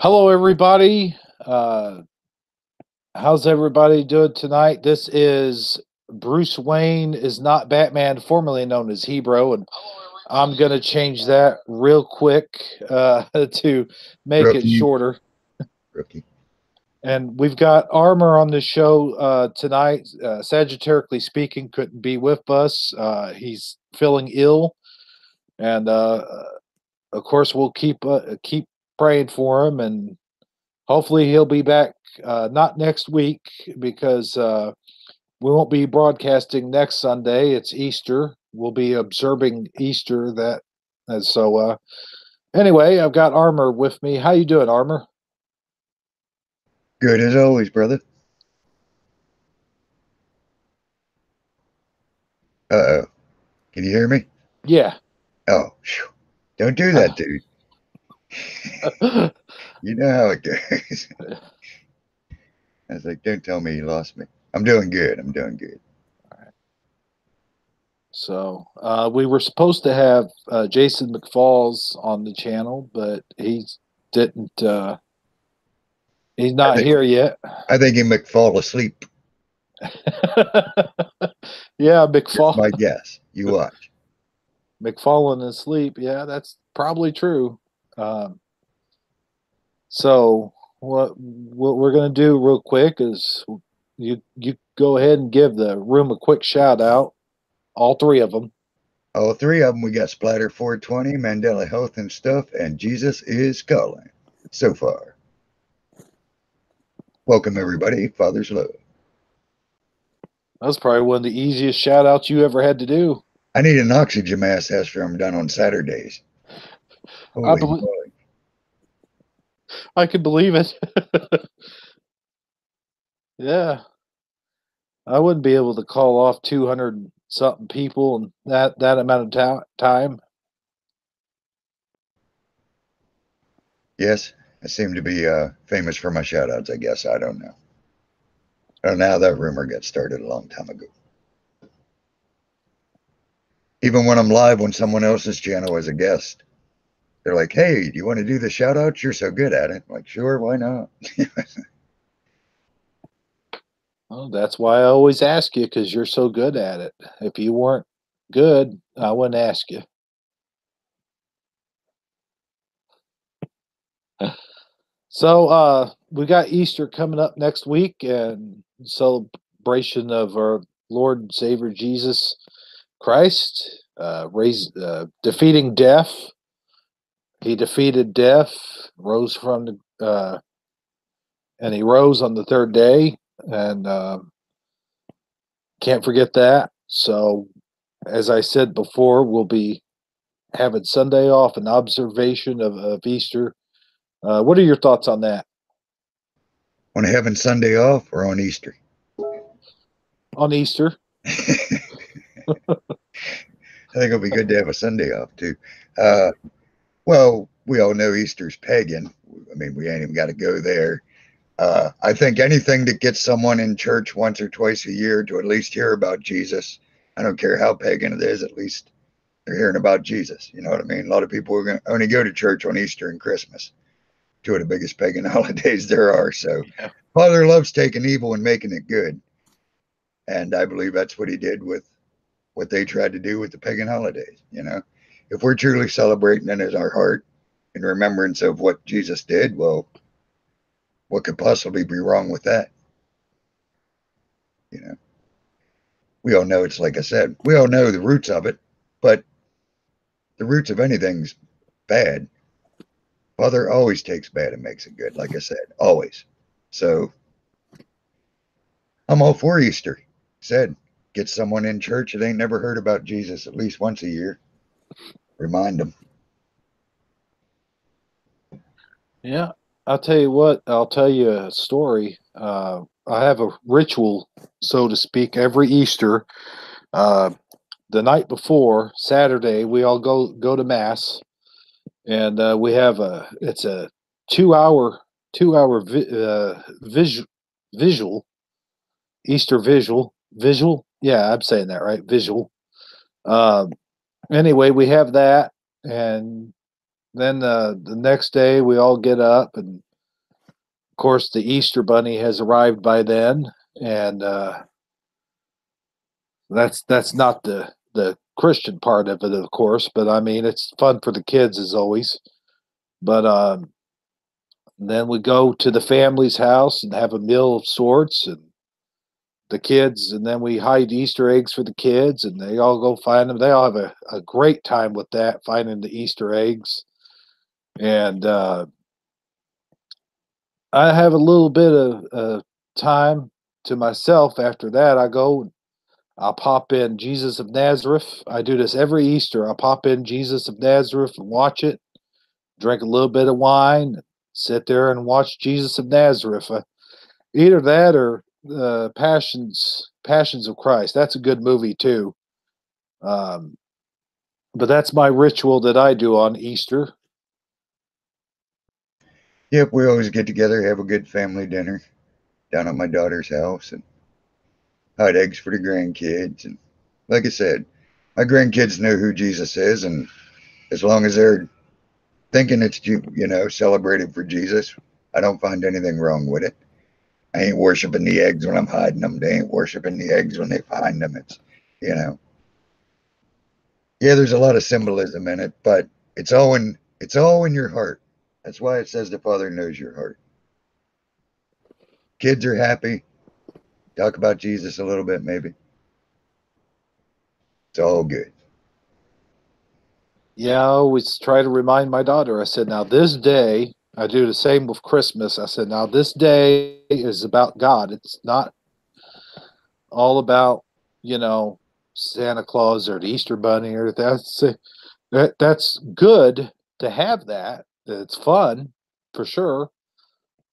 Hello, everybody. How's everybody doing tonight? This is Bruce Wayne is not Batman, formerly known as Hebrew, and I'm going to change that real quick to make it Rookie, shorter. rookie. And we've got Armor on the show tonight. Sagittarically speaking, couldn't be with us. He's feeling ill, and of course, we'll keep praying for him, and hopefully he'll be back not next week because we won't be broadcasting next Sunday. It's Easter. We'll be observing Easter that. And so anyway, I've got Armor with me. How you doing, Armor? Good as always, brother. Uh-oh. Can you hear me? Yeah. Oh, phew. Don't do that, dude. You know how it goes. I was like, don't tell me you lost me. I'm doing good. I'm doing good. So we were supposed to have Jason Mcfalls on the channel, but he didn't. He's I not think here yet. I think he might fall asleep. Yeah, That's my guess. You watch. McFallen asleep. Yeah, that's probably true. Um, so what we're gonna do real quick is you go ahead and give the room a quick shout out. All three of them. All three of them, we got Splatter 420, Mandela Health and Stuff, and Jesus is Calling. So far. Welcome, everybody. Father's love. That's probably one of the easiest shout outs you ever had to do. I need an oxygen mask after I'm done on Saturdays. I Holy believe moly. I can believe it. Yeah, I wouldn't be able to call off 200 something people in that amount of time. Yes, I seem to be famous for my shout outs, I guess. I don't know. I don't know how that rumor got started a long time ago. Even when I'm live on someone else's channel as a guest, they're like, hey, do you want to do the shout outs? You're so good at it. I'm like, sure, why not? Well, that's why I always ask you because you're so good at it. If you weren't good, I wouldn't ask you. So we got Easter coming up next week and celebration of our Lord and Savior Jesus Christ, defeating death. He defeated death, rose from and he rose on the third day, and can't forget that. So, as I said before, we'll be having Sunday off in observation of Easter. What are your thoughts on that? On having Sunday off or on Easter? On Easter? I think it'll be good to have a Sunday off too. Well, we all know Easter's pagan. I mean, we ain't even got to go there. I think anything that gets someone in church once or twice a year to at least hear about Jesus, I don't care how pagan it is, at least they're hearing about Jesus. You know what I mean? A lot of people are going to only go to church on Easter and Christmas, two of the biggest pagan holidays there are. So, Yeah. Father loves taking evil and making it good. And I believe that's what he did with what they tried to do with the pagan holidays. You know, if we're truly celebrating it as our heart in remembrance of what Jesus did, well, what could possibly be wrong with that? You know, we all know it's like I said, we all know the roots of it, but the roots of anything's bad. Father always takes bad and makes it good, like I said, always. So I'm all for Easter. Said, get someone in church that ain't never heard about Jesus at least once a year. Remind them. Yeah, I'll tell you what, I'll tell you a story. I have a ritual, so to speak, every Easter. Uh, the night before, Saturday, we all go to mass, and we have it's a 2 hour visual Easter visual. Yeah, I'm saying that right, visual. Um, anyway, we have that, and then the next day we all get up and Of course, the Easter Bunny has arrived by then, and that's not the Christian part of it, of course. But I mean, it's fun for the kids as always. But then we go to the family's house and have a meal of sorts, and the kids, and then we hide Easter eggs for the kids, and they all go find them. They all have a great time with that, finding the Easter eggs. And I have a little bit of time to myself after that. I'll pop in Jesus of Nazareth. I do this every Easter. I'll pop in Jesus of Nazareth and watch it, drink a little bit of wine, sit there and watch Jesus of Nazareth. Either that or Passions of Christ. That's a good movie too. Um, but that's my ritual that I do on Easter. Yep, we always get together, have a good family dinner down at my daughter's house, and hide eggs for the grandkids. And like I said, my grandkids know who Jesus is, and as long as they're thinking it's celebrated for Jesus, I don't find anything wrong with it. I ain't worshiping the eggs when I'm hiding them. They ain't worshiping the eggs when they find them. It's you know, yeah, there's a lot of symbolism in it, but it's all in your heart. That's why it says the Father knows your heart. Kids are happy. Talk about Jesus a little bit, maybe. It's all good. Yeah, I always try to remind my daughter. I said, now this day, I do the same with Christmas. I said, now this day is about God. It's not all about, you know, Santa Claus or the Easter Bunny or that's good to have that. It's fun for sure,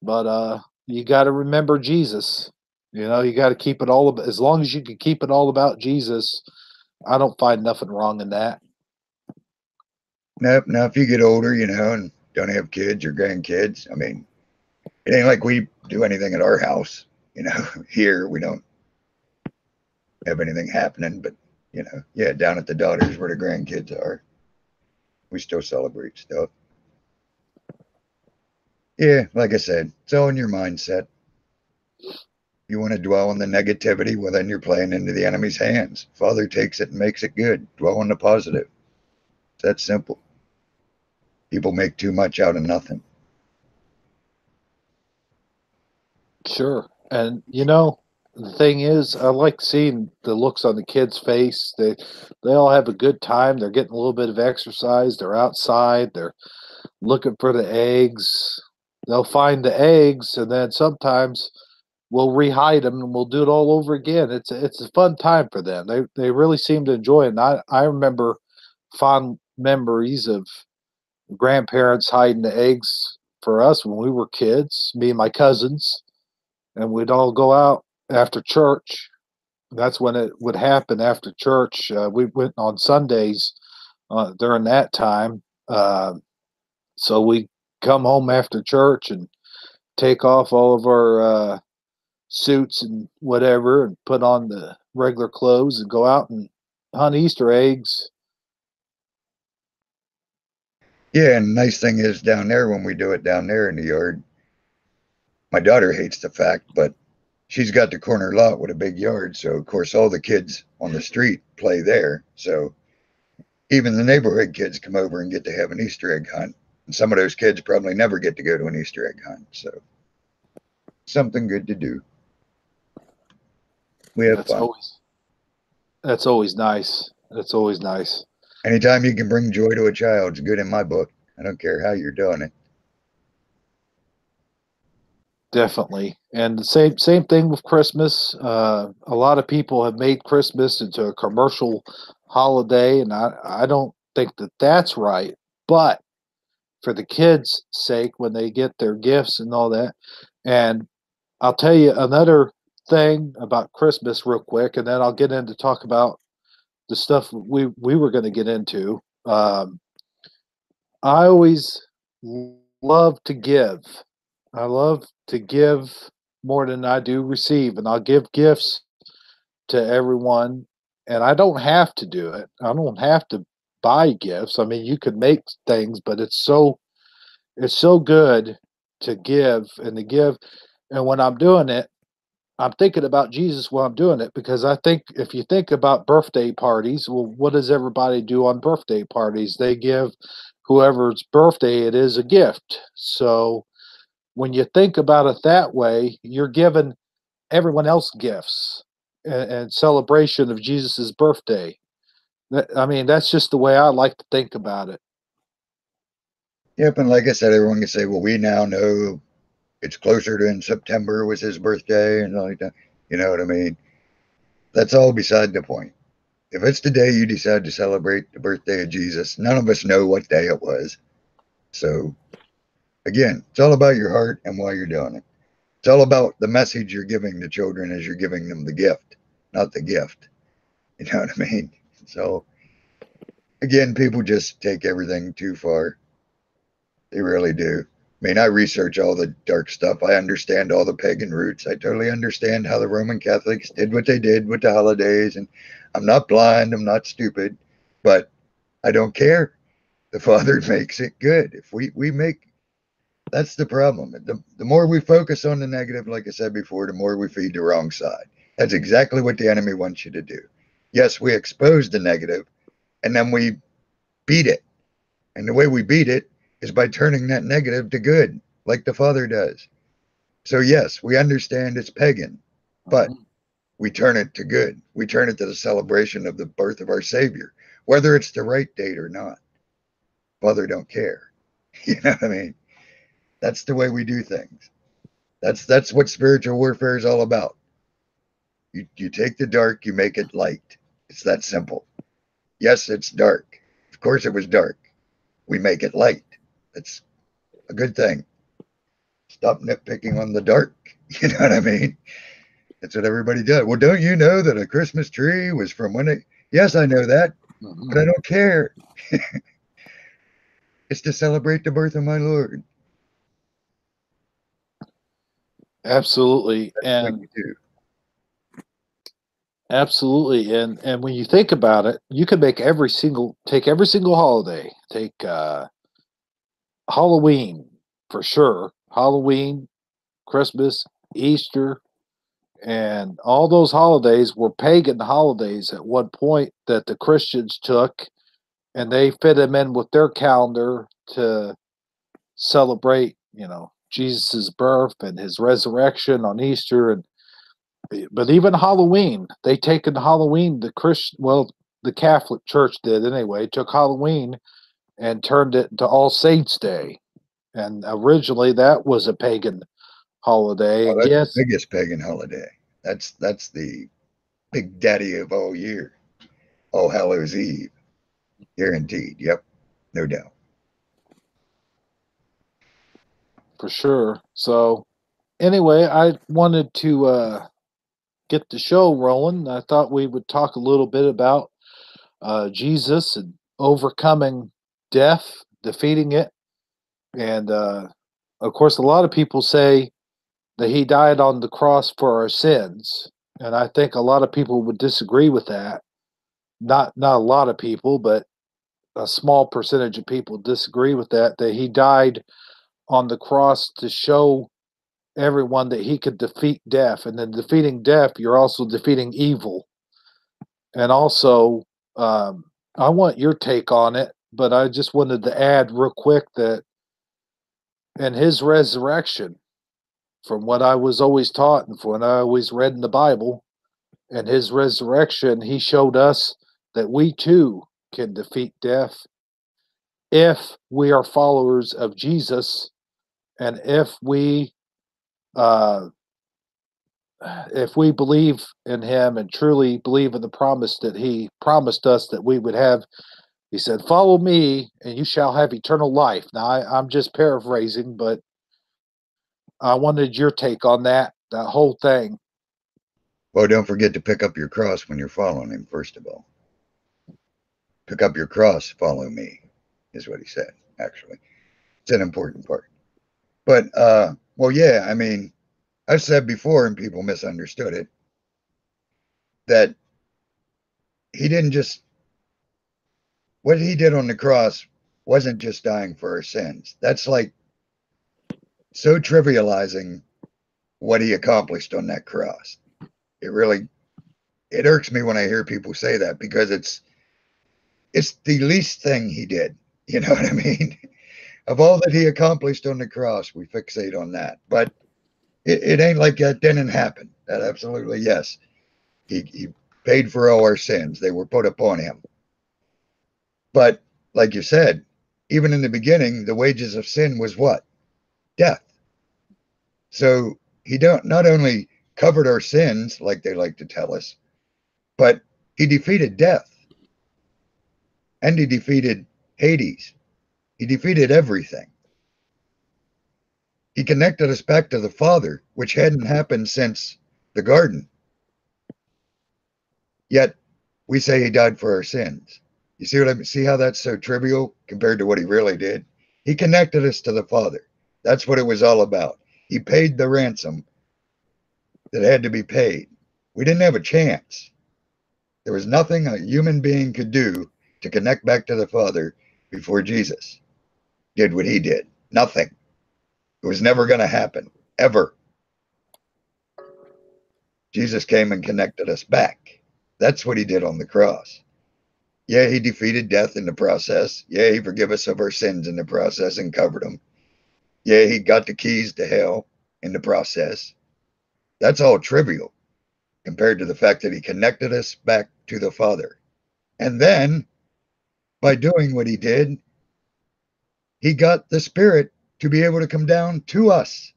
but you got to remember Jesus. You know, you got to keep it all about, as long as you can keep it all about Jesus. I don't find nothing wrong in that. Now, if you get older, and don't have kids or grandkids, I mean, it ain't like we do anything at our house. Here we don't have anything happening, but yeah, down at the daughters where the grandkids are, we still celebrate stuff. Yeah, like I said, it's all in your mindset. You want to dwell on the negativity, well, then you're playing into the enemy's hands. Father takes it and makes it good. Dwell on the positive. It's that simple. People make too much out of nothing. Sure. And you know, the thing is, I like seeing the looks on the kids' face. They all have a good time. They're getting a little bit of exercise. They're outside. They're looking for the eggs. They'll find the eggs, and then sometimes we'll rehide them, and we'll do it all over again. It's a fun time for them. They really seem to enjoy it. And I remember fond memories of grandparents hiding the eggs for us when we were kids, me and my cousins, and we'd all go out after church. That's when it would happen after church. We went on Sundays during that time. So we come home after church and take off all of our suits and whatever and put on the regular clothes and go out and hunt Easter eggs. Yeah, and the nice thing is down there when we do it down there in the yard, my daughter hates the fact, but she's got the corner lot with a big yard, so of course all the kids on the street play there. So even the neighborhood kids come over and get to have an Easter egg hunt. And some of those kids probably never get to go to an Easter egg hunt. So something good to do. We have That's fun. always nice. That's always nice. Anytime you can bring joy to a child is good in my book. I don't care how you're doing it. Definitely. And the same thing with Christmas. A lot of people have made Christmas into a commercial holiday, and I don't think that that's right. But for the kids' sake, when they get their gifts and all that, and I'll tell you another thing about Christmas real quick, and then I'll get into talk about the stuff we were going to get into. I always love to give. I love to give more than I do receive, and I'll give gifts to everyone. And I don't have to do it. I don't have to buy gifts. I mean, you could make things, but it's so good to give and to give. And when I'm doing it, I'm thinking about Jesus while I'm doing it, because I think if you think about birthday parties, well, what does everybody do on birthday parties? They give whoever's birthday it is a gift. So when you think about it that way, you're giving everyone else gifts and celebration of Jesus's birthday. I mean, that's just the way I like to think about it. Yep, and like I said, everyone can say, well, we now know it's closer to in September was his birthday and all like that. You know what I mean? That's all beside the point. If it's the day you decide to celebrate the birthday of Jesus, none of us know what day it was. So again, it's all about your heart and why you're doing it. It's all about the message you're giving the children as you're giving them the gift, not the gift. You know what I mean? So again, people just take everything too far. They really do. I mean, I research all the dark stuff. I understand all the pagan roots. I totally understand how the Roman Catholics did what they did with the holidays. And I'm not blind, I'm not stupid, but I don't care. The Father makes it good. If we make, that's the problem. The more we focus on the negative, like I said before, the more we feed the wrong side. That's exactly what the enemy wants you to do. Yes, we expose the negative and then we beat it. And the way we beat it is by turning that negative to good, like the Father does. So, yes, we understand it's pagan, but Mhm. we turn it to good. We turn it to the celebration of the birth of our Savior, whether it's the right date or not. Father don't care. You know what I mean? That's the way we do things. That's what spiritual warfare is all about. You take the dark, you make it light. It's that simple. Yes, it's dark. Of course it was dark. We make it light. That's a good thing. Stop nitpicking on the dark. You know what I mean? That's what everybody does. Well, don't you know that a Christmas tree was from when it? Yes, I know that, but I Mhm. don't care. It's to celebrate the birth of my Lord. Absolutely. That's what And you do. absolutely. And when you think about it, you can make every single holiday. Take Halloween for sure. Halloween, Christmas, Easter, and all those holidays were pagan holidays at one point that the Christians took and they fit them in with their calendar to celebrate, Jesus's birth and his resurrection on Easter. And but even Halloween, they taken Halloween, the Catholic Church did anyway, took Halloween and turned it into All Saints Day. And originally that was a pagan holiday. Oh, And that's the yes, biggest pagan holiday. That's the big daddy of all year. All Hallows Eve, guaranteed. Yep, no doubt. for sure. So anyway, I wanted to get the show rolling. I thought we would talk a little bit about Jesus and overcoming death, defeating it. And of course, a lot of people say that he died on the cross for our sins. And I think a lot of people would disagree with that. Not a lot of people, but a small percentage of people disagree with that he died on the cross to show everyone that he could defeat death. And then defeating death, you're also defeating evil. And also, I want your take on it, but I just wanted to add real quick that in his resurrection, from what I was always taught and from what I always read in the Bible, in his resurrection, he showed us that we too can defeat death if we are followers of Jesus and uh, if we believe in him and truly believe in the promise that he promised us that we would have. He said, "Follow me, and you shall have eternal life." Now, I'm just paraphrasing, but I wanted your take on that whole thing. Well, don't forget to pick up your cross when you're following him, first of all. Pick up your cross, follow me, is what he said, actually. It's an important part. But, well, yeah, I mean, I've said before, and people misunderstood it, that he didn't just, what he did on the cross wasn't just dying for our sins. That's like so trivializing what he accomplished on that cross. It irks me when I hear people say that, because it's the least thing he did. You know what I mean? Of all that he accomplished on the cross, we fixate on that. But it ain't like that didn't happen. That absolutely, yes. He paid for all our sins. They were put upon him. But like you said, even in the beginning, the wages of sin was what? Death. So he not only covered our sins, like they like to tell us, but he defeated death, and he defeated Hades. He defeated everything. He connected us back to the Father, which hadn't happened since the garden. Yet we say he died for our sins. You see what I mean? See how that's so trivial compared to what he really did? He connected us to the Father. That's what it was all about. He paid the ransom that had to be paid. We didn't have a chance. There was nothing a human being could do to connect back to the Father before Jesus did what he did. Nothing. It was never going to happen, ever. Jesus came and connected us back. That's what he did on the cross. Yeah, he defeated death in the process. Yeah, he forgave us of our sins in the process and covered them. Yeah, he got the keys to hell in the process. That's all trivial compared to the fact that he connected us back to the Father. And then, by doing what he did, he got the Spirit to be able to come down to us,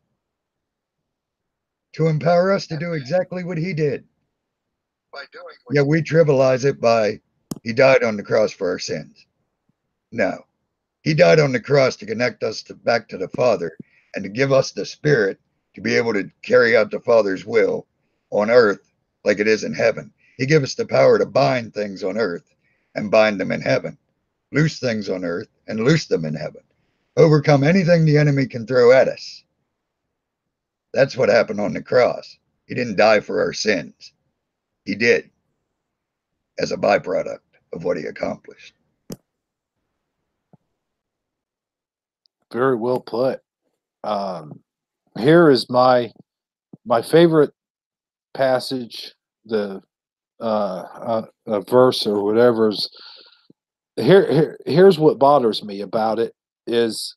to empower us to do exactly what he did. Yeah, we trivialize it by he died on the cross for our sins. No, he died on the cross to connect us back to the Father and to give us the Spirit to be able to carry out the Father's will on earth like it is in heaven. He gave us the power to bind things on earth and bind them in heaven, loose things on earth and loose them in heaven, overcome anything the enemy can throw at us. That's what happened on the cross. He didn't die for our sins. He did, as a byproduct of what he accomplished. Very well put. Here is my favorite passage, the a verse or whatever's here's what bothers me about it is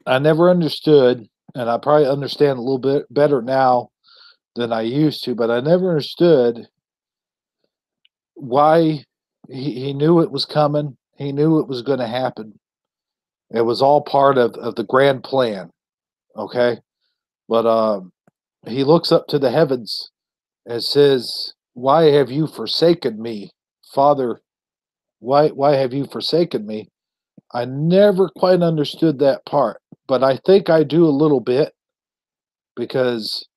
I never understood, and I probably understand a little bit better now than I used to, but I never understood why he knew it was coming. He knew it was going to happen. It was all part of the grand plan. Okay. But he looks up to the heavens and says, "Why have you forsaken me, Father? Why have you forsaken me?" I never quite understood that part, but I think I do a little bit because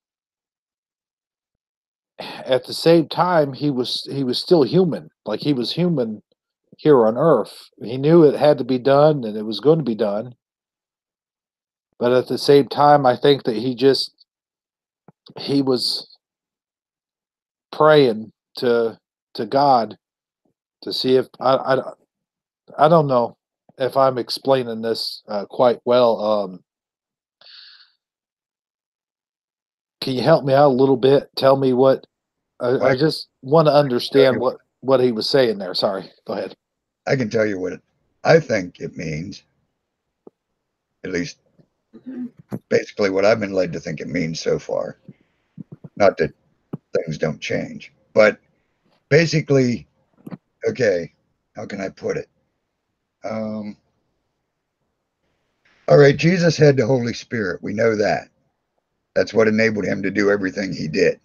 at the same time he was still human. Like he was human here on earth. He knew it had to be done and it was going to be done. But at the same time I think that he was praying to God to see if I don't know if I'm explaining this quite well. Can you help me out a little bit? Tell me what I just want to understand what he was saying there. Sorry, go ahead. I can tell you what I think it means, at least basically what I've been led to think it means so far. Not that things don't change, but basically, okay, how can I put it? All right, Jesus had the Holy Spirit. We know that. That's what enabled him to do everything he did.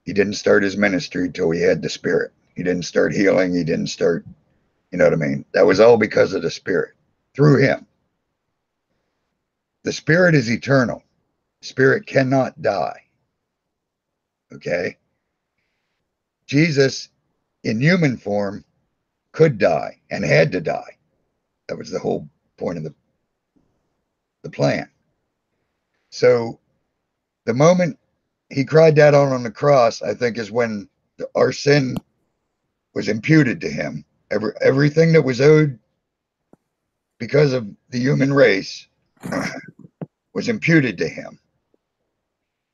He didn't start his ministry till he had the Spirit. He didn't start healing. He didn't start, you know what I mean? That was all because of the Spirit, through him. The Spirit is eternal. Spirit cannot die. Okay? Jesus, in human form, could die and had to die. That was the whole point of the plan. So the moment he cried that out on the cross, I think, is when our sin was imputed to him. Everything that was owed because of the human race was imputed to him.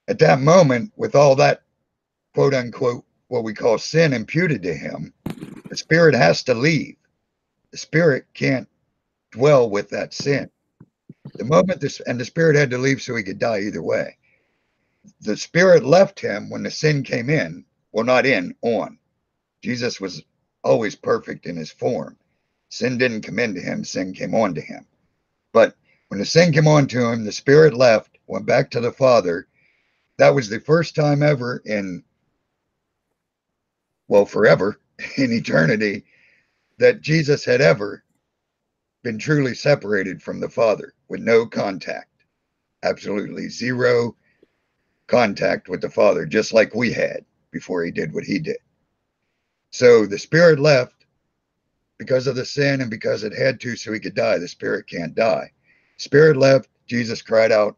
At that moment, with all that quote unquote, what we call sin imputed to him, the spirit has to leave. The spirit can't dwell with that sin. The moment the spirit had to leave so he could die either way. The spirit left him when the sin came in. Well, not in, on. Jesus was always perfect in his form. Sin didn't come into him, sin came on to him. But when the sin came on to him, the spirit left, went back to the Father. That was the first time ever in, well, forever, in eternity, that Jesus had ever been truly separated from the Father with no contact. Absolutely zero contact with the Father, just like we had before he did what he did. So the spirit left because of the sin and because it had to so he could die. The spirit can't die. Spirit left. Jesus cried out,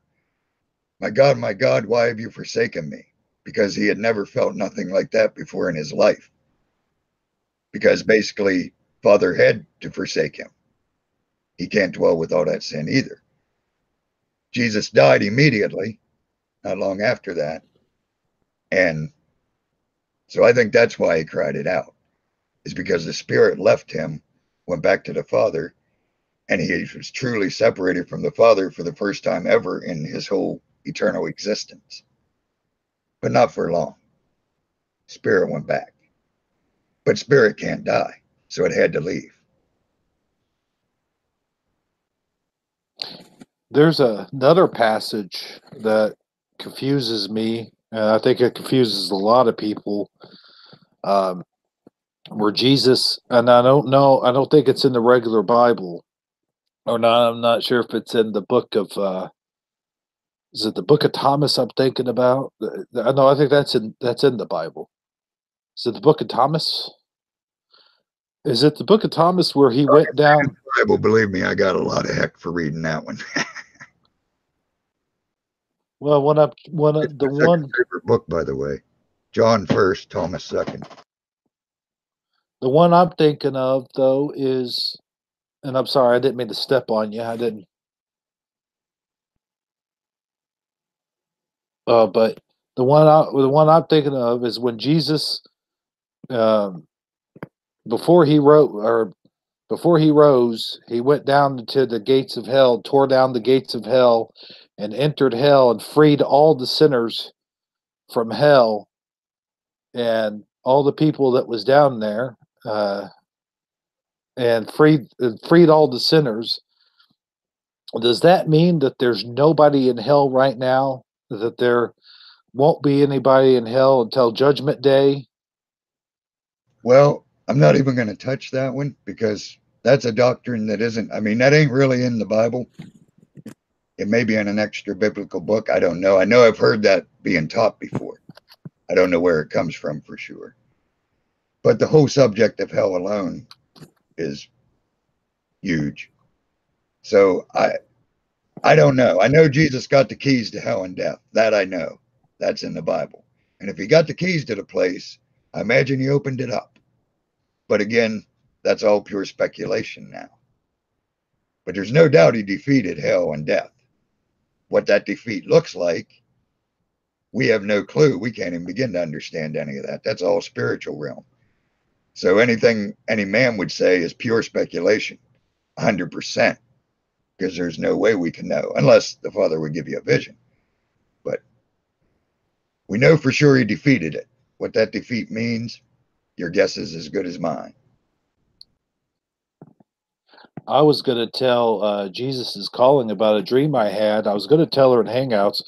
my God, why have you forsaken me? Because he had never felt nothing like that before in his life. Because basically, Father had to forsake him. He can't dwell with all that sin either. Jesus died immediately, not long after that. And so I think that's why he cried it out, is because the spirit left him, went back to the Father, and he was truly separated from the Father for the first time ever in his whole eternal existence. But not for long. Spirit went back. But spirit can't die, so it had to leave. There's another passage that confuses me, and I think it confuses a lot of people, where Jesus, and I don't think it's in the regular Bible, or not. I'm not sure if it's in the book of, is it the book of Thomas I'm thinking about? No, I think that's in the Bible. Is it the book of Thomas? Is it the book of Thomas where he went down? Bible, believe me, I got a lot of heck for reading that one. Well, the one favorite book, by the way. John first, Thomas second. The one I'm thinking of though is, and I'm sorry, I didn't mean to step on you. I didn't. But the one I'm thinking of is when Jesus, um, before he rose, he went down to the gates of hell, tore down the gates of hell, and entered hell and freed all the sinners from hell and all the people that was down there, and freed all the sinners. Does that mean that there's nobody in hell right now? That there won't be anybody in hell until Judgment Day? Well, I'm not even going to touch that one because that's a doctrine that isn't, I mean, that ain't really in the Bible. It may be in an extra biblical book. I don't know. I know I've heard that being taught before. I don't know where it comes from for sure. But the whole subject of hell alone is huge. So I don't know. I know Jesus got the keys to hell and death. That I know. That's in the Bible. And if he got the keys to the place, I imagine he opened it up. But again, that's all pure speculation now. But there's no doubt he defeated hell and death. What that defeat looks like, we have no clue. We can't even begin to understand any of that. That's all spiritual realm. So anything any man would say is pure speculation, 100%, because there's no way we can know unless the Father would give you a vision. But we know for sure he defeated it. What that defeat means, your guess is as good as mine. I was going to tell Jesus is calling about a dream I had. I was going to tell her in Hangouts,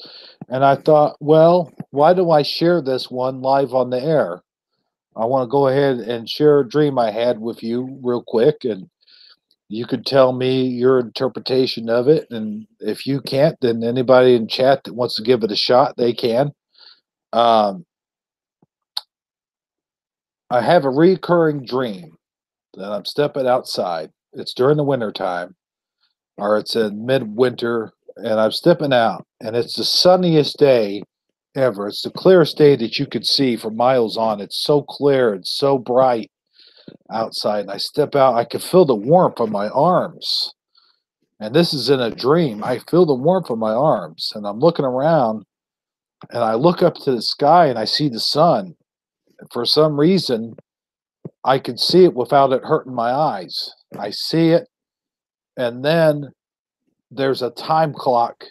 and I thought, well, why do I share this one live on the air? I want to go ahead and share a dream I had with you real quick, and you could tell me your interpretation of it. And if you can't, then anybody in chat that wants to give it a shot, they can. I have a recurring dream that I'm stepping outside. It's during the winter time, or it's in midwinter, and I'm stepping out, and it's the sunniest day ever. It's the clearest day that you could see for miles on. It's so clear and so bright outside. And I step out, I can feel the warmth on my arms. And this is in a dream. I feel the warmth of my arms, and I'm looking around, and I look up to the sky, and I see the sun. And for some reason, I can see it without it hurting my eyes. I see it, and then there's a time clock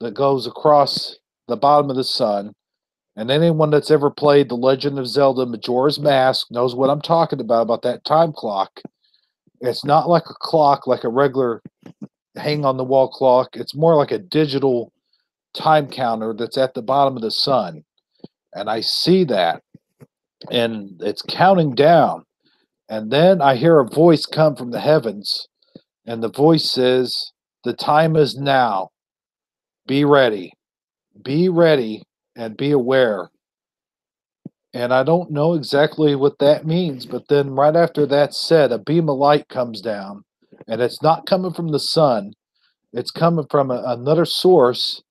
that goes across the bottom of the sun. And anyone that's ever played The Legend of Zelda Majora's Mask knows what I'm talking about that time clock. It's not like a clock, like a regular hang on the wall clock. It's more like a digital time counter that's at the bottom of the sun. And I see that, and it's counting down. And then I hear a voice come from the heavens, and the voice says, "The time is now. Be ready. Be ready and be aware." And I don't know exactly what that means, but then right after that's said, a beam of light comes down, and it's not coming from the sun. It's coming from another source,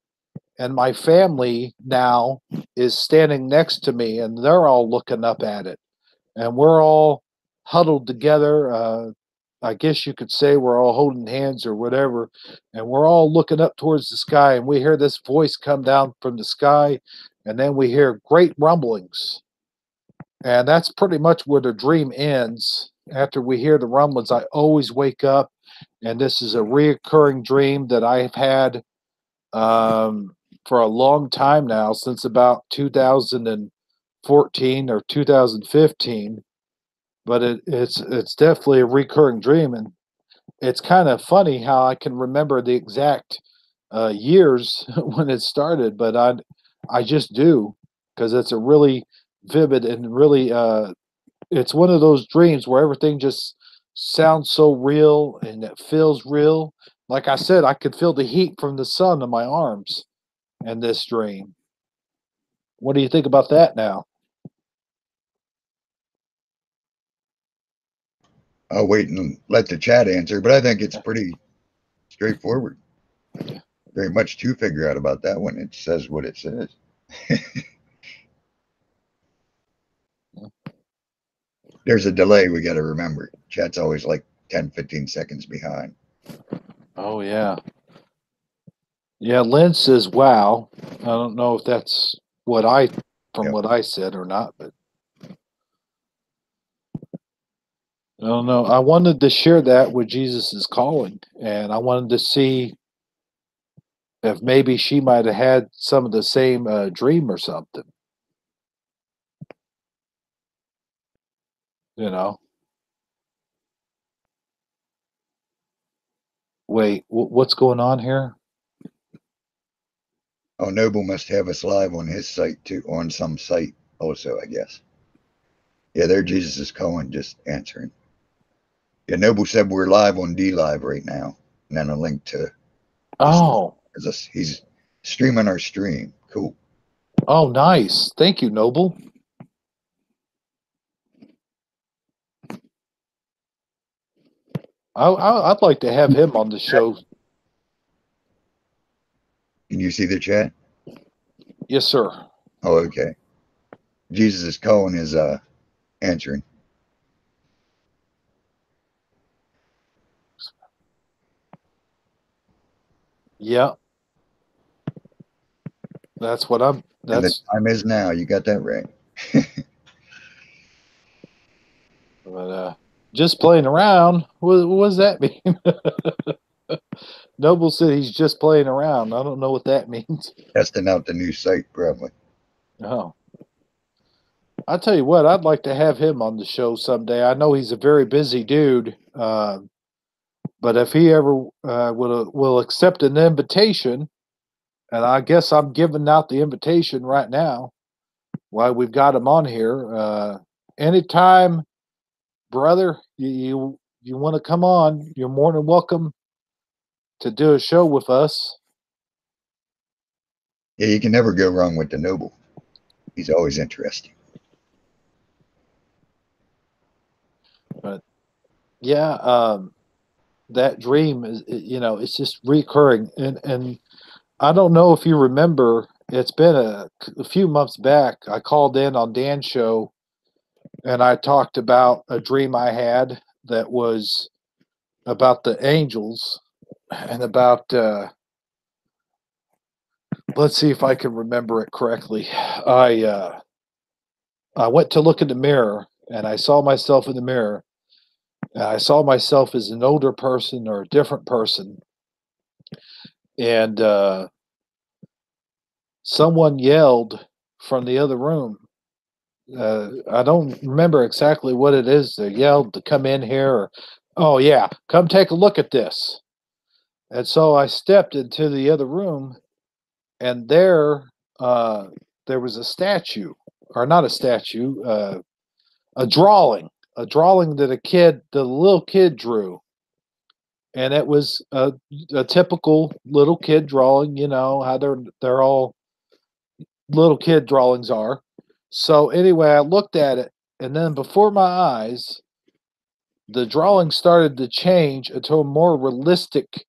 and my family now is standing next to me, and they're all looking up at it, and we're all huddled together. I guess you could say we're all holding hands or whatever, and we're all looking up towards the sky, and we hear this voice come down from the sky, and then we hear great rumblings. And that's pretty much where the dream ends. After we hear the rumblings, I always wake up, and this is a reoccurring dream that I've had for a long time now, since about 2014 or 2015. But it's definitely a recurring dream, and it's kind of funny how I can remember the exact years when it started, but I just do, because it's a really vivid and really it's one of those dreams where everything just sounds so real and it feels real. Like I said, I could feel the heat from the sun on my arms in this dream. What do you think about that now? I'll wait and let the chat answer, but I think it's pretty straightforward. Very much to figure out about that one. It says what it says. There's a delay we got to remember. Chat's always like 10, 15 seconds behind. Oh, yeah. Yeah, Lynn says, wow. I don't know if that's what what I said or not, but I don't know. I wanted to share that with Jesus is calling, and I wanted to see if maybe she might have had some of the same dream or something. You know? Wait, what's going on here? Oh, Noble must have us live on his site too, on some site also, I guess. Yeah, there Jesus is calling, just answering. Yeah, Noble said we're live on D Live right now, and then a link to. Oh, he's streaming our stream. Cool. oh, nice. Thank you, Noble. I'd like to have him on the show. Can you see the chat? Yes, sir. Oh, okay. Jesus is calling is answering. Yeah. That's what I'm. And the time is now. You got that right. But just playing around. What does that mean? Noble said he's just playing around. I don't know what that means. Testing out the new site, probably. Oh. I'll tell you what, I'd like to have him on the show someday. I know he's a very busy dude, but if he ever will accept an invitation, and I guess I'm giving out the invitation right now while we've got him on here. Anytime, brother, you want to come on, you're more than welcome to do a show with us. Yeah, you can never go wrong with the Noble. He's always interesting. But yeah, that dream is, it's just recurring, and I don't know if you remember. It's been a few months back. I called in on Dan's show, and I talked about a dream I had that was about the angels, and about let's see if I can remember it correctly. I went to look in the mirror, and I saw myself in the mirror. And I saw myself as an older person or a different person, and someone yelled from the other room. I don't remember exactly what it is. They yelled to come in here, or, oh yeah, come take a look at this. And so I stepped into the other room, and uh, there was a statue, or not a statue, a drawing that the little kid drew, and it was a typical little kid drawing. You know how they're all little kid drawings are. So anyway, I looked at it, and then before my eyes, the drawing started to change into a more realistic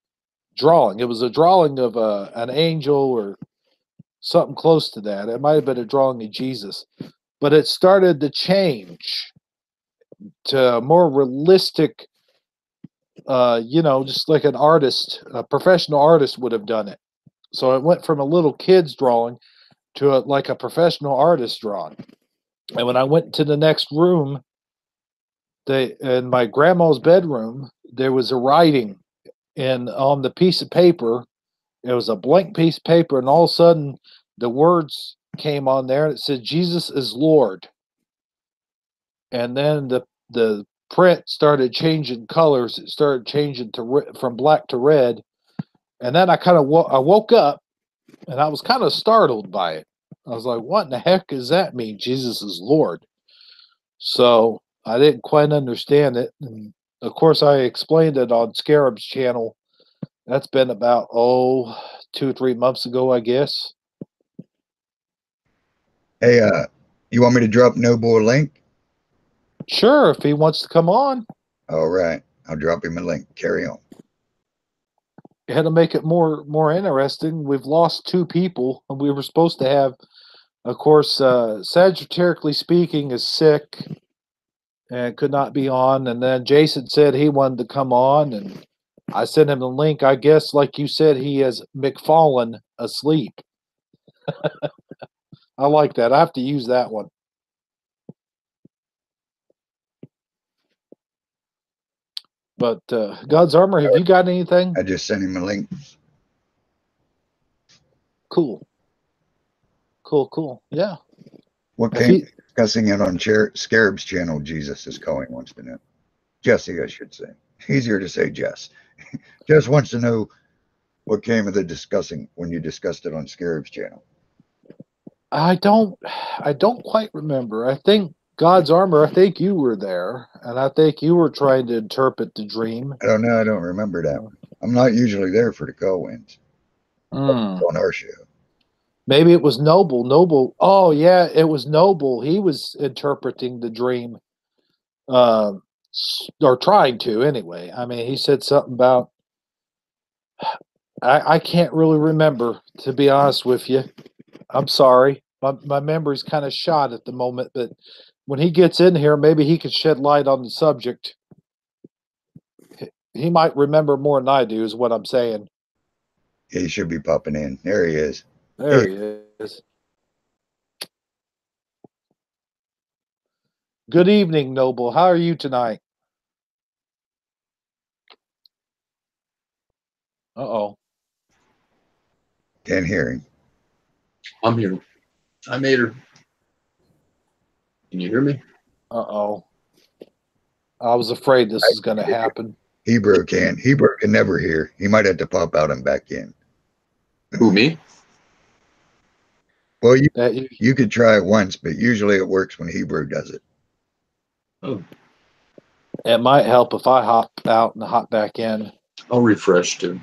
drawing. It was a drawing of an angel or something close to that. It might have been a drawing of Jesus, but it started to change to a more realistic, just like an artist, a professional artist would have done it. So it went from a little kid's drawing to like a professional artist drawing. And when I went to the next room, in my grandma's bedroom, there was a writing on the piece of paper. It was a blank piece of paper, and all of a sudden, the words came on there, and it said, "Jesus is Lord." And then the print started changing colors. It started changing from black to red. And then I woke up, and I was kind of startled by it. I was like, "What in the heck does that mean? Jesus is Lord." So I didn't quite understand it. And of course, I explained it on Scarab's channel. That's been about, 2 or 3 months ago, I guess. Hey, you want me to drop Noble a link? Sure, if he wants to come on. All right, I'll drop him a link. Carry on. Had to make it more interesting. We've lost 2 people, and we were supposed to have, of course, Sagittariusly Speaking is sick and could not be on. And then Jason said he wanted to come on, and I sent him the link. I guess, like you said, he has McFallen asleep. I like that. I have to use that one. But God's Armor, have you got anything? I just sent him a link. Cool. Yeah. What came discussing it on Scarab's channel? Jesus is calling, wants to know. Jesse, I should say. Easier to say Jess. Jess wants to know what came of the discussing when you discussed it on Scarab's channel. I don't quite remember. I think God's Armor, I think you were there, and I think you were trying to interpret the dream. I don't know. I don't remember that one. I'm not usually there for the call-ins on our show. Maybe it was Noble. Noble. Oh, yeah, it was Noble. He was interpreting the dream, or trying to anyway. I mean, he said something about, I can't really remember, to be honest with you. I'm sorry. My memory's kind of shot at the moment, but when he gets in here, maybe he could shed light on the subject. He might remember more than I do, is what I'm saying. He should be popping in. There he is. There he is. Good evening, Noble. How are you tonight? Uh-oh. Can't hear him. I'm here. I made her. Can you hear me? Uh-oh. I was afraid this was going to happen. Hebrew can never hear. He might have to pop out and back in. Who, me? Well, you could try it once, but usually it works when Hebrew does it. Oh. It might help if I hop out and hop back in. I'll refresh too.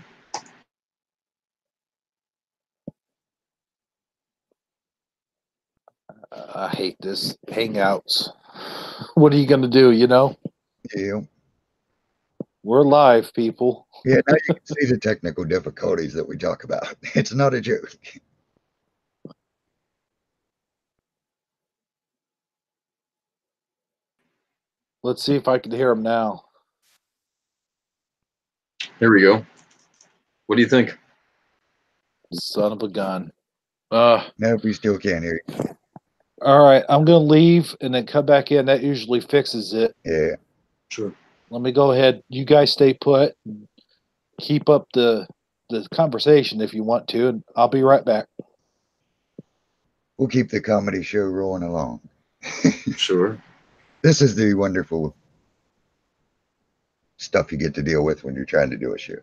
I hate this Hangouts. What are you going to do, you know? Yeah. We're live, people. Yeah, now you can see the technical difficulties that we talk about. It's not a joke. Let's see if I can hear him now. Here we go. What do you think? Son of a gun. Nope, we still can't hear you. All right, I'm gonna leave and then come back in. That usually fixes it. Yeah. Sure. Let me go ahead. You guys stay put. And keep up the conversation if you want to, and I'll be right back. We'll keep the comedy show rolling along. Sure. This is the wonderful stuff you get to deal with when you're trying to do a show.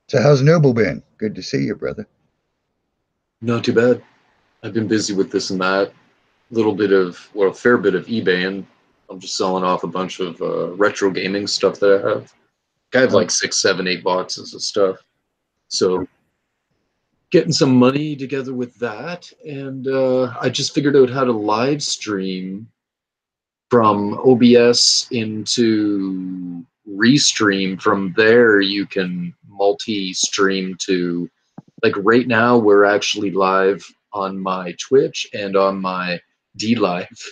So how's Noble been? Good to see you, brother. Not too bad. I've been busy with this and that. A fair bit of eBay, and I'm just selling off a bunch of retro gaming stuff that I have. I have like 6, 7, 8 boxes of stuff. So getting some money together with that, and I just figured out how to live stream from OBS into Restream. From there, you can multi-stream to, like right now, we're actually live on my Twitch and on my DLive.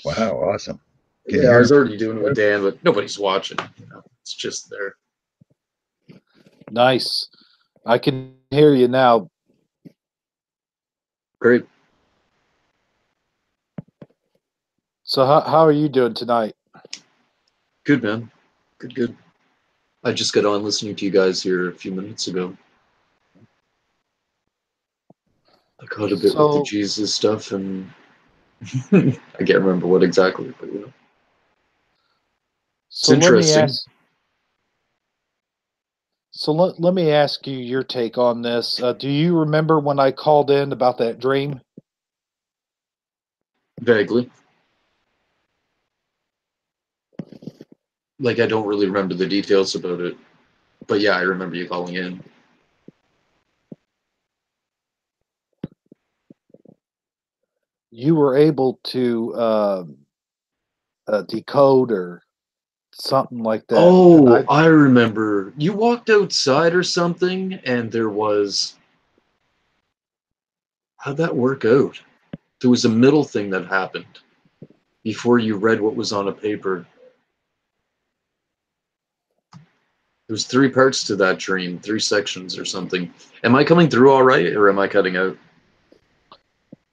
Wow, awesome. Can you Yeah, I hear was me? already doing it with Dan, but nobody's watching. It's just there. Nice. I can hear you now. Great. So how are you doing tonight? Good, man. Good. I just got on listening to you guys here a few minutes ago. I caught a bit with the Jesus stuff, and I can't remember what exactly, but you know. It's interesting. Let me ask you your take on this. Do you remember when I called in about that dream? Vaguely. Like, I don't really remember the details about it. But yeah, I remember you calling in. You were able to decode or something like that. Oh, I remember. You walked outside or something, and there was... How'd that work out? There was a middle thing that happened before you read what was on a paper. There was 3 parts to that dream, 3 sections or something. Am I coming through all right, or am I cutting out?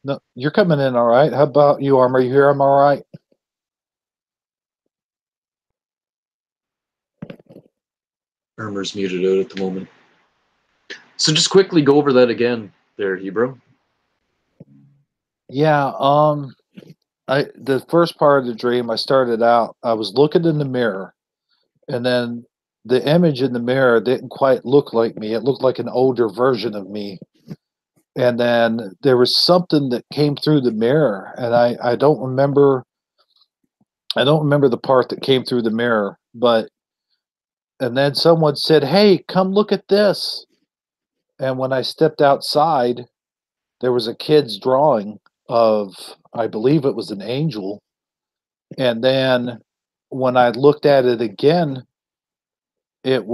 No, you're coming in all right. How about you, Armor? You hear I'm all right? Armor's muted out at the moment. So just quickly go over that again there, Hebrew. Yeah, the first part of the dream, I started out, I was looking in the mirror, and then the image in the mirror didn't quite look like me. It looked like an older version of me. And then there was something that came through the mirror, and I don't remember the part that came through the mirror, and then someone said, "Hey, come look at this." And when I stepped outside, there was a kid's drawing of, I believe it was an angel. And then when I looked at it again, it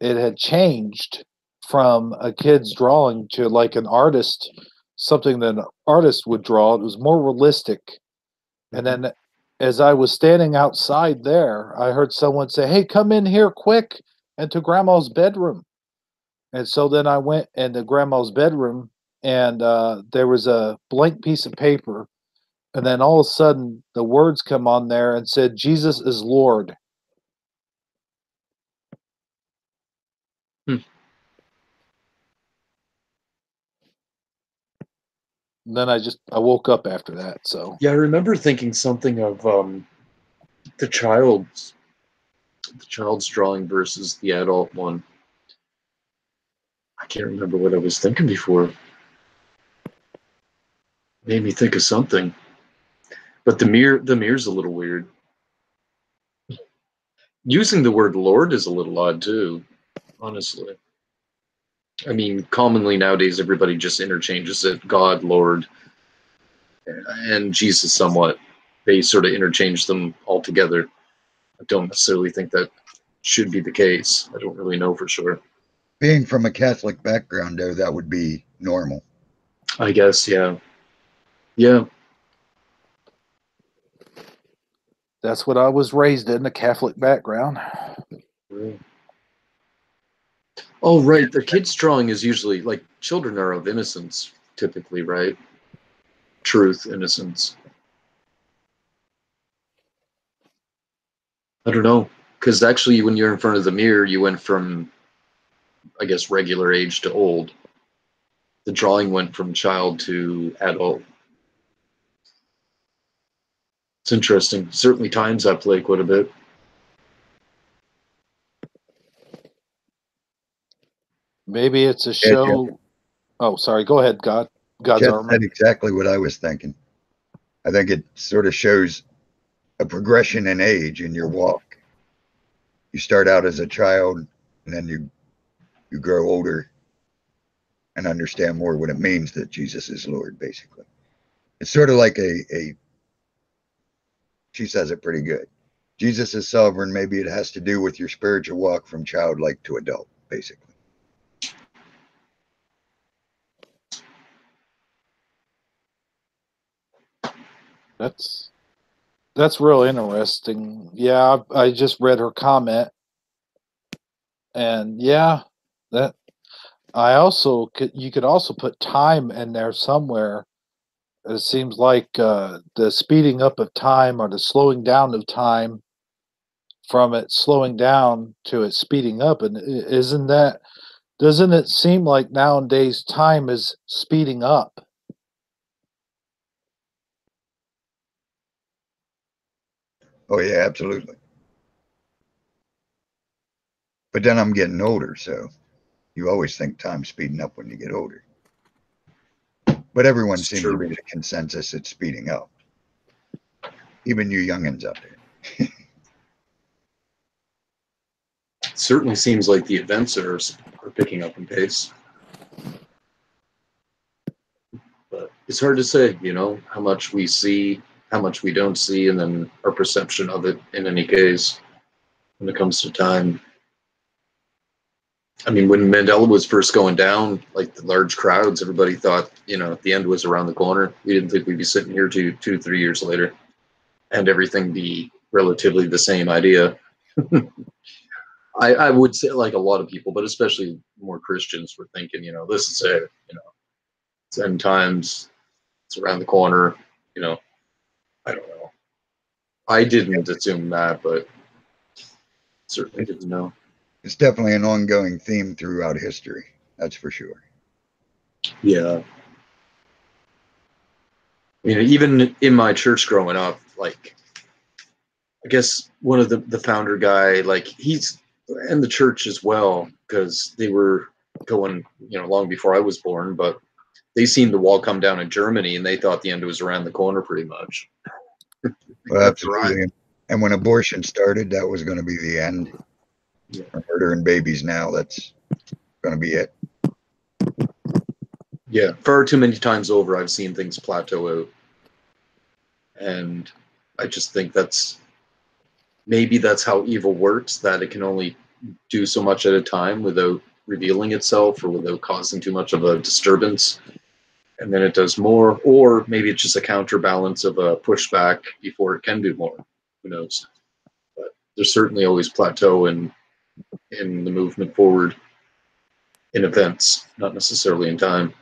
had changed from a kid's drawing to like an artist, something that an artist would draw. It was more realistic. And then as I was standing outside there, I heard someone say, "Hey, come in here quick into grandma's bedroom." And so then I went into grandma's bedroom, and there was a blank piece of paper. And then all of a sudden, the words come on there and said, "Jesus is Lord." And then I woke up after that. So yeah, I remember thinking something of the child's drawing versus the adult one. I can't remember what I was thinking before. Made me think of something. But the mirror's a little weird. Using the word Lord is a little odd too, honestly. I mean, commonly nowadays everybody just interchanges it, God, Lord, and Jesus somewhat. They sort of interchange them all together. I don't necessarily think that should be the case. I don't really know for sure. Being from a Catholic background, though, that would be normal. I guess, yeah. Yeah. that's what I was raised in, a Catholic background. Right. Oh, right. The kids' drawing is usually like children are of innocence, typically, right? Truth, innocence. I don't know. Because actually, when you're in front of the mirror, you went from, I guess, regular age to old. The drawing went from child to adult. It's interesting. Certainly times that play quite a bit. Maybe it's a Yeah, Jeff, show. Oh, sorry. Go ahead, God's Jeff armor. said exactly what I was thinking. I think it sort of shows a progression in age in your walk. You start out as a child, and then you grow older and understand more what it means that Jesus is Lord, basically. It's sort of like she says it pretty good. Jesus is sovereign. Maybe it has to do with your spiritual walk from childlike to adult, basically. That's real interesting. Yeah, I just read her comment, and yeah, that you could also put time in there somewhere. It seems like the speeding up of time or the slowing down of time from it slowing down to it speeding up, and doesn't it seem like nowadays time is speeding up? Oh, yeah, absolutely. But then I'm getting older, so you always think time's speeding up when you get older. But everyone It's seems to be true. in a consensus it's speeding up. Even you youngins out there. It certainly seems like the events are picking up in pace. But it's hard to say, how much we see, how much we don't see, and then our perception of it in any case when it comes to time. I mean, when Mandela was first going down, like the large crowds, everybody thought, the end was around the corner. We didn't think we'd be sitting here 3 years later and everything be relatively the same idea. I would say like a lot of people, but especially more Christians were thinking, this is it, it's end times, it's around the corner, I don't know. I didn't assume that, but certainly didn't know. It's definitely an ongoing theme throughout history. That's for sure. Yeah. Even in my church growing up, like, I guess one of the founder guy, like he's and the church as well, because they were going, long before I was born, but they seen the wall come down in Germany and they thought the end was around the corner pretty much. Well, That's right. absolutely. And when abortion started, that was going to be the end. Yeah. For murdering babies now, that's going to be it. Yeah, far too many times over, I've seen things plateau out. And I just think maybe that's how evil works, that it can only do so much at a time without revealing itself or without causing too much of a disturbance. And then it does more, or maybe it's just a counterbalance of a pushback before it can do more. Who knows? But there's certainly always plateau in the movement forward in events, not necessarily in time.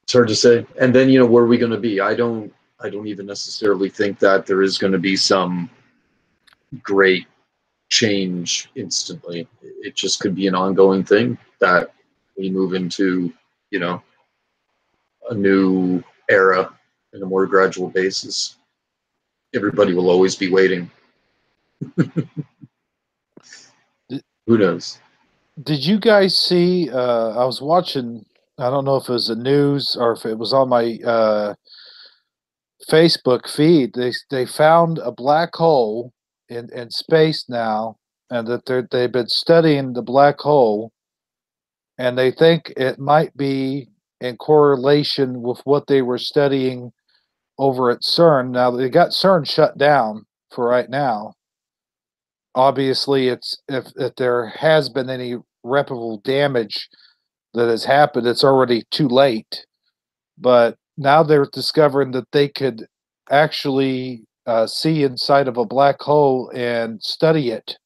It's hard to say. And then, where are we going to be? I don't even necessarily think that there is going to be some great change instantly. It just could be an ongoing thing that we move into, a new era in a more gradual basis. Everybody will always be waiting. Who knows? Did you guys see? I was watching. I don't know if it was the news or if it was on my Facebook feed. They found a black hole in space now, and that they've been studying the black hole, and they think it might be in correlation with what they were studying over at CERN. Now they got CERN shut down for right now. Obviously, it's if there has been any irreparable damage that has happened, it's already too late. But now they're discovering that they could actually see inside of a black hole and study it.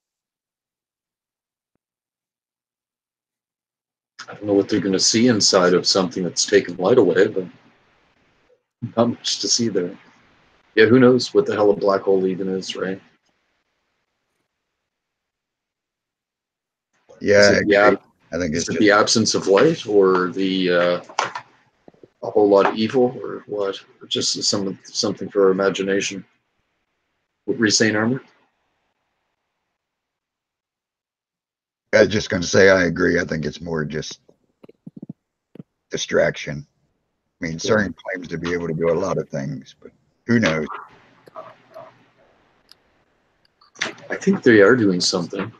I don't know what they're going to see inside of something that's taken light away, but not much to see there. Yeah, who knows what the hell a black hole even is, right? Yeah, I agree. I think Is it's it just the absence of light, or the a whole lot of evil, or what? Or just something for our imagination? What were you saying, Armor? I was just going to say I agree. I think it's more just distraction. I mean, CERN claims to be able to do a lot of things, but who knows? I think they are doing something.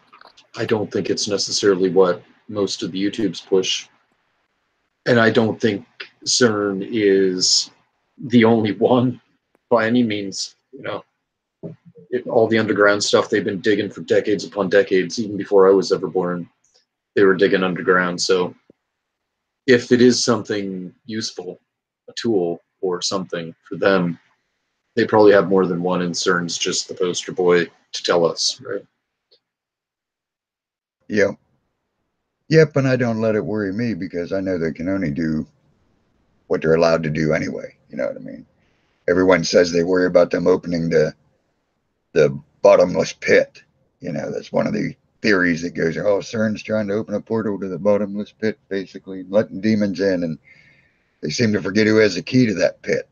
I don't think it's necessarily what most of the YouTubes push. And I don't think CERN is the only one by any means. You know, all the underground stuff they've been digging for decades upon decades, even before I was ever born, they were digging underground. So if it is something useful, a tool or something for them, they probably have more than one, and CERN's just the poster boy to tell us, right? Yep. Yep, and I don't let it worry me because I know they can only do what they're allowed to do anyway. You know what I mean? Everyone says they worry about them opening the bottomless pit. You know, that's one of the theories that goes, oh, CERN's trying to open a portal to the bottomless pit, basically, letting demons in, and they seem to forget who has the key to that pit.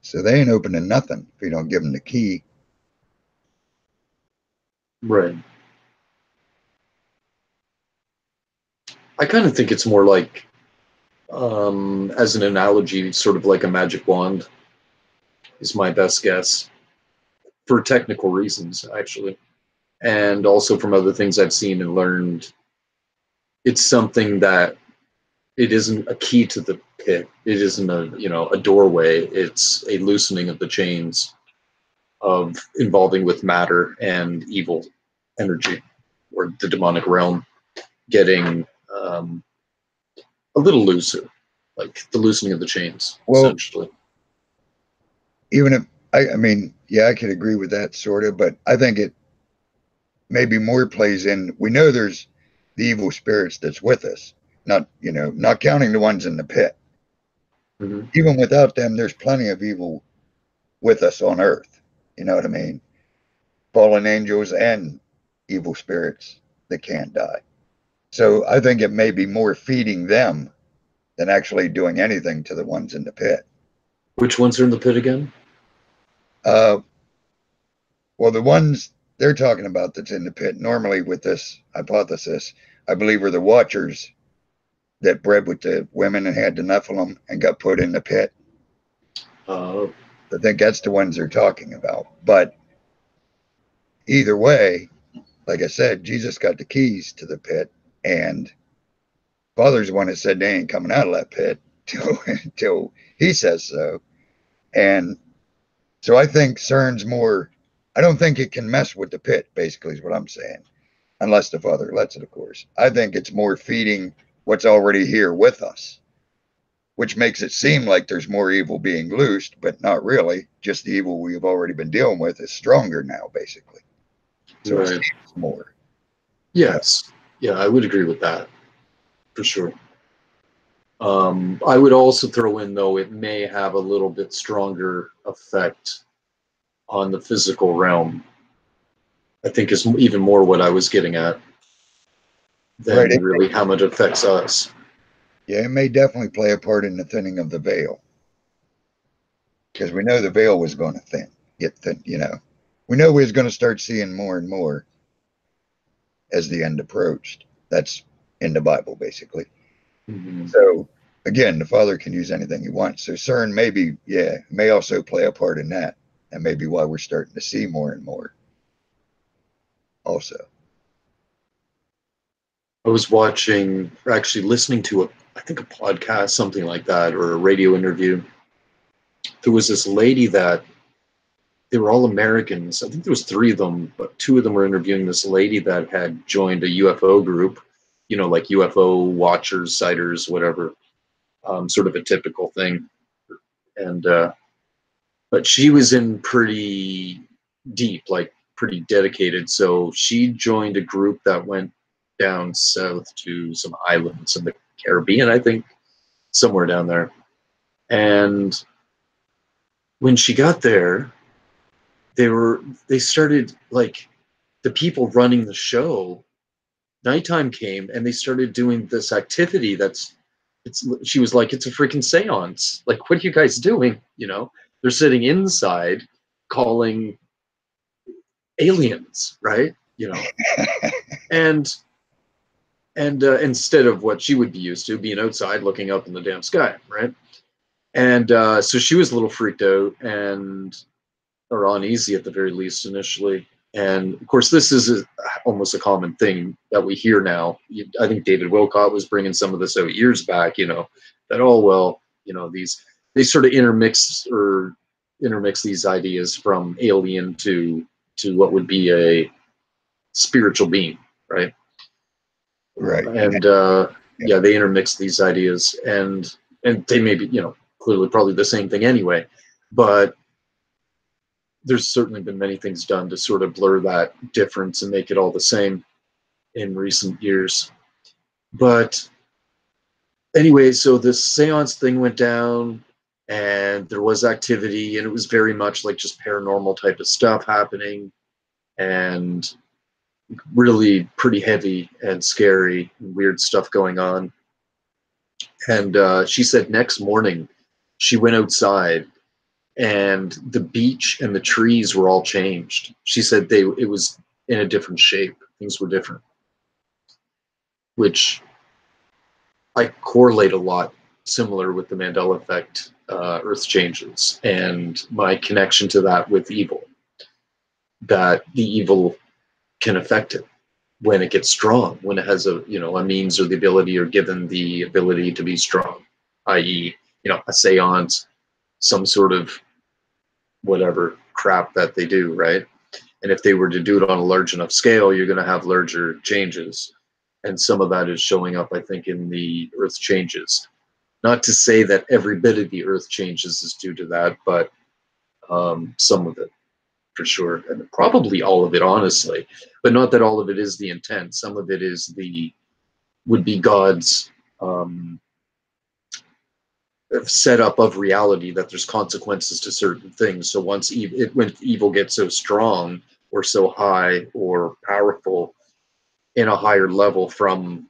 So they ain't opening nothing if you don't give them the key. Right. I kind of think it's more like, as an analogy, sort of like a magic wand is my best guess for technical reasons, actually. And also from other things I've seen and learned, it's something that it isn't a key to the pit. It isn't a doorway. It's a loosening of the chains of involving with matter and evil energy, or the demonic realm getting a little looser, like the loosening of the chains, Well, essentially. even if I mean, yeah, I could agree with that sort of, but I think it maybe more plays in. We know there's the evil spirits that's with us, not counting the ones in the pit. Mm-hmm. Even without them, there's plenty of evil with us on earth. You know what I mean? Fallen angels and evil spirits that can't die. So I think it may be more feeding them than actually doing anything to the ones in the pit. Which ones are in the pit again? Uh, well, the ones they're talking about that's in the pit, normally with this hypothesis, I believe are the watchers that bred with the women and had the Nephilim and got put in the pit. I think that's the ones they're talking about. But either way, like I said, Jesus got the keys to the pit, and Father's the one that said they ain't coming out of that pit till he says so. And so I think CERN's more, I don't think it can mess with the pit, basically, is what I'm saying. Unless the Father lets it, of course. I think it's more feeding what's already here with us, which makes it seem like there's more evil being loosed, but not really. Just the evil we've already been dealing with is stronger now, basically. So right. It seems more. Yes. Yeah, I would agree with that, for sure. I would also throw in, though, it may have a little bit stronger effect on the physical realm. I think is even more what I was getting at than right. really how much it affects us. Yeah, it may definitely play a part in the thinning of the veil. Because we know the veil was going to get thin, We know we was going to start seeing more and more as the end approached. That's in the Bible, basically. Mm-hmm. So, again, the Father can use anything he wants. So CERN may also play a part in that. And maybe why we're starting to see more and more also. I was watching, or actually listening to I think a podcast, something like that, or a radio interview. There was this lady that, they were all Americans. I think there was 3 of them, but 2 of them were interviewing this lady that had joined a UFO group, like UFO watchers, sighters, whatever, sort of a typical thing. And but she was in pretty deep, like pretty dedicated. So she joined a group that went down south to some islands, and Caribbean, I think, somewhere down there. And when she got there, they started, like, the people running the show, nighttime came and they started doing this activity she was like, it's a freaking seance. Like, what are you guys doing? They're sitting inside calling aliens, right? And instead of what she would be used to, being outside looking up in the damn sky, right? And so she was a little freaked out or uneasy at the very least initially. And of course, this is almost a common thing that we hear now. I think David Wilcott was bringing some of this out years back, that, oh, well, they sort of intermix these ideas from alien to what would be a spiritual being, right? Right. And they intermix these ideas, and they may be, clearly probably the same thing anyway, but there's certainly been many things done to sort of blur that difference and make it all the same in recent years. But anyway, so this seance thing went down and there was activity, and it was very much like just paranormal type of stuff happening, and really pretty heavy and scary and weird stuff going on. And she said next morning she went outside and the beach and the trees were all changed. She said it was in a different shape. Things were different, which I correlate a lot similar with the Mandela effect, Earth changes, and my connection to that with evil, that the evil can affect it when it gets strong, when it has a means or the ability, or given the ability to be strong, i.e., a seance, some sort of whatever crap that they do, right? And if they were to do it on a large enough scale, you're going to have larger changes. And some of that is showing up, I think, in the Earth changes. Not to say that every bit of the Earth changes is due to that, but some of it, for sure. And probably all of it, honestly. But not that all of it is the intent. Some of it would be God's setup of reality, that there's consequences to certain things. So when evil gets so strong or so high or powerful in a higher level from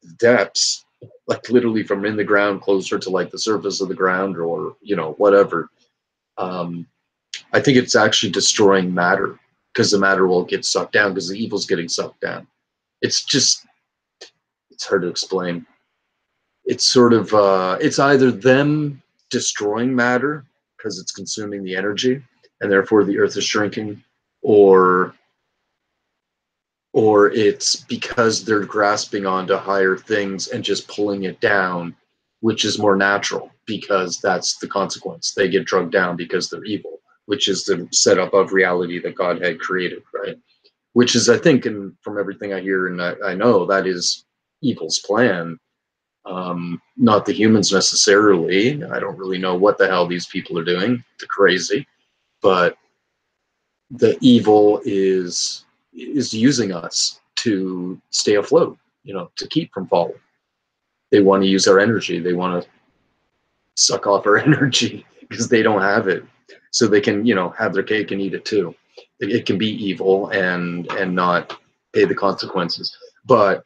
the depths, like literally from in the ground closer to like the surface of the ground, or whatever, I think it's actually destroying matter, because the matter will get sucked down because the evil's getting sucked down. It's hard to explain. It's sort of it's either them destroying matter because it's consuming the energy and therefore the Earth is shrinking, or it's because they're grasping onto higher things and just pulling it down, which is more natural because that's the consequence. They get drugged down because they're evil, which is the setup of reality that God had created, right? Which is, I think, and from everything I hear and I know, that is evil's plan. Not the humans necessarily. I don't really know what the hell these people are doing. They're crazy. But the evil is using us to stay afloat, to keep from falling. They want to use our energy. They want to suck off our energy because they don't have it. So they can, have their cake and eat it too. It can be evil and not pay the consequences. But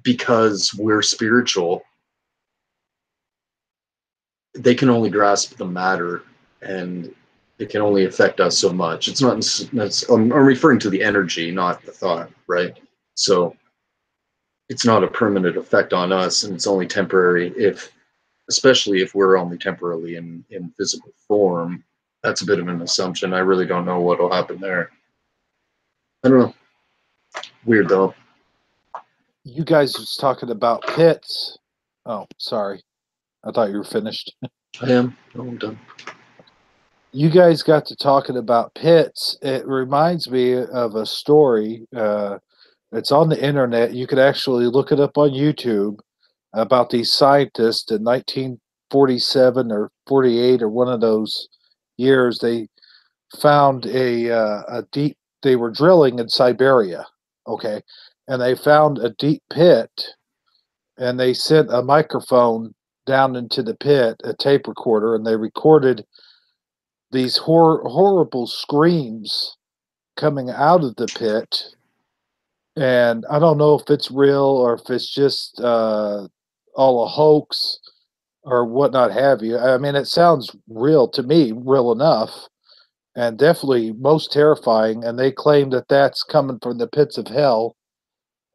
because we're spiritual, they can only grasp the matter, and it can only affect us so much. It's not, I'm referring to the energy, not the thought, right? So it's not a permanent effect on us, and it's only temporary, especially if we're only temporarily in physical form. That's a bit of an assumption. I really don't know what will happen there. I don't know. Weird though. You guys was talking about pits. Oh, sorry. I thought you were finished. I am. No, I'm done. You guys got to talking about pits. It reminds me of a story. It's on the internet. You could actually look it up on YouTube about these scientists in 1947 or 48 or one of those years. They found a deep. They were drilling in Siberia, okay, and they found a deep pit and they sent a microphone down into the pit, a tape recorder, and they recorded these horrible screams coming out of the pit. And I don't know if it's real or if it's just all a hoax or whatnot have you. I mean, it sounds real to me, real enough, and definitely most terrifying. And they claim that that's coming from the pits of hell.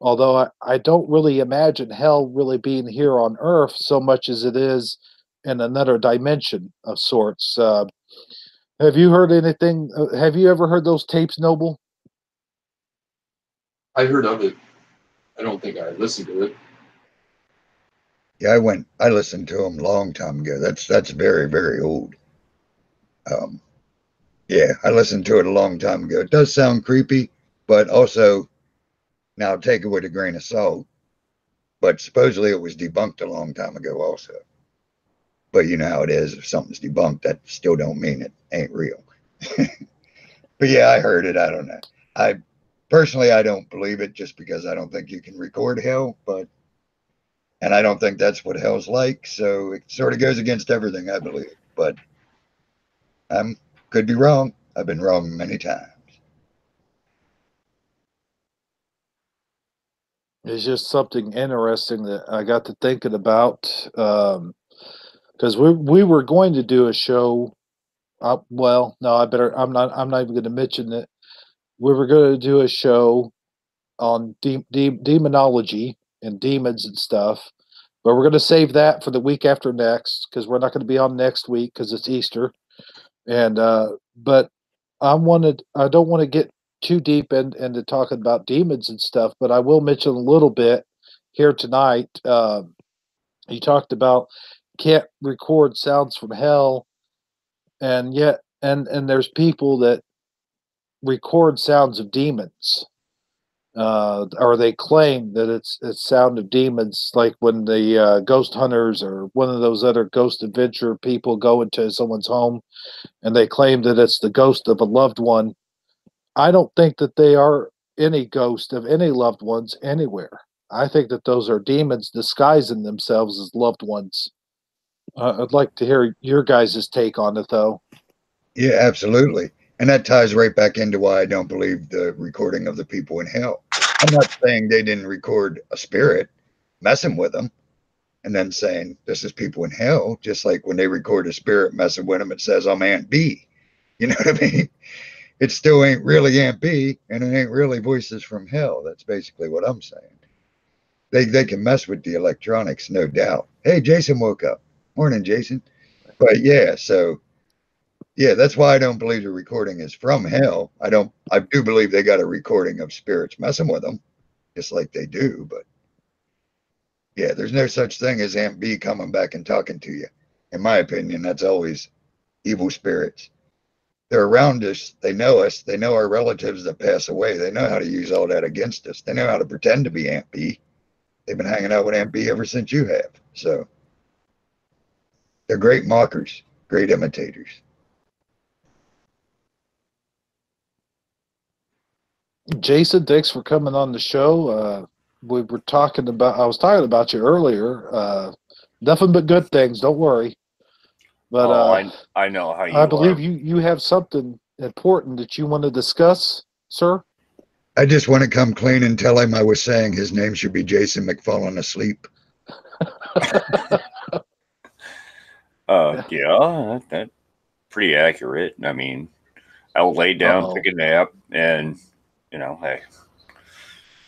Although I don't really imagine hell really being here on Earth so much as it is in another dimension of sorts. Have you heard anything? Have you ever heard those tapes, Noble? I heard of it. I don't think I listened to it. Yeah, I listened to them a long time ago. That's very, very old. Yeah, I listened to it a long time ago. It does sound creepy, but also now take it with a grain of salt. But supposedly it was debunked a long time ago also. But you know how it is. If something's debunked, that still don't mean it ain't real. But yeah, I heard it. I don't know. I personally, I don't believe it just because I don't think you can record hell, and I don't think that's what hell's like. So it sort of goes against everything I believe. But I could be wrong. I've been wrong many times. It's just something interesting that I got to thinking about because we were going to do a show. Well, no, I better. I'm not even going to mention it. We were going to do a show on demonology and demons and stuff, but we're going to save that for the week after next because we're not going to be on next week because it's Easter. And but I don't want to get too deep into talking about demons and stuff, but I will mention a little bit here tonight. You talked about can't record sounds from hell, and yet and there's people that record sounds of demons. Or they claim that it's sound of demons, like when the ghost hunters or one of those other ghost adventure people go into someone's home and they claim that it's the ghost of a loved one. I don't think that they are any ghost of any loved ones anywhere. I think that those are demons disguising themselves as loved ones. I'd like to hear your guys' take on it, though. Yeah, absolutely. And that ties right back into why I don't believe the recording of the people in hell. I'm not saying they didn't record a spirit messing with them and then saying this is people in hell, just like when they record a spirit messing with them, it says I'm Aunt B. You know what I mean? It still ain't really Aunt B, and it ain't really voices from hell. That's basically what I'm saying. They can mess with the electronics, no doubt. Hey, Jason woke up. Morning, Jason. But yeah, so yeah, that's why I don't believe the recording is from hell. I do believe they got a recording of spirits messing with them, just like they do. But yeah, there's no such thing as Aunt B coming back and talking to you. In my opinion, that's always evil spirits. They're around us. They know our relatives that pass away. They know how to use all that against us. They know how to pretend to be Aunt B. They've been hanging out with Aunt B ever since you have. So they're great mockers, great imitators. Jason, thanks for coming on the show. We were talking about. I was talking about you earlier. Nothing but good things. Don't worry. But I know how I you believe are. you have something important that you want to discuss, sir. I just want to come clean and tell him I was saying his name should be Jason Mcfalls asleep. Yeah, that's pretty accurate. I mean, I laid down, Uh-oh. took a nap, and hey,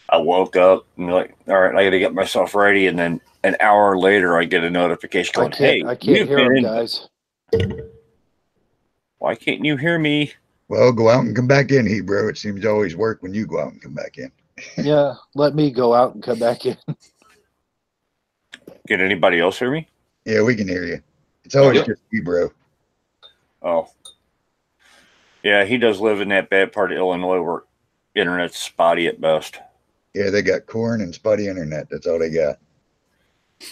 I woke up and like, all right, I got to get myself ready, and then an hour later, I get a notification going, "Hey, I can't you've hear been him, in." guys. Why can't you hear me? Well, go out and come back in, Hebrew. It seems to always work when you go out and come back in. Yeah, let me go out and come back in. Can anybody else hear me? Yeah, we can hear you. It's always Yep. just Hebrew. Oh, yeah, he does live in that bad part of Illinois where internet's spotty at best. Yeah, they got corn and spotty internet. That's all they got.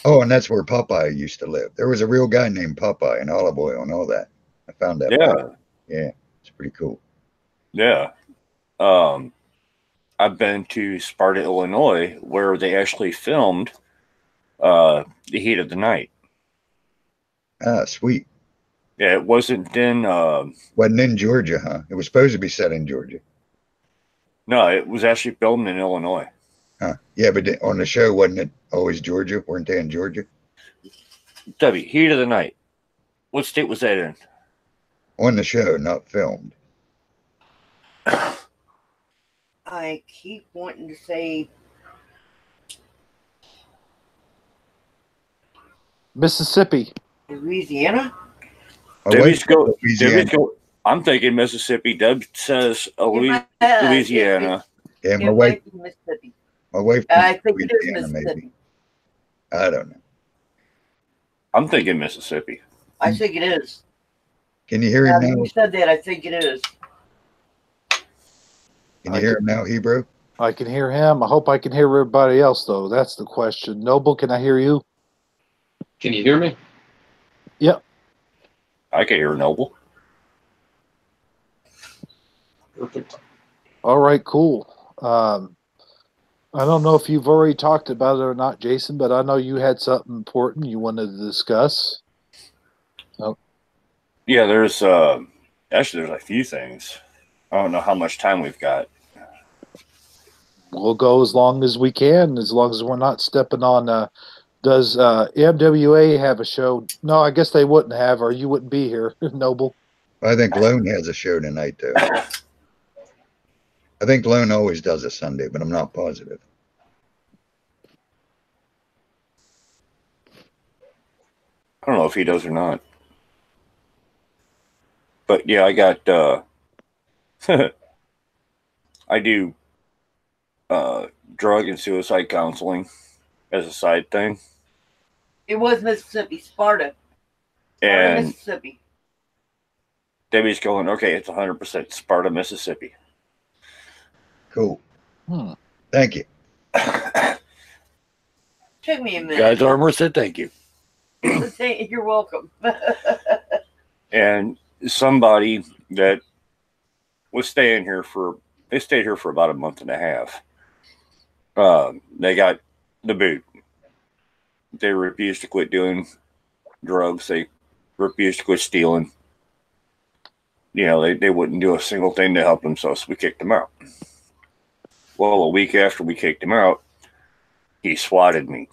Oh, and that's where Popeye used to live. There was a real guy named Popeye and olive oil and all that. I found that. Yeah, Yeah, it's pretty cool. yeah. I've been to Sparta, Illinois, where they actually filmed The Heat of the Night. Ah, sweet. Yeah, it wasn't in. Wasn't in Georgia, huh? It was supposed to be set in Georgia. No, it was actually filmed in Illinois. Huh. Yeah, but on the show, wasn't it always Georgia? Weren't they in Georgia? Debbie, Heat of the Night. What state was that in? On the show, not filmed. I keep wanting to say Mississippi. Louisiana. Oh, Debbie's go. Louisiana. Debbie's go. I'm thinking Mississippi. Deb says Louisiana. Yeah, It might be Mississippi. my wife. I think it is Louisiana, Mississippi. maybe. I don't know. I'm thinking Mississippi. I think it is. Can you hear Now him that now? you said that, I think it is. Can you hear him now, Hebrew? I can hear him. I hope I can hear everybody else, though. That's the question. Noble, can I hear you? Can you hear me? Yep. I can hear Noble. Perfect. All right, cool. I don't know if you've already talked about it or not, Jason, but I know you had something important you wanted to discuss. Yeah, there's actually there's a few things. I don't know how much time we've got. We'll go as long as we can, as long as we're not stepping on. Does MWA have a show? No, I guess they wouldn't have, or you wouldn't be here, Noble. I think Lone has a show tonight, though. I think Lone always does a Sunday, but I'm not positive. I don't know if he does or not. But yeah, I got I do drug and suicide counseling as a side thing. It was Mississippi, Sparta. And Mississippi. Debbie's going, okay, it's 100% Sparta, Mississippi. Cool. Thank you. Took me a minute. Guys, Armor said thank you. You're welcome. And somebody that was staying here they stayed here for about a month and a half. They got the boot. They refused to quit doing drugs. They refused to quit stealing. You know, they wouldn't do a single thing to help themselves, so we kicked them out. Well, a week after we kicked him out, he swatted me.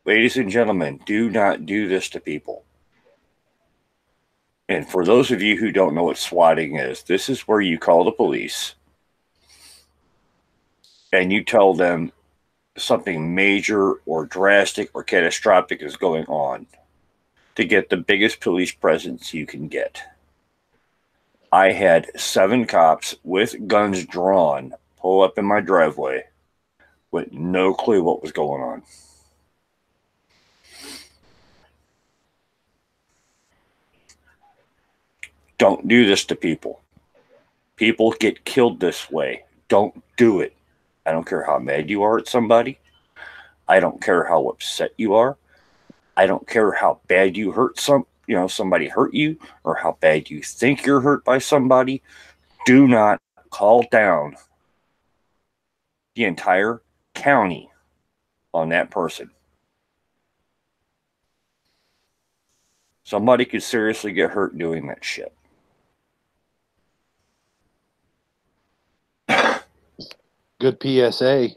Ladies and gentlemen, do not do this to people. And for those of you who don't know what swatting is, this is where you call the police and you tell them something major or drastic or catastrophic is going on to get the biggest police presence you can get. I had 7 cops with guns drawn pull up in my driveway with no clue what was going on. Don't do this to people. People get killed this way. Don't do it. I don't care how mad you are at somebody. I don't care how upset you are. I don't care how bad you hurt somebody hurt you, or how bad you think you're hurt by somebody. Do not call down the entire county on that person. Somebody could seriously get hurt doing that shit. Good PSA.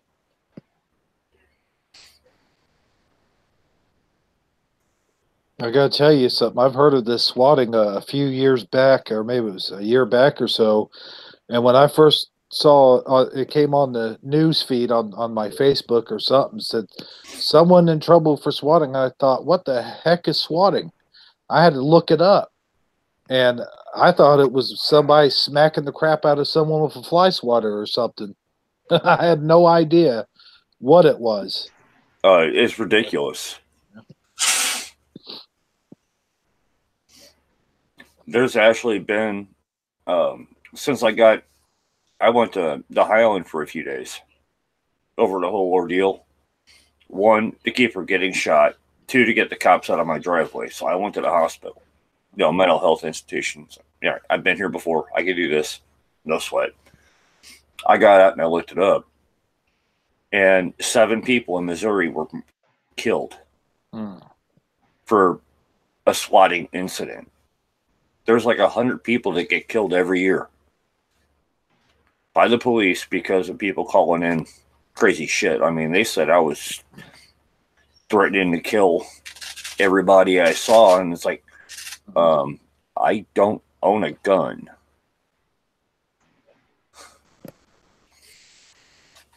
I gotta tell you something. I've heard of this swatting a few years back, or maybe it was a year back or so. And when I first saw it came on the news feed on my Facebook or something, said someone in trouble for swatting. I thought, what the heck is swatting? I had to look it up, and I thought it was somebody smacking the crap out of someone with a fly swatter or something. I had no idea what it was. It's ridiculous. There's actually been, since I went to the Highland for a few days over the whole ordeal. 1, to keep from getting shot. 2, to get the cops out of my driveway. So I went to the hospital, mental health institutions. Yeah, I've been here before. I can do this. No sweat. I got out and I looked it up. And 7 people in Missouri were killed Hmm. for a swatting incident. There's like 100 people that get killed every year by the police because of people calling in crazy shit. I mean, they said I was threatening to kill everybody I saw, and it's like, I don't own a gun.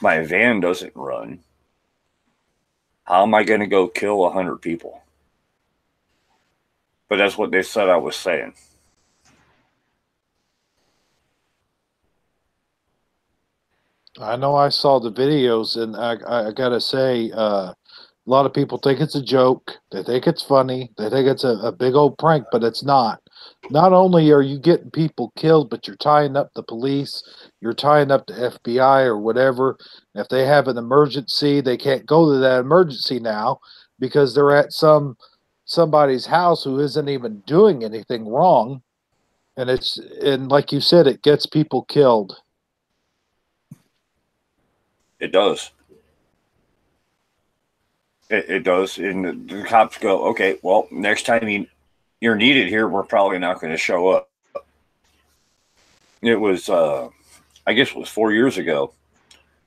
My van doesn't run. How am I going to go kill 100 people? But that's what they said I was saying. I know I saw the videos, and I gotta say, a lot of people think it's a joke. They think it's funny. They think it's a big old prank, but it's not. Not only are you getting people killed, but you're tying up the police. You're tying up the FBI or whatever. If they have an emergency, they can't go to that emergency now because they're at somebody's house who isn't even doing anything wrong. And like you said, it gets people killed. It does. It does. And the cops go, okay, well, next time you're needed here, we're probably not going to show up. It was, I guess it was 4 years ago.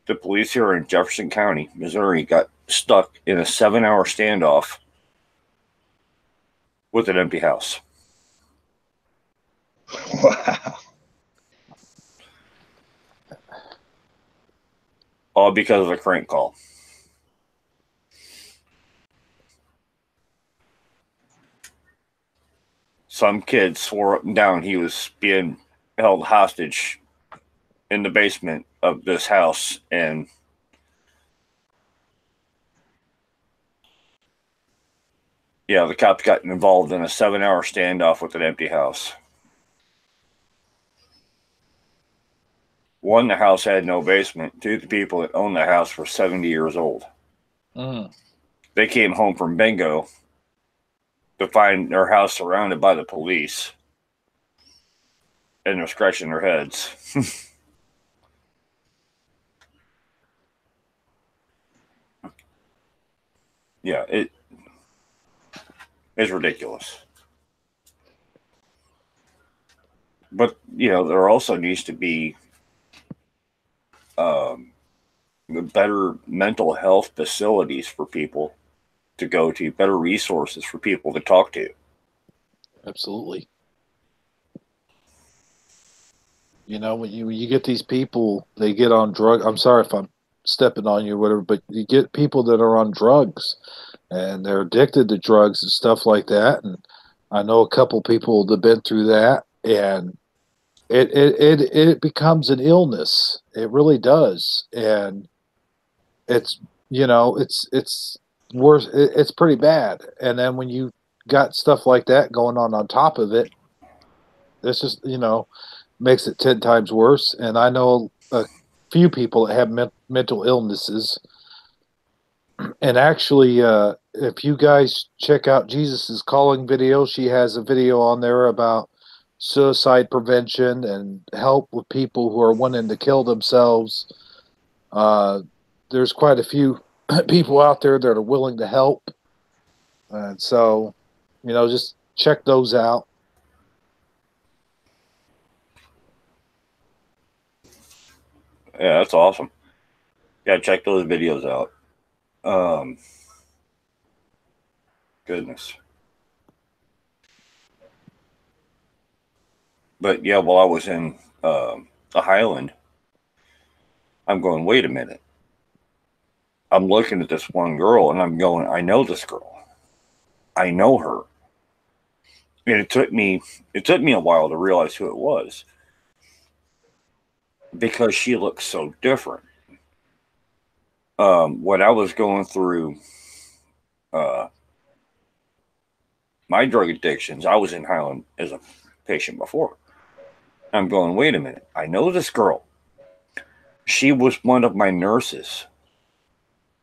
The police here in Jefferson County, Missouri, got stuck in a 7-hour standoff with an empty house. Wow. All because of a crank call. Some kid swore up and down he was being held hostage in the basement of this house, and yeah, the cops got involved in a 7-hour standoff with an empty house. One, the house had no basement. Two, the people that owned the house were 70 years old. They came home from bingo to find their house surrounded by the police, and they're scratching their heads. Yeah, it's ridiculous. But, there also needs to be better mental health facilities for people to go to, better resources for people to talk to. Absolutely. When you get these people, they get on drugs. I'm sorry if I'm stepping on you or whatever, but you get people that are on drugs and they're addicted to drugs and stuff like that. And I know a couple people that have been through that, and it becomes an illness. It really does. And it's it's worse. It's pretty bad. And then when you got stuff like that going on top of it, this just makes it 10 times worse. And I know a few people that have mental illnesses. And actually, if you guys check out Jesus's calling video, she has a video on there about suicide prevention and help with people who are wanting to kill themselves. There's quite a few people out there that are willing to help. And so, just check those out. Yeah, that's awesome. Yeah, check those videos out. Goodness. But yeah, while I was in the Highland, I'm going, wait a minute. I'm looking at this one girl and I'm going, I know this girl. I know her. And it took me a while to realize who it was, because she looked so different. When I was going through my drug addictions, I was in Highland as a patient before. I'm going, wait a minute. I know this girl. She was one of my nurses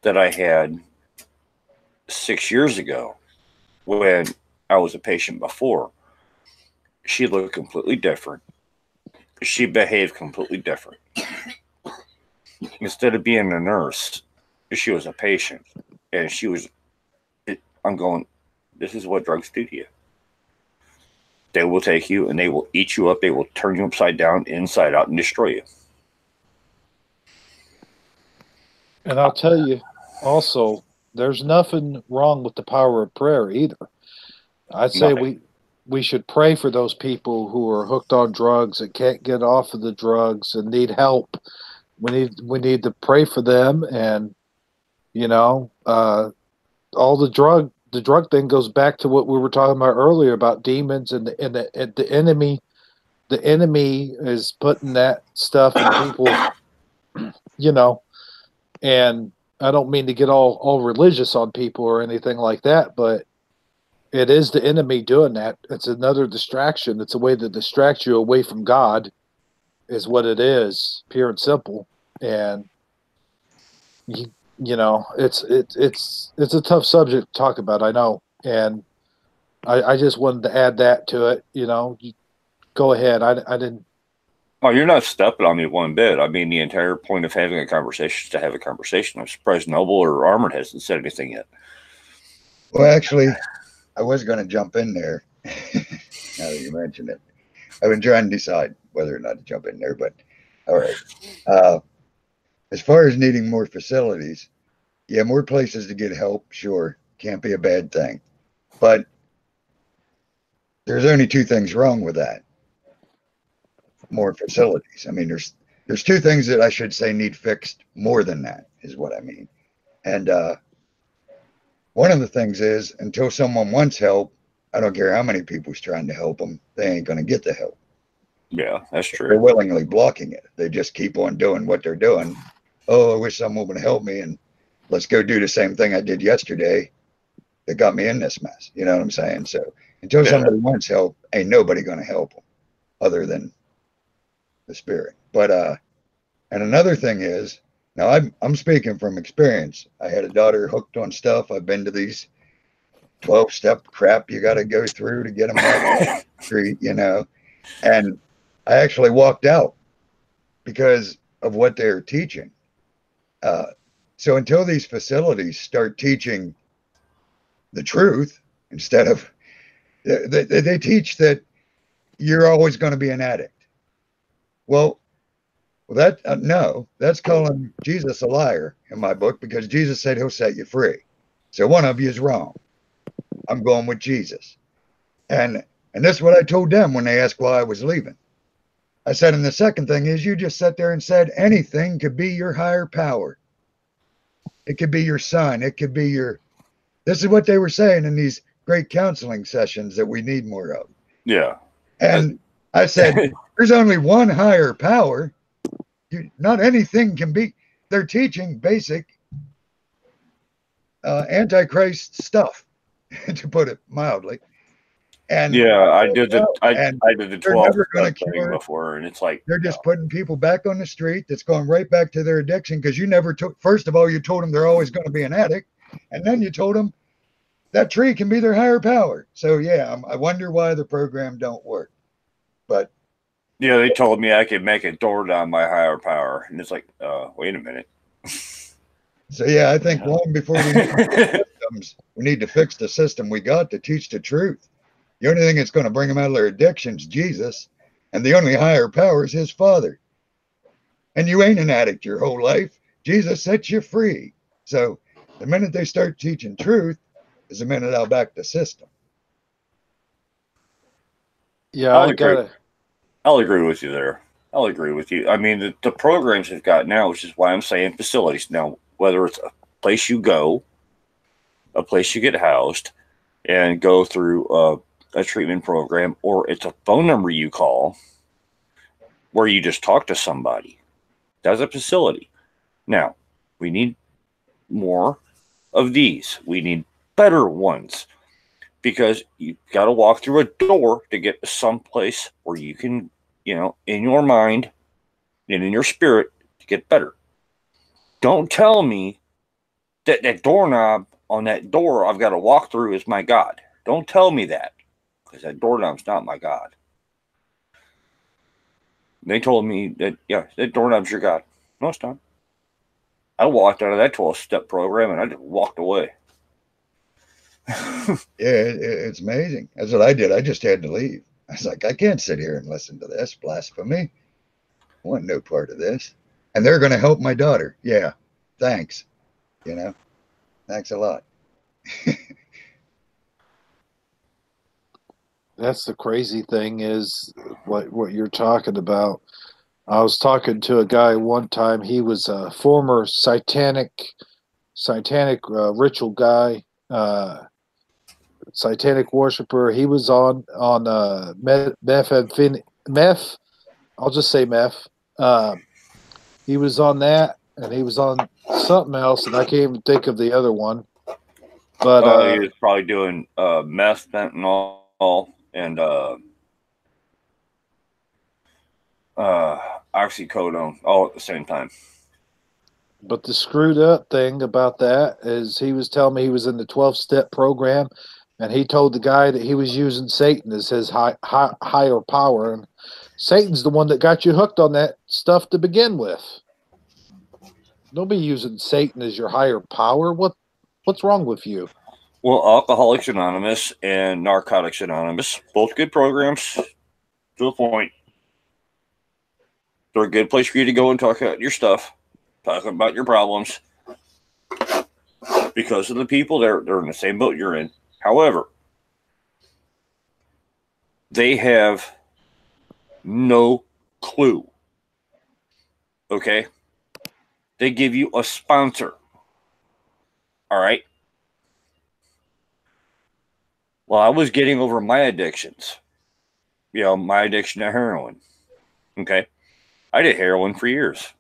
that I had 6 years ago when I was a patient before. She looked completely different. She behaved completely different. Instead of being a nurse, she was a patient, and she was I'm going, this is what drugs do to you. They will take you and they will eat you up. They will turn you upside down, inside out, and destroy you. And I'll tell you also, there's nothing wrong with the power of prayer either. I'd say we should pray for those people who are hooked on drugs and can't get off of the drugs and need help. We need to pray for them, and all the drug thing goes back to what we were talking about earlier about demons and the enemy. The enemy is putting that stuff in people, and I don't mean to get all religious on people or anything like that, but it is the enemy doing that. It's another distraction. It's a way to distract you away from God, is what it is, pure and simple. And it's a tough subject to talk about, I know. And I just wanted to add that to it. Go ahead. I didn't. Oh, you're not stepping on me one bit. I mean, the entire point of having a conversation is to have a conversation. I'm surprised Noble or Armored hasn't said anything yet. Well, actually, I was going to jump in there. Now that you mentioned it, I've been trying to decide whether or not to jump in there, but all right. As far as needing more facilities, yeah, more places to get help, sure, can't be a bad thing. But there's only two things wrong with that. More facilities. I mean, there's two things that I should say need fixed more than that, is what I mean. And one of the things is, until someone wants help, I don't care how many people's trying to help them, they ain't going to get the help. Yeah, that's true. They're willingly blocking it. They just keep on doing what they're doing. Oh, I wish someone would help me, and let's go do the same thing I did yesterday that got me in this mess. You know what I'm saying? So until somebody wants help, ain't nobody going to help them other than the spirit. But and another thing is, now I'm speaking from experience. I had a daughter hooked on stuff. I've been to these 12-step crap you got to go through to get them off the street, and I actually walked out because of what they're teaching. So until these facilities start teaching the truth, instead of they teach that you're always going to be an addict. Well, no, that's calling Jesus a liar in my book, because Jesus said he'll set you free. So one of you is wrong. I'm going with Jesus. And this is what I told them when they asked why I was leaving. I said, and the second thing is, you just sat there and said anything could be your higher power. It could be your son. It could be this is what they were saying in these great counseling sessions that we need more of. Yeah. And I said, there's only one higher power. Not anything can be. They're teaching basic Antichrist stuff, to put it mildly. And yeah, I did the 12 thing before, and it's like they're just putting people back on the street. That's going right back to their addiction, because you never took. First of all, you told them they're always going to be an addict, and then you told them that tree can be their higher power. So yeah, I wonder why the program don't work. But yeah, they told me I could make a door down my higher power, and it's like, wait a minute. So yeah, I think long before we need systems, we need to fix the system we got to teach the truth. The only thing that's going to bring them out of their addictions, Jesus, and the only higher power is his Father. And you ain't an addict your whole life. Jesus sets you free. So the minute they start teaching truth is the minute I'll back the system. Yeah, I'll agree with you there. I'll agree with you. I mean, the programs they've got now, which is why I'm saying facilities. Now, whether it's a place you go, a place you get housed, and go through a treatment program, or it's a phone number you call where you just talk to somebody. That's a facility. Now, we need more of these. We need better ones, because you got to walk through a door to get to someplace where you can, in your mind and in your spirit, to get better. Don't tell me that that doorknob on that door I've got to walk through is my God. Don't tell me that, because that doorknob's not my God. They told me that, yeah, that doorknob's your God. No, it's not. I walked out of that 12-step program and I just walked away. It's amazing. That's what I did. I just had to leave. I was like, I can't sit here and listen to this blasphemy. I want no part of this. And they're going to help my daughter. Yeah, thanks. You know, thanks a lot. That's the crazy thing is what you're talking about. I was talking to a guy one time. He was a former satanic ritual guy, satanic worshiper. He was on meth. I'll just say meth. He was on that, and he was on something else, and I can't even think of the other one. But he was probably doing meth, fentanyl, and oxycodone all at the same time. But the screwed up thing about that is he was telling me he was in the 12-step program, and he told the guy that he was using Satan as his higher power, and Satan's the one that got you hooked on that stuff to begin with. Don't be using Satan as your higher power. What's wrong with you? Well, Alcoholics Anonymous and Narcotics Anonymous, both good programs to a point. They're a good place for you to go and talk about your stuff, talk about your problems. Because of the people, they're in the same boat you're in. However, they have no clue. Okay? They give you a sponsor. All right? Well, I was getting over my addictions. You know, my addiction to heroin. Okay? I did heroin for years.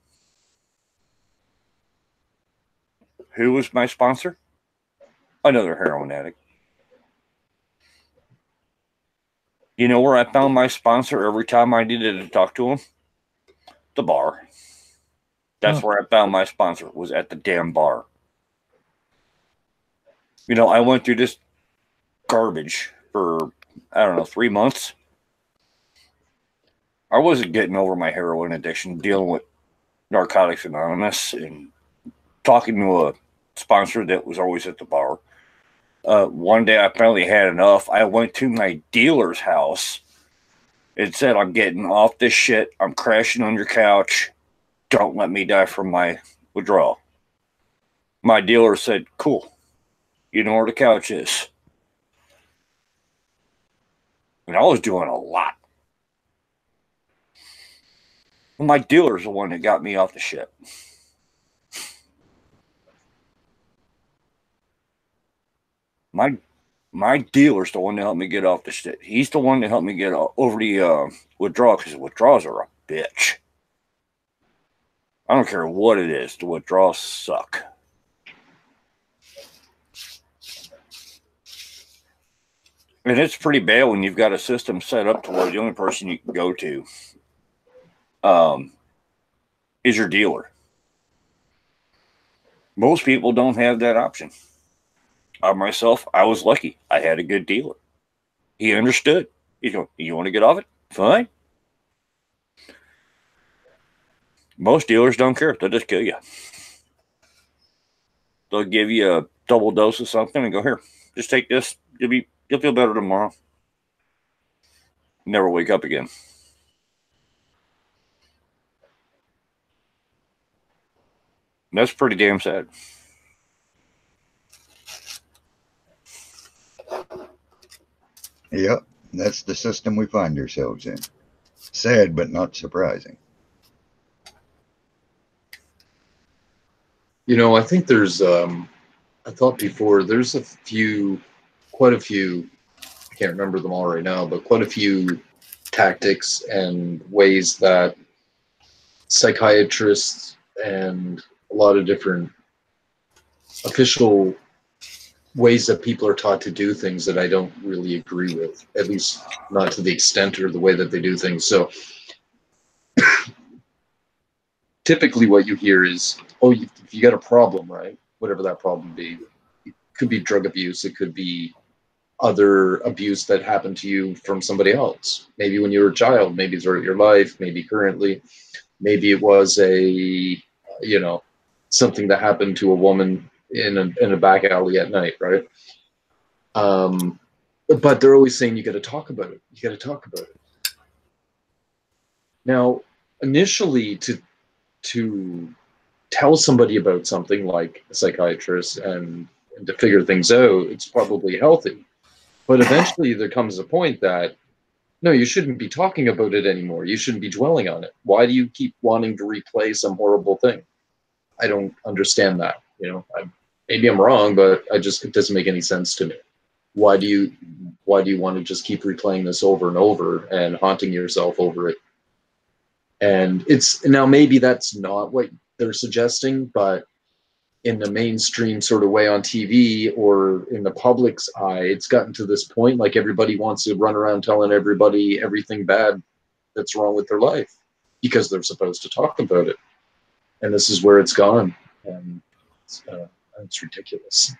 Who was my sponsor? Another heroin addict. You know where I found my sponsor every time I needed to talk to him? The bar. That's where I found my sponsor, was at the damn bar. You know, I went through this garbage for, 3 months. I wasn't getting over my heroin addiction, dealing with Narcotics Anonymous and talking to a sponsor that was always at the bar. One day I finally had enough. I went to my dealer's house and said, I'm getting off this shit. I'm crashing on your couch. Don't let me die from my withdrawal. My dealer said, cool. You know where the couch is. And I was doing a lot. Well, my dealer's the one that got me off the shit. My dealer's the one that helped me get off the shit. He's the one that helped me get over the withdrawal, because withdrawals are a bitch. I don't care what it is. The withdrawals suck. And it's pretty bad when you've got a system set up to where the only person you can go to is your dealer. Most people don't have that option. Myself, I was lucky. I had a good dealer. He understood. He's going, you want to get off it? Fine. Most dealers don't care. They'll just kill you. They'll give you a double dose of something and go, here, just take this. You'll feel better tomorrow. Never wake up again. And that's pretty damn sad. Yep, that's the system we find ourselves in. Sad, but not surprising. You know, I think there's, I thought before, there's quite a few, I can't remember them all right now, but quite a few tactics and ways that psychiatrists and a lot of different official ways that people are taught to do things that I don't really agree with, at least not to the extent or the way that they do things. So typically what you hear is, oh, if you got a problem, right? Whatever that problem be. It could be drug abuse. It could be other abuse that happened to you from somebody else. Maybe when you were a child, maybe throughout your life, maybe currently. Maybe it was something that happened to a woman in a back alley at night, right? But they're always saying you got to talk about it. You got to talk about it. Now, initially, to tell somebody about something like a psychiatrist and to figure things out, it's probably healthy. But eventually, there comes a point that no, you shouldn't be talking about it anymore. You shouldn't be dwelling on it. Why do you keep wanting to replay some horrible thing? I don't understand that. Maybe I'm wrong, but it doesn't make any sense to me. Why do you want to just keep replaying this over and over and haunting yourself over it? And it's now maybe that's not what they're suggesting, but in the mainstream sort of way on TV or in the public's eye, it's gotten to this point like everybody wants to run around telling everybody everything bad that's wrong with their life because they're supposed to talk about it. And this is where it's gone. And it's ridiculous.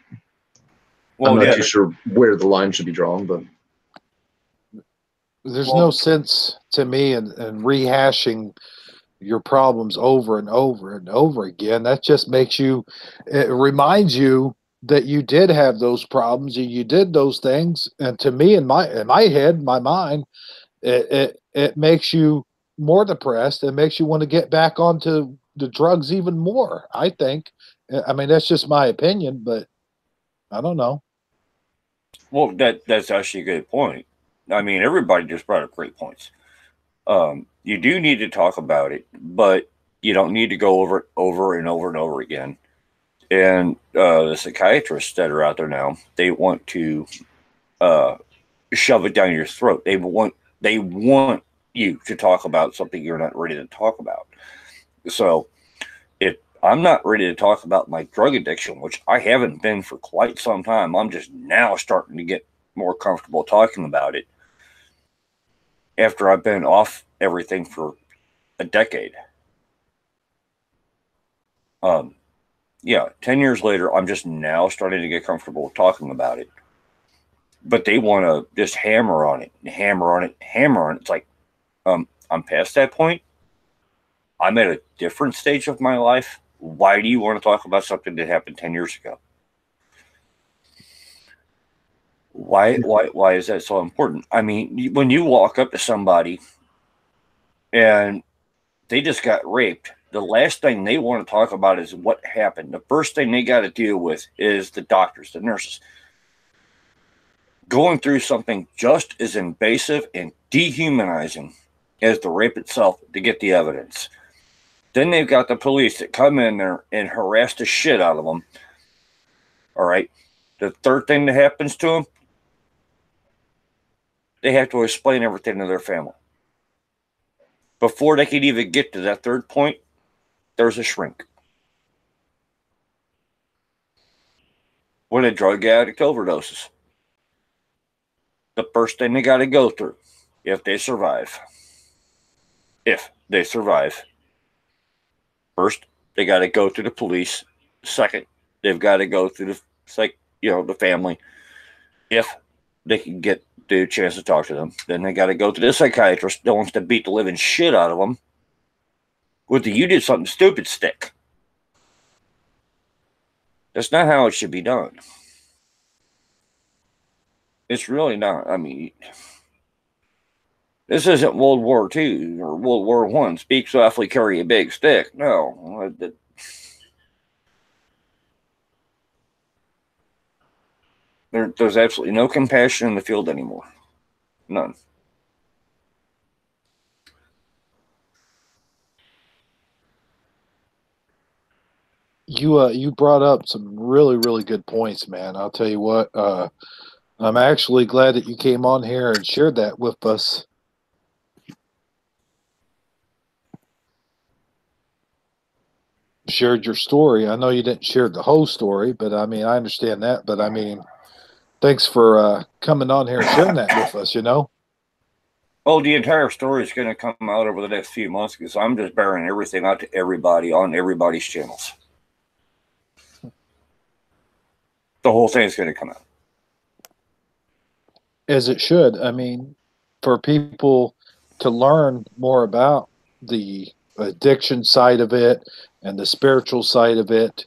Well, I'm not too sure where the line should be drawn, but there's no sense to me in rehashing your problems over and over and over again. That just makes you, it reminds you that you did have those problems and you did those things. And to me, in my head, my mind, it makes you more depressed. It makes you want to get back onto the drugs even more, I think. I mean, that's just my opinion, but I don't know. Well, that's actually a good point. I mean, everybody just brought up great points. You do need to talk about it, but you don't need to go over it over and over and over again. And the psychiatrists that are out there now, they want to shove it down your throat. They want you to talk about something you're not ready to talk about. So if I'm not ready to talk about my drug addiction, which I haven't been for quite some time, I'm just now starting to get more comfortable talking about it after I've been off everything for a decade. 10 years later, I'm just now starting to get comfortable talking about it. But they want to just hammer on it. It's like, I'm past that point. I'm at a different stage of my life. Why do you want to talk about something that happened 10 years ago? Why is that so important? I mean, when you walk up to somebody and they just got raped, the last thing they want to talk about is what happened. The first thing they got to deal with is the doctors, the nurses. Going through something just as invasive and dehumanizing as the rape itself to get the evidence. Then they've got the police that come in there and harass the shit out of them. All right. The third thing that happens to them, they have to explain everything to their family. Before they can even get to that third point, there's a shrink. When a drug addict overdoses, the first thing they got to go through, if they survive, first, they got to go through the police. Second, they've got to go through the family. If they can get the chance to talk to them, then they got to go to the psychiatrist that wants to beat the living shit out of them with the "you did something stupid" stick. That's not how it should be done. It's really not. I mean, this isn't World War II or World War I. Speak softly, carry a big stick. No. There's absolutely no compassion in the field anymore. None. You brought up some really, really good points, man. I'll tell you what, I'm actually glad that you came on here and shared that with us. Shared your story. I know you didn't share the whole story, but I mean, I understand that. But I mean, thanks for coming on here and sharing that with us, Oh, the entire story is going to come out over the next few months because I'm just bearing everything out to everybody on everybody's channels. The whole thing is going to come out. As it should. I mean, for people to learn more about the addiction side of it and the spiritual side of it,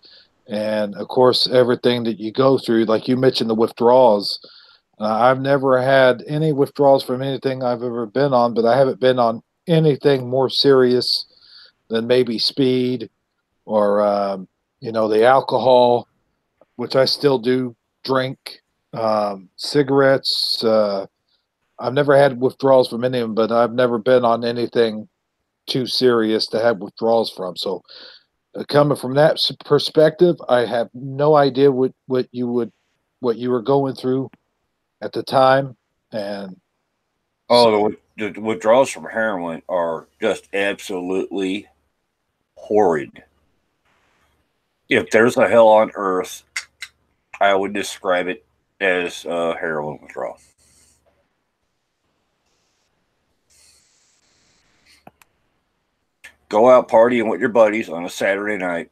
and of course everything that you go through, like you mentioned, the withdrawals. I've never had any withdrawals from anything I've ever been on, but I haven't been on anything more serious than maybe speed or, the alcohol, which I still do drink, cigarettes. I've never had withdrawals from any of them, but I've never been on anything too serious to have withdrawals from. So, coming from that perspective, I have no idea what you were going through at the time, and the withdrawals from heroin are just absolutely horrid. If there's a hell on earth, I would describe it as a heroin withdrawal. Go out partying with your buddies on a Saturday night,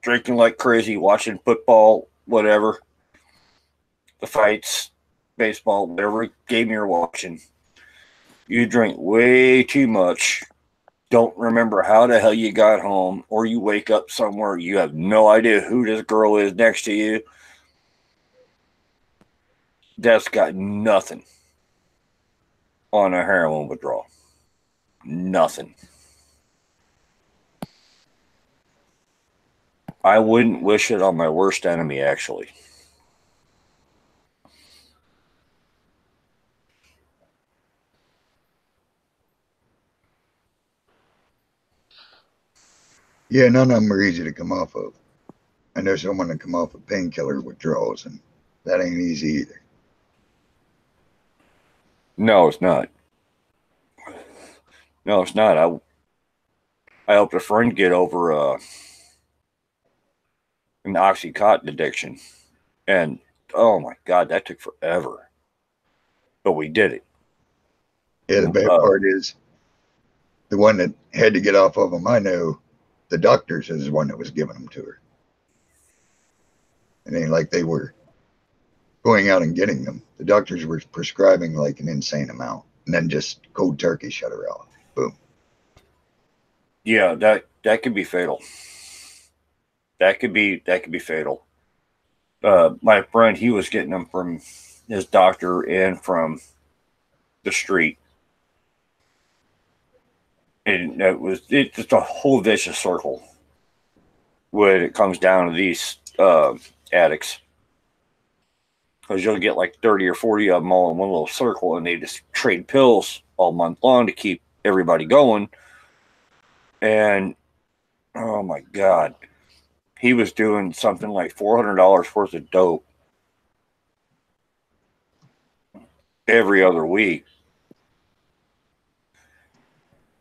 drinking like crazy, watching football, whatever, the fights, baseball, whatever game you're watching. You drink way too much, don't remember how the hell you got home, or you wake up somewhere, you have no idea who this girl is next to you. That's got nothing on a heroin withdrawal. Nothing. I wouldn't wish it on my worst enemy, actually. Yeah, none of them are easy to come off of. I know someone that come off of painkiller withdrawals, and that ain't easy either. No, it's not. No, it's not. I helped a friend get over an Oxycontin addiction, and oh my God, that took forever. But we did it. Yeah, the bad part is the one that had to get off of them. I know the doctors is the one that was giving them to her. It ain't like they were going out and getting them. The doctors were prescribing like an insane amount, and then just cold turkey shut her off. Boom. Yeah, that could be fatal. That could be fatal. My friend, he was getting them from his doctor and from the street. And it's just a whole vicious circle when it comes down to these addicts. Because you'll get like 30 or 40 of them all in one little circle, and they just trade pills all month long to keep everybody going. And oh my God, he was doing something like $400 worth of dope every other week.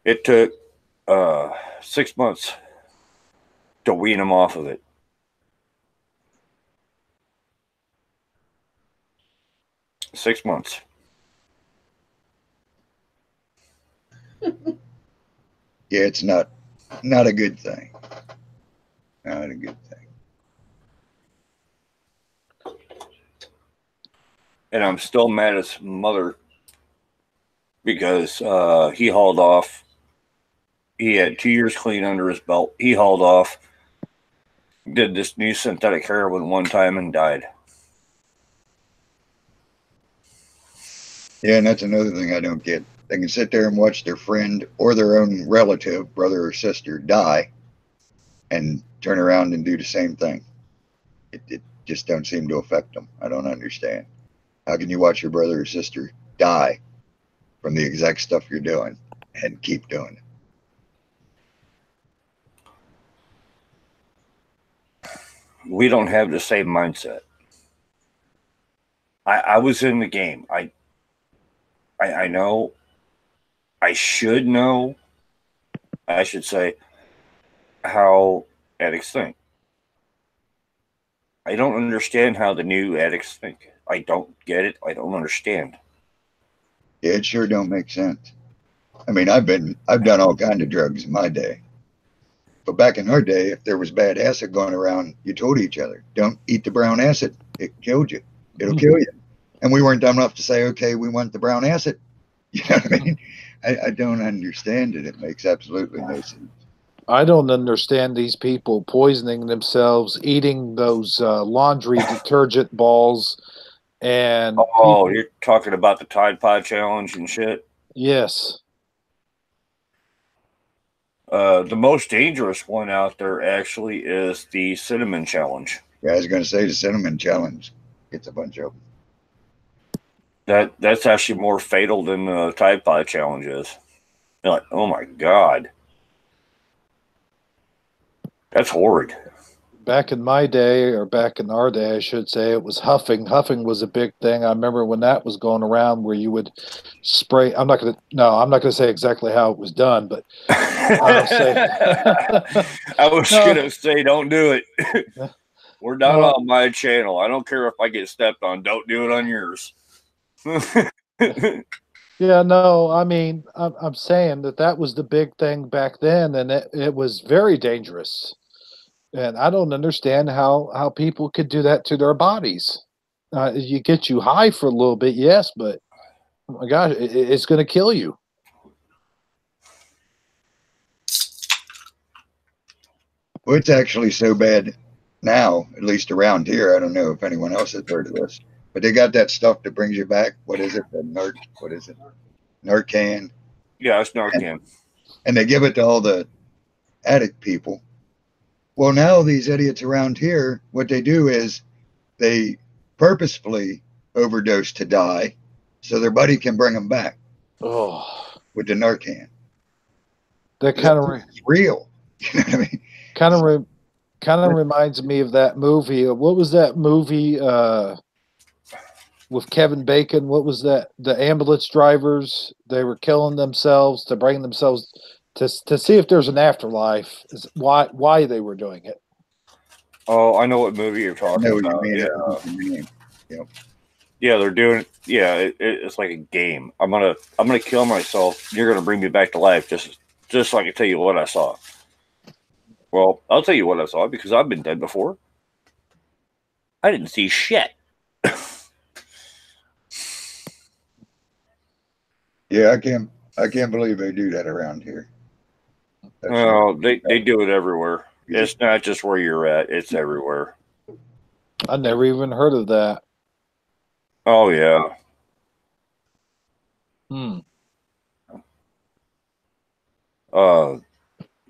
It took 6 months to wean him off of it. Six months. Yeah, it's not a good thing. Not a good thing. And I'm still mad at his mother because he hauled off. He had 2 years clean under his belt. He hauled off, did this new synthetic heroin one time, and died. Yeah, and that's another thing I don't get. They can sit there and watch their friend or their own relative, brother or sister, die and turn around and do the same thing. It just don't seem to affect them. I don't understand. How can you watch your brother or sister die from the exact stuff you're doing and keep doing it? We don't have the same mindset. I was in the game. I know. I should know. I should say how addicts think. I don't understand how the new addicts think. I don't get it. I don't understand. Yeah, it sure don't make sense. I mean, I've done all kind of drugs in my day. But back in our day, if there was bad acid going around, you told each other, don't eat the brown acid. It killed you. It'll kill you. And we weren't dumb enough to say, okay, we want the brown acid. You know what I mean? I don't understand it. It makes absolutely no sense. I don't understand these people poisoning themselves, eating those laundry detergent balls, And Oh, you're talking about the Tide Pod Challenge and shit? yes. The most dangerous one out there actually is the Cinnamon Challenge. Yeah, I was going to say the Cinnamon Challenge gets a bunch of them. That's actually more fatal than the Tide Pod Challenge is. You're like, oh my God. That's horrid. Back in my day, or back in our day, I should say, it was huffing. Huffing was a big thing. I remember when that was going around, where you would spray. I'm not going to say exactly how it was done, but I'll say. I was gonna say, don't do it. We're not No. on my channel. I don't care if I get stepped on. Don't do it on yours. Yeah, no, I mean, I'm saying that was the big thing back then, and it was very dangerous. And I don't understand how people could do that to their bodies. You get you high for a little bit, yes, but oh my gosh, it's going to kill you. Well, it's actually so bad now, at least around here. I don't know if anyone else has heard of this, but they got that stuff that brings you back. What is it? What is it? Narcan. Yeah, it's Narcan. And they give it to all the addict people. Well, now these idiots around here, what they do is they purposefully overdose to die so their buddy can bring them back Oh, with the Narcan. that kind of It's real. You know what I mean? kind of reminds me of that movie. What was that movie with Kevin Bacon? What was that? The ambulance drivers, they were killing themselves to bring themselves to see if there's an afterlife. Is why they were doing it. Oh, I know what movie you're talking about. Yeah, they're doing. Yeah, it's like a game. I'm gonna kill myself. You're gonna bring me back to life just so I can tell you what I saw. Well, I'll tell you what I saw because I've been dead before. I didn't see shit. Yeah, I can't believe they do that around here. Well, they do it everywhere. It's not just where you're at; it's everywhere. I never even heard of that. Oh yeah.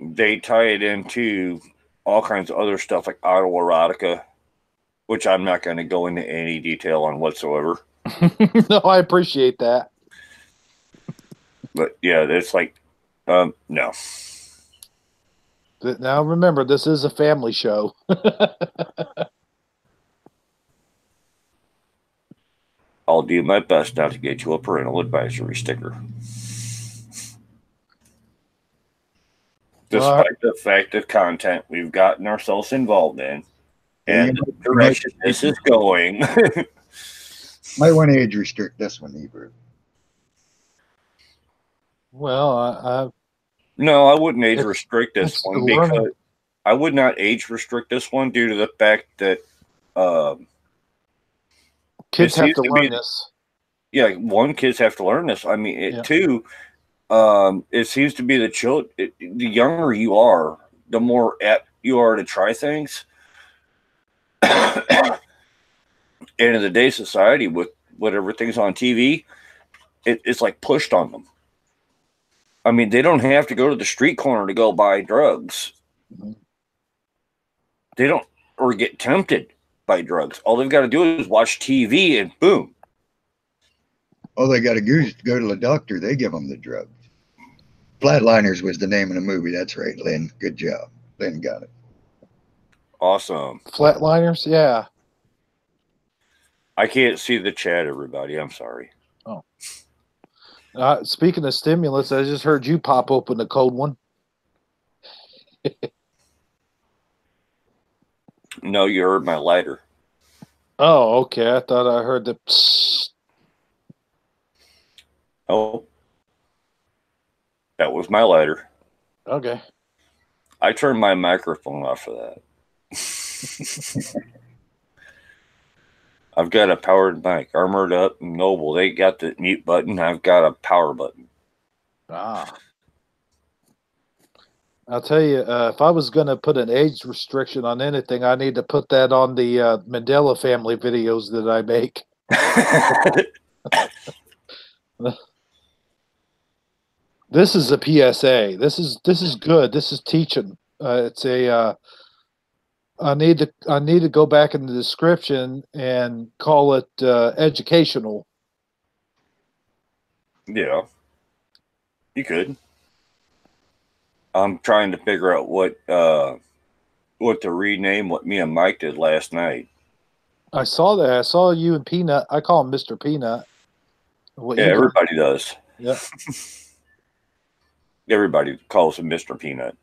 They tie it into all kinds of other stuff like autoerotica, which I'm not going to go into any detail on whatsoever. No, I appreciate that. But yeah, it's like, no. Now remember, this is a family show. I'll do my best not to get you a parental advisory sticker. Despite the fact of content we've gotten ourselves involved in and the direction this is going. Might want to age restrict this one, Hebrew. Well, no, I wouldn't age restrict this one because I would not age restrict this one due to the fact that kids have to learn this. Yeah, one, kids have to learn this. I mean, two, it seems to be the younger you are, the more apt you are to try things. And in the day society, with everything's on TV, it's like pushed on them. I mean, they don't have to go to the street corner to go buy drugs. Mm-hmm. They don't, or get tempted by drugs. All they've got to do is watch TV and boom. All they got to do is go to the doctor. They give them the drugs. Flatliners was the name of the movie. That's right, Lynn. Good job. Lynn got it. Awesome. Flatliners, yeah. I can't see the chat, everybody. I'm sorry. Oh. Speaking of stimulants, I just heard you pop open a cold one. No, you heard my lighter. Oh, okay. I thought I heard the psst. Oh. That was my lighter. Okay. I turned my microphone off for that. I've got a powered mic. Armored Up and Noble, they got the mute button. I've got a power button. Ah. I'll tell you, if I was going to put an age restriction on anything, I need to put that on the Mandela family videos that I make. This is a PSA. This is good. This is teaching. It's a. I need to go back in the description and call it educational. Yeah, you could. I'm trying to figure out what to rename what me and Mike did last night. I saw that. I saw you and Peanut. I call him Mr. Peanut. What Yeah, you call- everybody does. Yeah. Everybody calls him Mr. Peanut.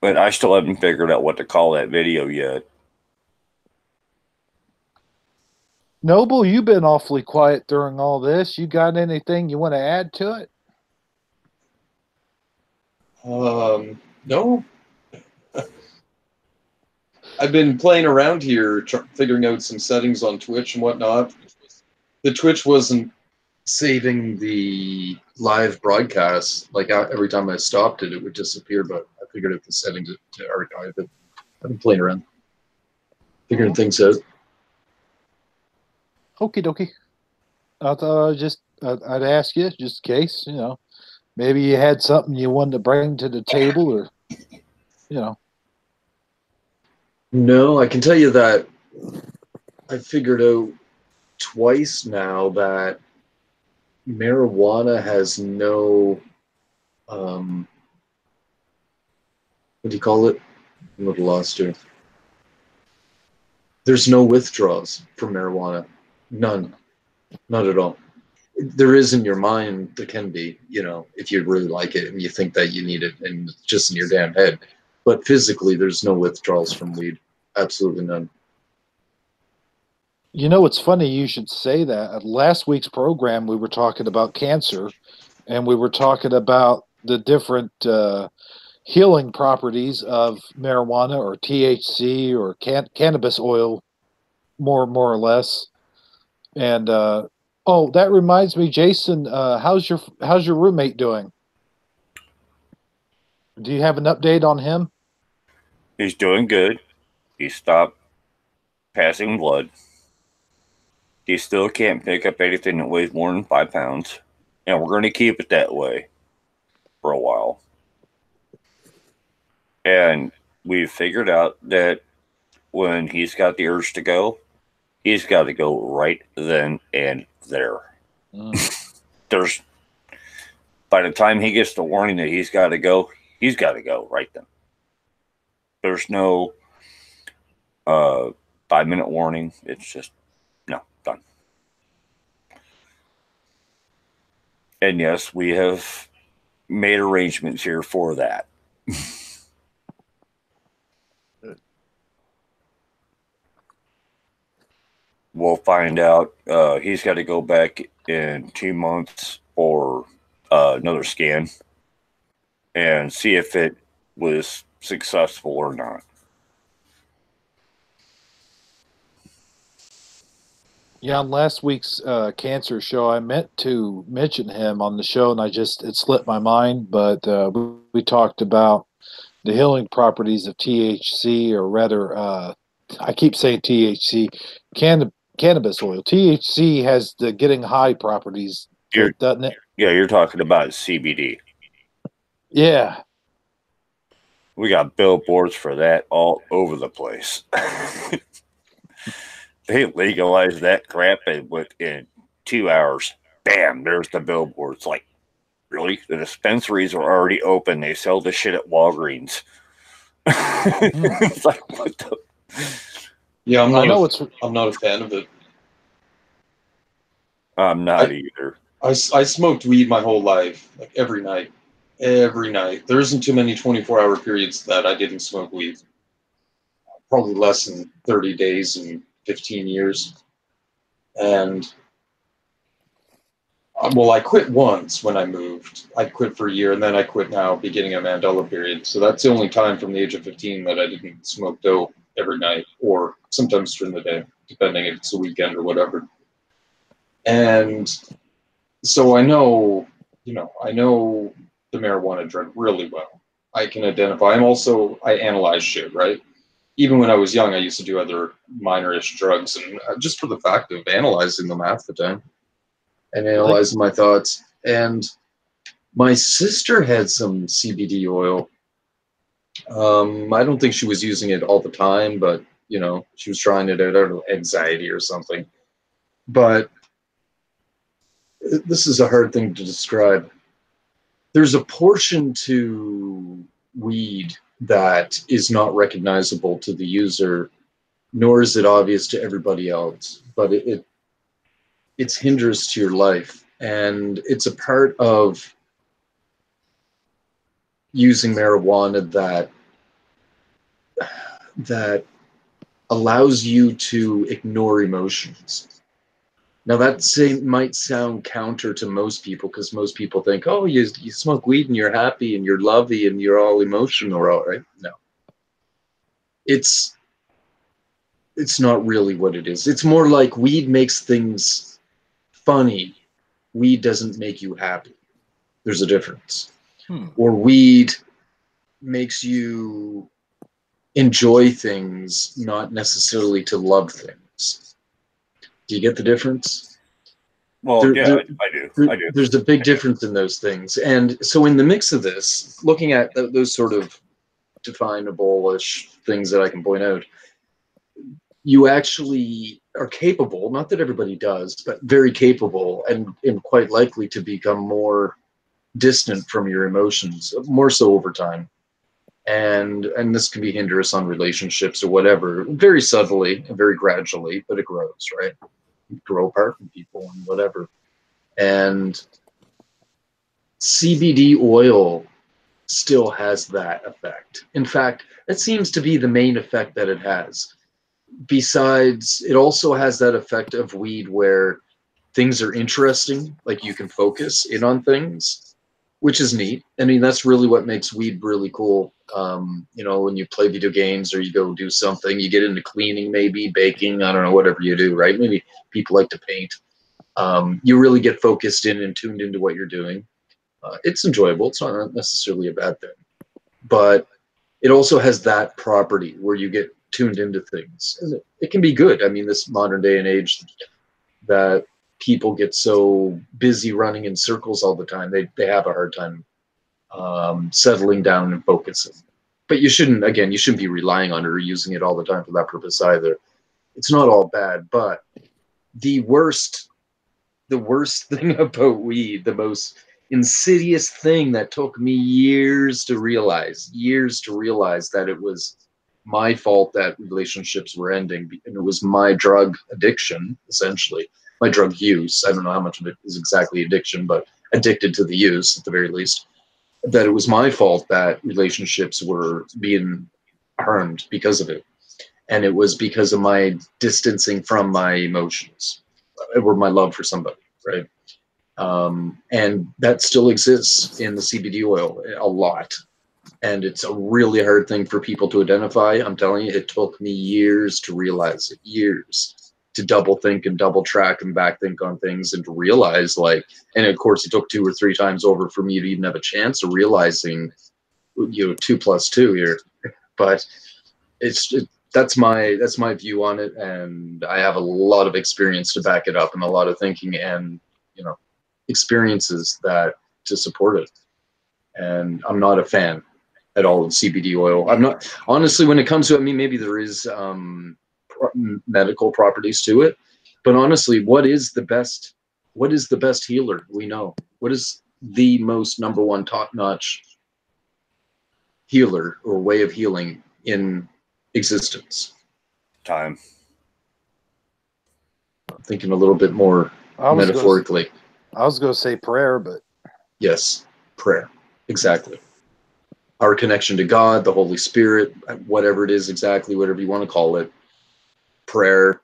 But I still haven't figured out what to call that video yet. Noble, you've been awfully quiet during all this. You got anything you want to add to it? No. I've been playing around here, figuring out some settings on Twitch and whatnot. The Twitch wasn't saving the live broadcast. Like every time I stopped it, it would disappear. But I figured out the settings to archive it. I've been playing around, figuring things out. Okie dokie. I thought I'd ask you just in case, maybe you had something you wanted to bring to the table, or No, I can tell you that I figured out twice now that marijuana has no, what do you call it? I'm a little lost here. There's no withdrawals from marijuana. None. Not at all. There is in your mind, there can be, if you really like it and you think that you need it and it's just in your damn head. But physically, there's no withdrawals from weed. Absolutely none. It's funny you should say that. At last week's program, we were talking about cancer, and we were talking about the different healing properties of marijuana or THC or cannabis oil, more or less. And that reminds me, Jason, how's your roommate doing? Do you have an update on him? He's doing good. He stopped passing blood. He still can't pick up anything that weighs more than 5 pounds. And we're going to keep it that way for a while. And we've figured out that when he's got the urge to go, he's got to go right then and there. By the time he gets the warning that he's got to go right then. There's no 5-minute warning. It's just, no, done. And yes, we have made arrangements here for that. We'll find out. He's got to go back in 2 months for another scan and see if it was successful or not. Yeah, on last week's cancer show, I meant to mention him on the show, and it slipped my mind. But we talked about the healing properties of THC, or rather, I keep saying THC, cannabis oil. THC has the getting high properties, doesn't it? Yeah, you're talking about CBD. Yeah. We got billboards for that all over the place. They legalized that crap and within 2 hours, bam, there's the billboards. Like, really? The dispensaries are already open. They sell the shit at Walgreens. It's like, what the? Yeah, I'm not a fan of it. I'm not either. I smoked weed my whole life, like every night. Every night. There isn't too many 24-hour periods that I didn't smoke weed. Probably less than 30 days and 15 years. And I quit once when I moved. I quit for a year, and then I quit now, beginning a Mandela period. So that's the only time from the age of 15 that I didn't smoke dope every night, or sometimes during the day, depending if it's a weekend or whatever. And so I know the marijuana drug really well. I can identify. I analyze shit, right? even when I was young, I used to do other minor-ish drugs, and just for the fact of analyzing them half the time and analyzing my thoughts. And my sister had some CBD oil. I don't think she was using it all the time, but you know, she was trying it out of anxiety or something. But this is a hard thing to describe. There's a portion to weed that is not recognizable to the user, nor is it obvious to everybody else, but it's hinders to your life, and it's a part of using marijuana that allows you to ignore emotions. Now that might sound counter to most people, because most people think, oh, you smoke weed and you're happy and you're lovey and you're all emotional, right? No. It's not really what it is. It's more like weed makes things funny. Weed doesn't make you happy. There's a difference. Or weed makes you enjoy things, not necessarily to love things. Do you get the difference? Well, I do. There's a big difference in those things. And so in the mix of this, looking at those sort of definable-ish things that I can point out, you actually are capable, not that everybody does, but very capable and quite likely to become more distant from your emotions, more so over time. And this can be hindrance on relationships or whatever, very subtly and very gradually, but it grows, right? You grow apart from people and whatever. And CBD oil still has that effect. In fact, that seems to be the main effect that it has. Besides, it also has that effect of weed where things are interesting, like you can focus in on things, which is neat. I mean, that's really what makes weed really cool. You know, when you play video games or you go do something, you get into cleaning, maybe baking, I don't know, whatever you do, right? Maybe people like to paint. You really get focused in and tuned into what you're doing. It's enjoyable. It's not necessarily a bad thing, but it also has that property where you get tuned into things. And it can be good. I mean, this modern day and age that people get so busy running in circles all the time, they have a hard time settling down and focusing. But you shouldn't be relying on it or using it all the time for that purpose either. It's not all bad, but the worst thing about weed, the most insidious thing that took me years to realize that it was my fault that relationships were ending, and it was my drug addiction, essentially, my drug use. I don't know how much of it is exactly addiction, but addicted to the use at the very least, that it was my fault that relationships were being harmed because of it. And it was because of my distancing from my emotions or my love for somebody, right? And that still exists in the CBD oil a lot. And it's a really hard thing for people to identify. I'm telling you, it took me years to realize it, years to double think and double track and back think on things and to realize, like, and of course it took 2 or 3 times over for me to even have a chance of realizing, you know, 2 + 2 here. But that's my view on it, and I have a lot of experience to back it up and a lot of thinking and, you know, experiences that to support it. And I'm not a fan at all of CBD oil. I'm not, honestly, when it comes to, I mean, maybe there is medical properties to it, but honestly, what is the best healer we know? What is the most #1 top-notch healer or way of healing in existence? Time. I'm thinking a little bit more metaphorically. I was going to say prayer, but yes, prayer. Exactly. Our connection to God, the Holy Spirit, whatever it is, exactly, whatever you want to call it, prayer,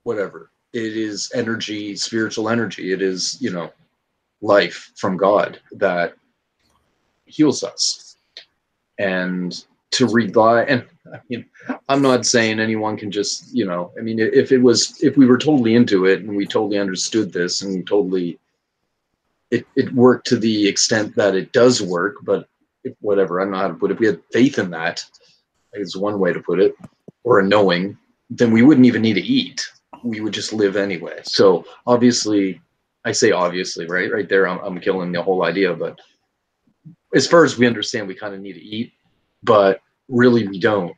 whatever. It is energy, spiritual energy. It is, you know, life from God that heals us. And to rely, and I mean, I'm not saying anyone can just, you know, I mean, if we were totally into it and we totally understood this and totally, it worked to the extent that it does work, but whatever, I don't know how to put it. If we had faith in that, is one way to put it, or a knowing, then we wouldn't even need to eat. We would just live anyway. So obviously, I say obviously, right there, I'm killing the whole idea. But as far as we understand, we kind of need to eat, but really we don't.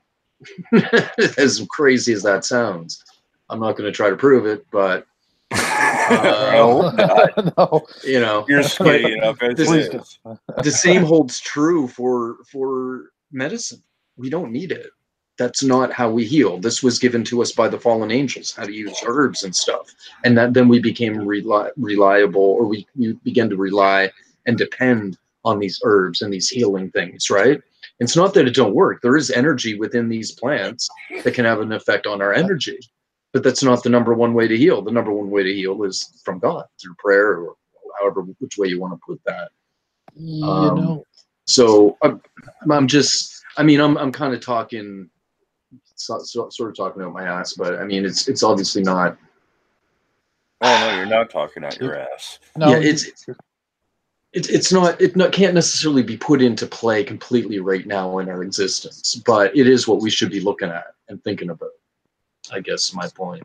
As crazy as that sounds, I'm not going to try to prove it, but No, God. No. you know, You're skinny enough as this it is- is. the same holds true for medicine. We don't need it. That's not how we heal. This was given to us by the fallen angels, how to use herbs and stuff. And that then we became reliable, or we began to rely and depend on these herbs and these healing things, right? It's not that it don't work. There is energy within these plants that can have an effect on our energy. But that's not the number one way to heal. The number one way to heal is from God, through prayer, or however, which way you want to put that. You know, So I'm just, I mean, I'm kind of talking, sort of talking out my ass, but I mean, it's obviously not. Oh no, you're not talking out your ass. no, Yeah, it's not. Can't necessarily be put into play completely right now in our existence, but it is what we should be looking at and thinking about. I guess my point.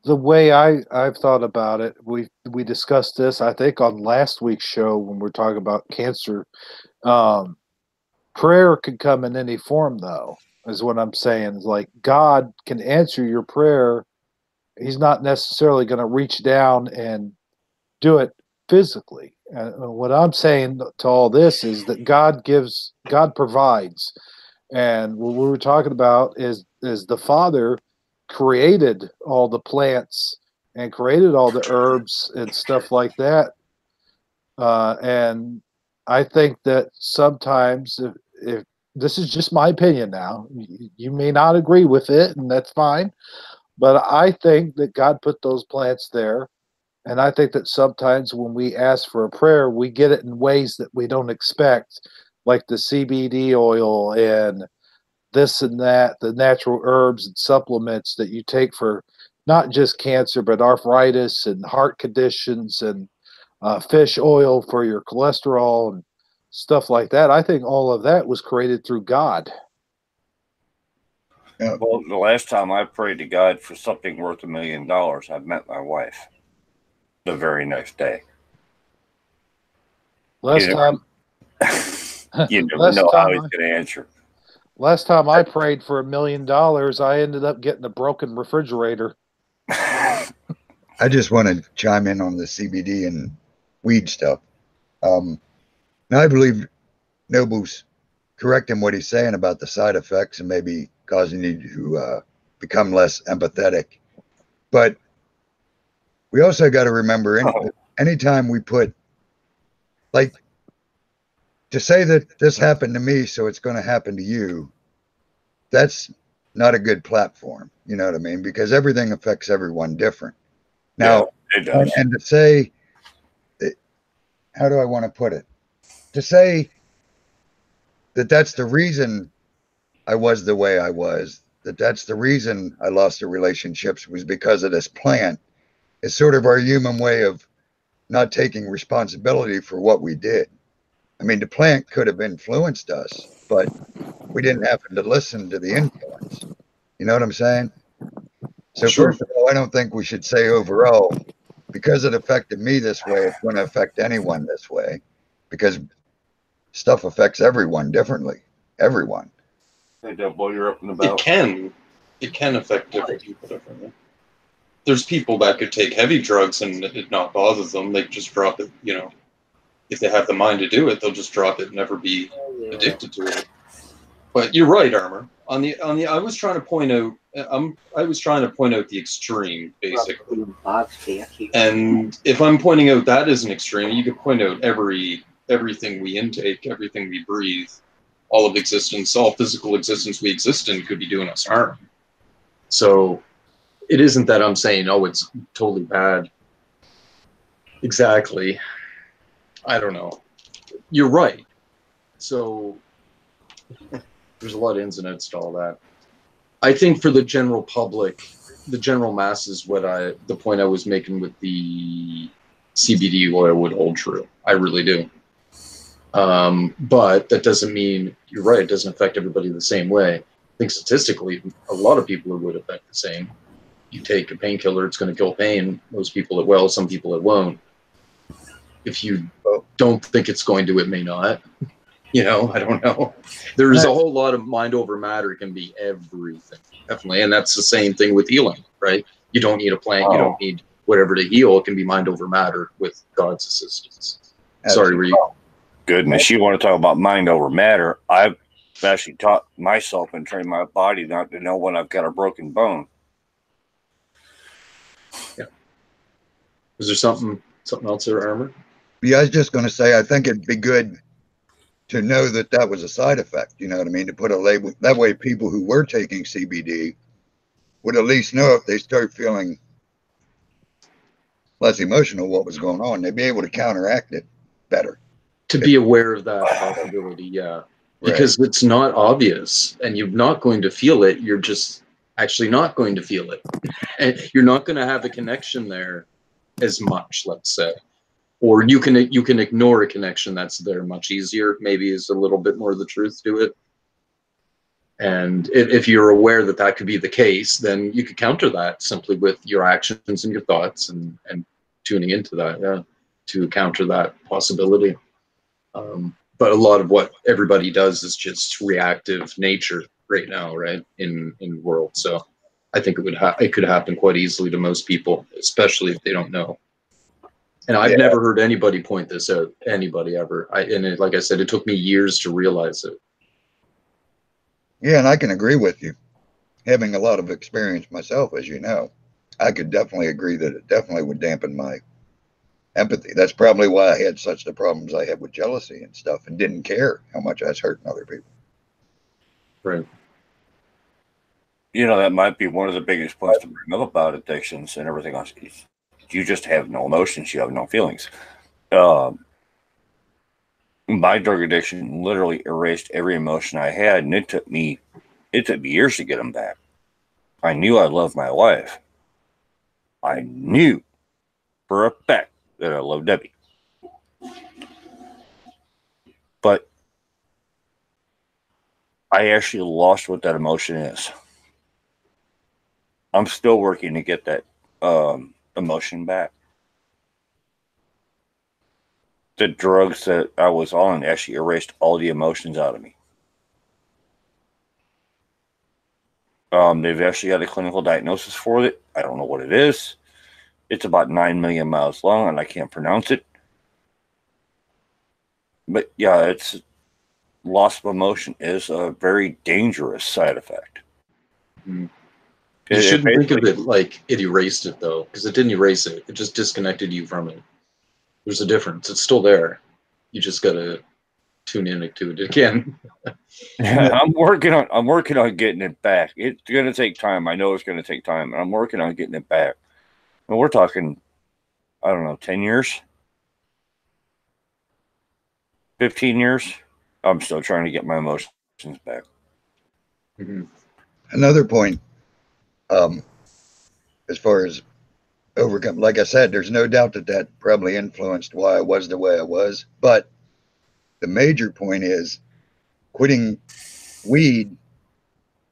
the way I've thought about it, we discussed this, I think, on last week's show when we're talking about cancer. Prayer can come in any form, though, is what I'm saying. Like, God can answer your prayer. He's not necessarily going to reach down and do it physically. What I'm saying to all this is that God provides. And what we were talking about is the Father created all the plants and created all the herbs and stuff like that. And I think that sometimes, if this is just my opinion now, you may not agree with it, and that's fine. But I think that God put those plants there. And I think that sometimes when we ask for a prayer, we get it in ways that we don't expect, like the CBD oil and this and that, the natural herbs and supplements that you take for not just cancer, but arthritis and heart conditions, and fish oil for your cholesterol and stuff like that. I think all of that was created through God. Well, the last time I prayed to God for something worth $1 million, I met my wife the very next day. Last time You never Last know how time he's going to answer. Last time I prayed for $1 million, I ended up getting a broken refrigerator. I just want to chime in on the CBD and weed stuff. Now, I believe Noble's correct in what he's saying about the side effects and maybe causing you to become less empathetic. But we also got to remember, anytime we put, like, to say that this happened to me, so it's going to happen to you, that's not a good platform. You know what I mean? Because everything affects everyone different. Now, it does. and to say, how do I want to put it? To say that that's the reason I was the way I was, that's the reason I lost the relationships was because of this plant, is sort of our human way of not taking responsibility for what we did. I mean, the plant could have influenced us, but we didn't happen to listen to the influence. You know what I'm saying? So Sure. First of all, I don't think we should say overall, because it affected me this way, it's going to affect anyone this way, because stuff affects everyone differently. Everyone. Hey, Double, you're up and It about. can affect different people differently. There's people that could take heavy drugs and it not bother them. They just drop it, you know. If they have the mind to do it, they'll just drop it and never be addicted to it. But you're right, Armor. I was trying to point out the extreme, basically. And if I'm pointing out that as an extreme, you could point out everything we intake, everything we breathe, all of existence, all physical existence we exist in could be doing us harm. So it isn't that I'm saying, oh, it's totally bad. Exactly. I don't know. You're right. So there's a lot of ins and outs to all that. I think for the general public, the general masses, the point I was making with the CBD oil would hold true. I really do. But that doesn't mean, you're right, it doesn't affect everybody the same way. think statistically, a lot of people it would affect the same. You take a painkiller, it's going to kill pain. Most people it will, some people it won't. If you don't think it's going to, it may not. You know, I don't know. There's a whole lot of mind over matter. It can be everything, definitely. And that's the same thing with healing, right? You don't need a plan. You don't need whatever to heal. It can be mind over matter with God's assistance. Sorry, Reed. Goodness, you want to talk about mind over matter? I've actually taught myself and trained my body not to know when I've got a broken bone. Yeah. Is there something else there, Armor? Yeah, I was just going to say, I think it'd be good to know that that was a side effect. You know what I mean? To put a label that way, people who were taking CBD would at least know if they start feeling less emotional what was going on. They'd be able to counteract it better. To be aware of that possibility, yeah. Because it's not obvious and you're not going to feel it. You're just actually not going to feel it. And you're not going to have a connection there as much, let's say. Or you can ignore a connection that's there much easier, maybe is a little bit more of the truth to it. And if you're aware that that could be the case, then you could counter that simply with your actions and your thoughts and tuning into that, yeah, to counter that possibility. But a lot of what everybody does is just reactive nature right now, right, in the world. So I think it could happen quite easily to most people, especially if they don't know. And I've never heard anybody point this out, anybody ever. Like I said, it took me years to realize it. Yeah, and I can agree with you. Having a lot of experience myself, as you know, I could definitely agree that it definitely would dampen my empathy. That's probably why I had such the problems I had with jealousy and stuff and didn't care how much I was hurting other people. Right. You know, that might be one of the biggest points to bring up about addictions and everything else. You just have no emotions. You have no feelings. My drug addiction literally erased every emotion I had, and it took me years to get them back. I knew I loved my wife. I knew for a fact that I loved Debbie. But I actually lost what that emotion is. I'm still working to get that emotion back. The drugs that I was on actually erased all the emotions out of me. They've actually got a clinical diagnosis for it. I don't know what it is. It's about 9 million miles long, and I can't pronounce it. But yeah, it's loss of emotion is a very dangerous side effect. Mm-hmm. You shouldn't think of it like it erased it, though, because it didn't erase it. It just disconnected you from it. There's a difference. It's still there. You just got to tune in to it again. I'm working on getting it back. It's going to take time. I know it's going to take time. I'm working on getting it back. And we're talking, I don't know, 10 years? 15 years? I'm still trying to get my emotions back. Mm-hmm. Another point, as far as overcome, like I said, there's no doubt that probably influenced why I was the way I was. But the major point is quitting weed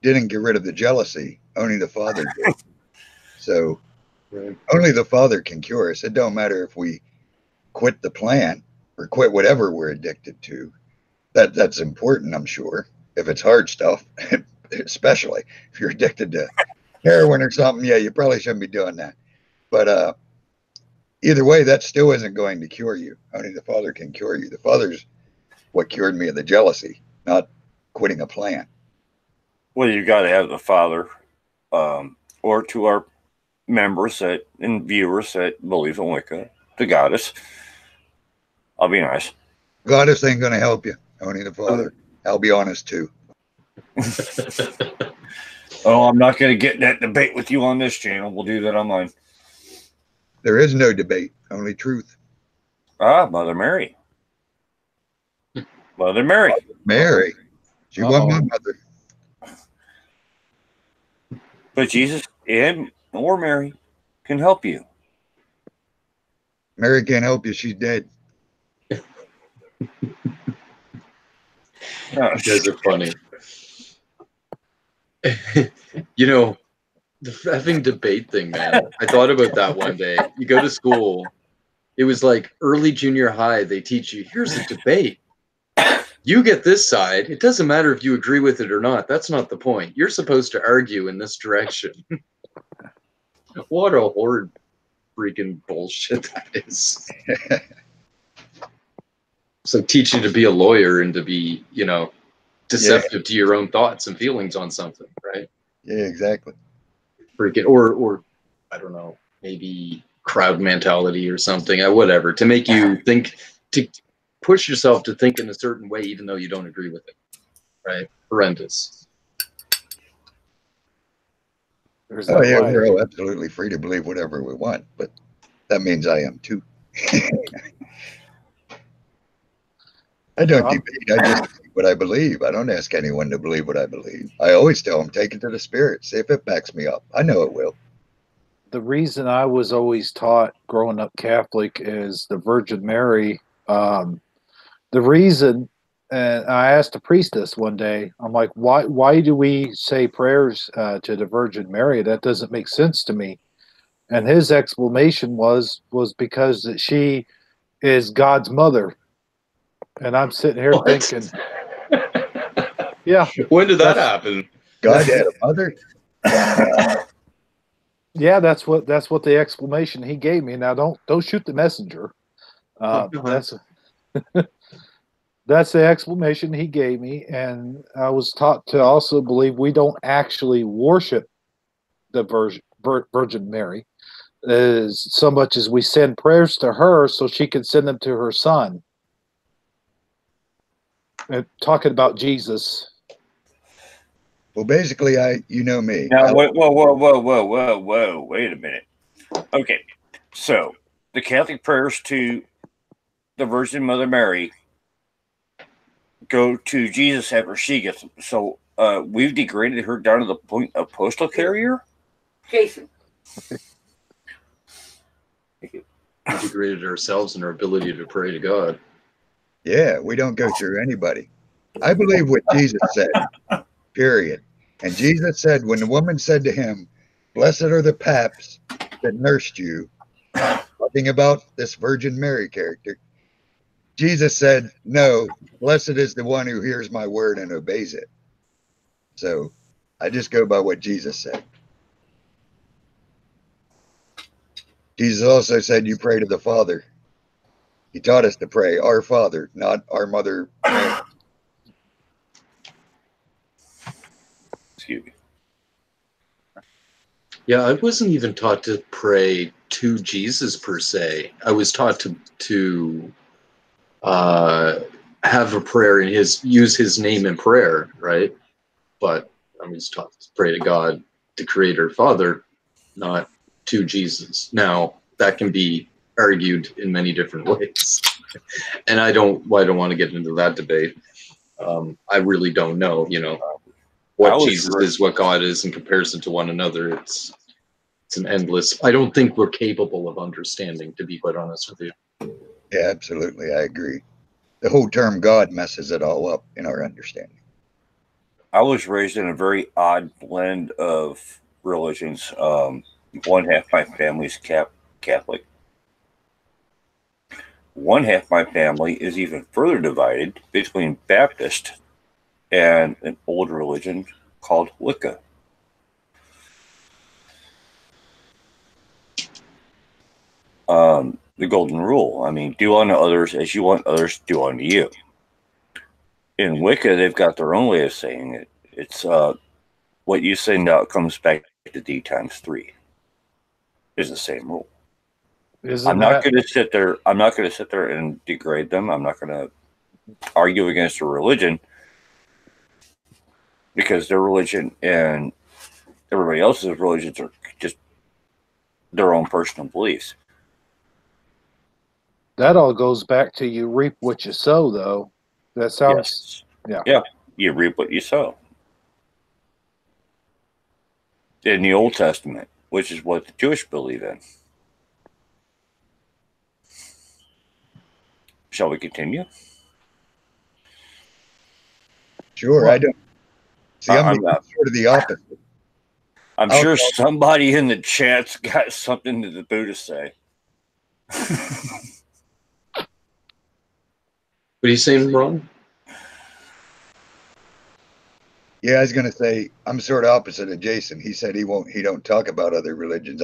didn't get rid of the jealousy. Only the Father did. So only the Father can cure us. It don't matter if we quit the plant or quit whatever we're addicted to. That's important, I'm sure. If it's hard stuff, especially if you're addicted to heroin or something, yeah, you probably shouldn't be doing that. But either way, that still isn't going to cure you. Only the Father can cure you. The Father's what cured me of the jealousy, not quitting a plant. Well, you got to have the Father, or to our members and viewers that believe in Wicca, the goddess. I'll be nice. Goddess ain't going to help you. Only the Father. I'll be honest too. Oh, I'm not going to get in that debate with you on this channel. We'll do that on mine. There is no debate, only truth. Mother Mary. Mother Mary. Mary. She wasn't my mother. But Jesus or Mary can help you. Mary can't help you. She's dead. You guys are funny. You know, the effing debate thing, man. I thought about that one day. You go to school, it was like early junior high, they teach you, here's a debate. You get this side. It doesn't matter if you agree with it or not. That's not the point. You're supposed to argue in this direction. What a horrid freaking bullshit that is. It's like teaching to be a lawyer and to be, you know, deceptive to your own thoughts and feelings on something, right? Yeah, exactly. Freaking, or I don't know, maybe crowd mentality or something, whatever, to make you think, to push yourself to think in a certain way, even though you don't agree with it, right? Horrendous. There's Oh that yeah, line. we're all absolutely free to believe whatever we want, but that means I am too. I don't I'm- debate. I just believe what I believe. I don't ask anyone to believe what I believe. I always tell them, take it to the spirit, see if it backs me up. I know it will. The reason I was always taught growing up Catholic is the Virgin Mary. The reason, and I asked a priestess one day, I'm like, why do we say prayers to the Virgin Mary? That doesn't make sense to me. And his explanation was because that she is God's mother. And I'm sitting here What? thinking, yeah, When did that that's- happen? God had a mother. yeah, that's what the explanation he gave me. Now don't shoot the messenger. That's that's the explanation he gave me, and I was taught to also believe we don't actually worship the Virgin Mary as so much as we send prayers to her so she can send them to her son. And talking about Jesus. Well, basically, you know me. Now, whoa, wait a minute. Okay, so the Catholic prayers to the Virgin Mother Mary go to Jesus after she gets them. So we've degraded her down to the point of postal carrier? Jason. We degraded ourselves and our ability to pray to God. Yeah, we don't go through anybody. I believe what Jesus said, period. And Jesus said, when the woman said to him, blessed are the paps that nursed you, talking about this Virgin Mary character, Jesus said, no, blessed is the one who hears my word and obeys it. So I just go by what Jesus said. Jesus also said, you pray to the Father. He taught us to pray, our Father, not our Mother Mary. Excuse me. Yeah, I wasn't even taught to pray to Jesus per se. I was taught to have a prayer in use his name in prayer, right? But I was taught to pray to God, the Creator, Father, not to Jesus. Now that can be argued in many different ways, and I don't want to get into that debate. I really don't know, you know, what Jesus is, what God is in comparison to one another. It's an endless. I don't think we're capable of understanding, to be quite honest with you. Yeah, absolutely. I agree. The whole term God messes it all up in our understanding. I was raised in a very odd blend of religions. One half my family's Catholic. One half my family is even further divided between Baptist and an old religion called Wicca. The golden rule. I mean, do unto others as you want others to do unto you. In Wicca, they've got their own way of saying it. It's what you send out comes back to D times 3. Is the same rule. I'm not going to sit there and degrade them. I'm not going to argue against their religion, because their religion and everybody else's religions are just their own personal beliefs. That all goes back to you reap what you sow, though. That sounds, yes. Yeah. You reap what you sow. In the Old Testament, which is what the Jewish believe in. Shall we continue? Sure, Well, I don't. See, I'm I'm not. sort of the opposite. I'm I'll sure talk- somebody in the chat's got something to the boo to say. What are you saying, Ron? Yeah, I was gonna say I'm sort of opposite of Jason. He said he don't talk about other religions.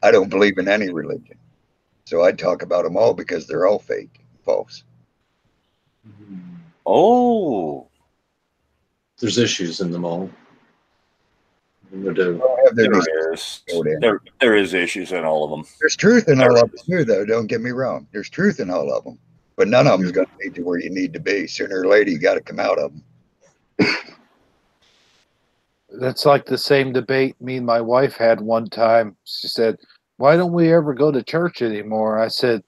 I don't believe in any religion. So I talk about them all because they're all fake, false. Oh, There's issues in them all. No doubt. All have their there mistakes. is. There is issues in all of them. There's truth in all of them too, though. Don't get me wrong. There's truth in all of them, but none of them's going to lead to where you need to be. Sooner or later, you got to come out of them. That's like the same debate me and my wife had one time. She said, "Why don't we ever go to church anymore?" I said,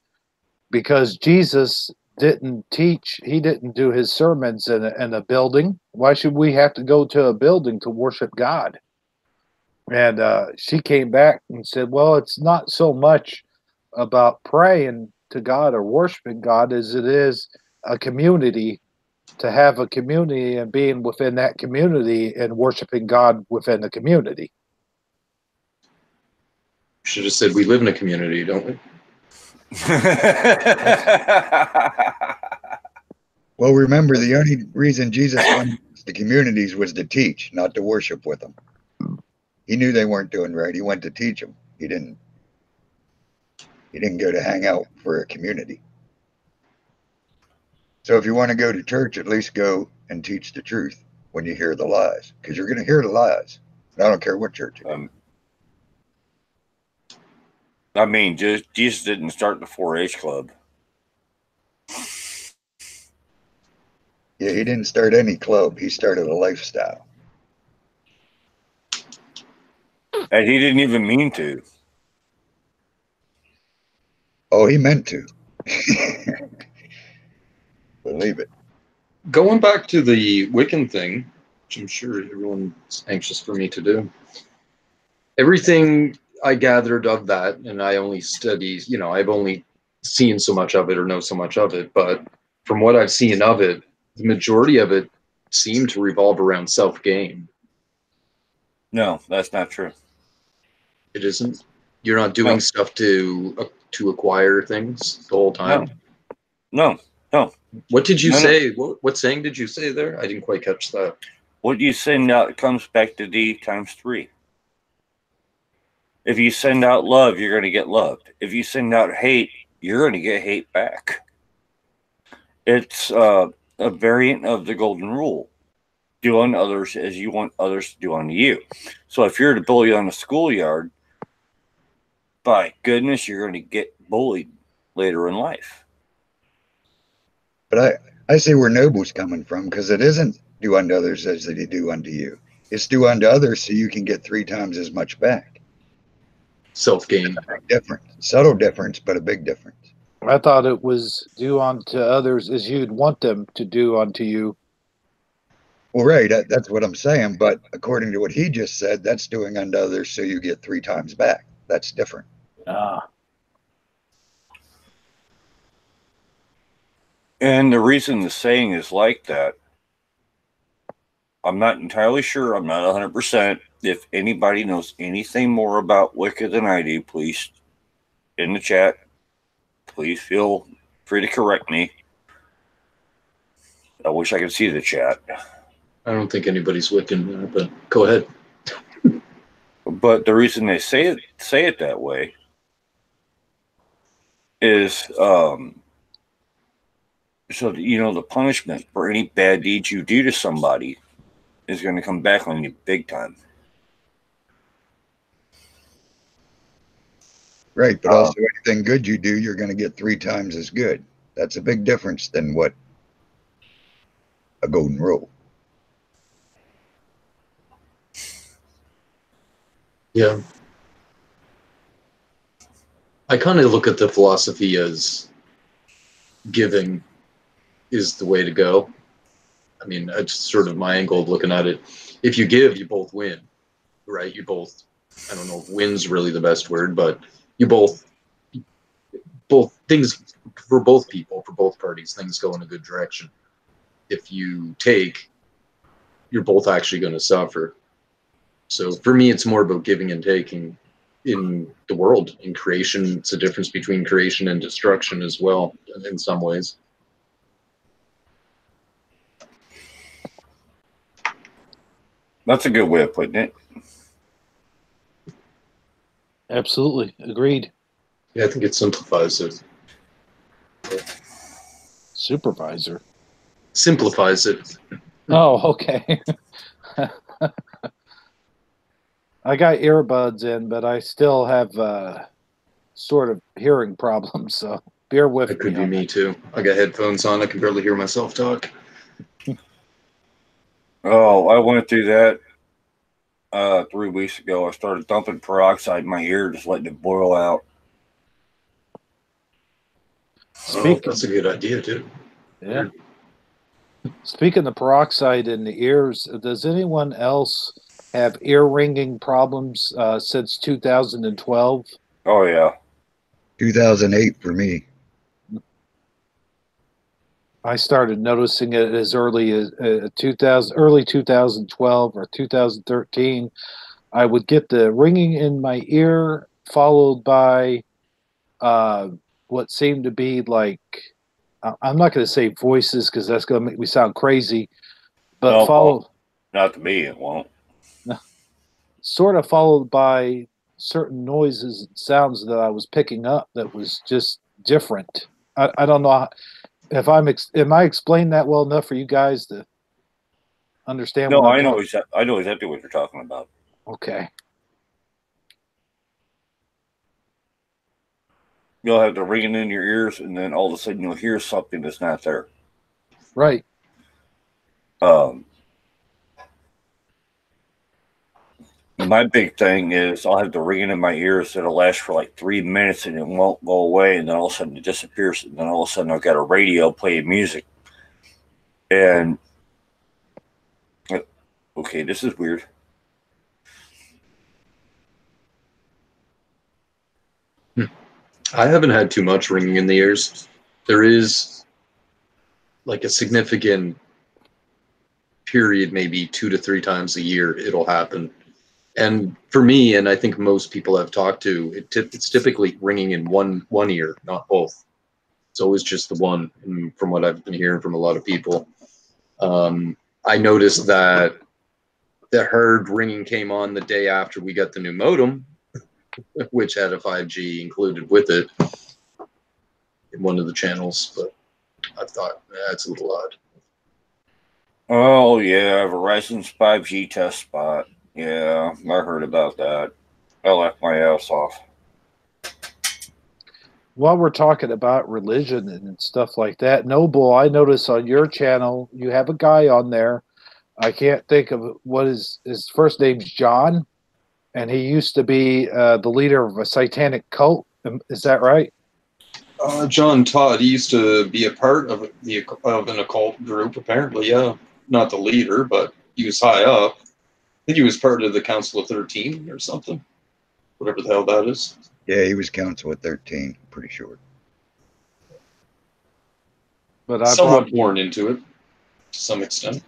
"Because Jesus didn't teach. He didn't do his sermons in a building. Why should we have to go to a building to worship God?" And she came back and said, "Well, it's not so much about praying to God or worshiping God as it is a community, to have a community and being within that community and worshiping God within the community." Should have said we live in a community, don't we? Well, remember, the only reason Jesus went to the communities was to teach, not to worship with them. He knew they weren't doing right. He went to teach them. He didn't go to hang out for a community. So if you want to go to church, at least go and teach the truth when you hear the lies, because you're going to hear the lies. And I don't care what church it is. I mean, Jesus didn't start the 4-H club. Yeah, he didn't start any club. He started a lifestyle. And he didn't even mean to. Oh, he meant to. Believe it. Going back to the Wiccan thing, which I'm sure everyone's anxious for me to do. Everything I gathered of that, and I only study, I've only seen so much of it or know so much of it, but from what I've seen of it, the majority of it seemed to revolve around self-gain. No, that's not true. It isn't? You're not doing stuff to acquire things the whole time? No. What did you say? What saying did you say there? I didn't quite catch that. What you send out comes back to D times 3. If you send out love, you're going to get loved. If you send out hate, you're going to get hate back. It's a variant of the golden rule. Do unto others as you want others to do unto you. So if you're the bully on the schoolyard, by goodness, you're going to get bullied later in life. But I see where Noble's coming from, because it isn't do unto others as they do unto you. It's do unto others so you can get 3 times as much back. Self-gain. Big difference. Subtle difference, but a big difference. I thought it was do unto others as you'd want them to do unto you. Well, right, that's what I'm saying. But according to what he just said, that's doing unto others so you get 3 times back. That's different. And the reason the saying is like that, I'm not entirely sure. I'm not 100%. If anybody knows anything more about Wicca than I do, please, in the chat, please feel free to correct me. I wish I could see the chat. I don't think anybody's Wiccan, but go ahead. But the reason they say it that way is so that, the punishment for any bad deeds you do to somebody is going to come back on you big time. Right, but also anything good you do, you're going to get 3 times as good. That's a big difference than what a golden rule. Yeah. I kind of look at the philosophy as giving is the way to go. I mean, that's sort of my angle of looking at it. If you give, you both win, right? You both, I don't know if win's really the best word, but you both things, for both people, for both parties, things go in a good direction. If you take, you're both actually going to suffer. So for me, it's more about giving and taking in the world. In creation, it's a difference between creation and destruction as well, in some ways. That's a good way of putting it. Absolutely. Agreed. Yeah, I think it simplifies it. Supervisor. Simplifies it. Oh, okay. I got earbuds in, but I still have sort of hearing problems, so bear with me. That could be me too. I got headphones on. I can barely hear myself talk. Oh, I went through that 3 weeks ago. I started dumping peroxide in my ear, just letting it boil out. That's a good idea too. Yeah. Speaking of peroxide in the ears, does anyone else have ear ringing problems since 2012? Oh, yeah. 2008 for me. I started noticing it as early as early 2012 or 2013. I would get the ringing in my ear, followed by what seemed to be like, I'm not going to say voices because that's going to make me sound crazy, but No, follow. Not to me, it won't. Sort of followed by certain noises and sounds that I was picking up that was just different. I don't know if am I explaining that well enough for you guys to understand No, what I know exactly what you're talking about. Okay. You'll have the ringing in your ears, and then all of a sudden you'll hear something that's not there. Right. My big thing is I'll have the ringing in my ears that'll last for like 3 minutes and it won't go away, and then all of a sudden it disappears, and then all of a sudden I've got a radio playing music. And okay, this is weird. I haven't had too much ringing in the ears. There is like a significant period, maybe 2 to 3 times a year, it'll happen. And for me, and I think most people I've talked to, it's typically ringing in one ear, not both. It's always just the one, from what I've been hearing from a lot of people. I noticed that the herd ringing came on the day after we got the new modem, which had a 5G included with it in one of the channels. But I thought, that's a little odd. Oh, yeah, Verizon's 5G test spot. Yeah, I heard about that. I laughed my ass off. While we're talking about religion and stuff like that, Noble, I notice on your channel you have a guy on there. I can't think of what his first name's John, and he used to be the leader of a satanic cult. Is that right? John Todd, he used to be a part of an occult group, apparently, yeah. Not the leader, but he was high up. I think he was part of the Council of 13 or something. Whatever the hell that is. Yeah, he was Council of 13, pretty sure. But I somewhat born into it, to some extent.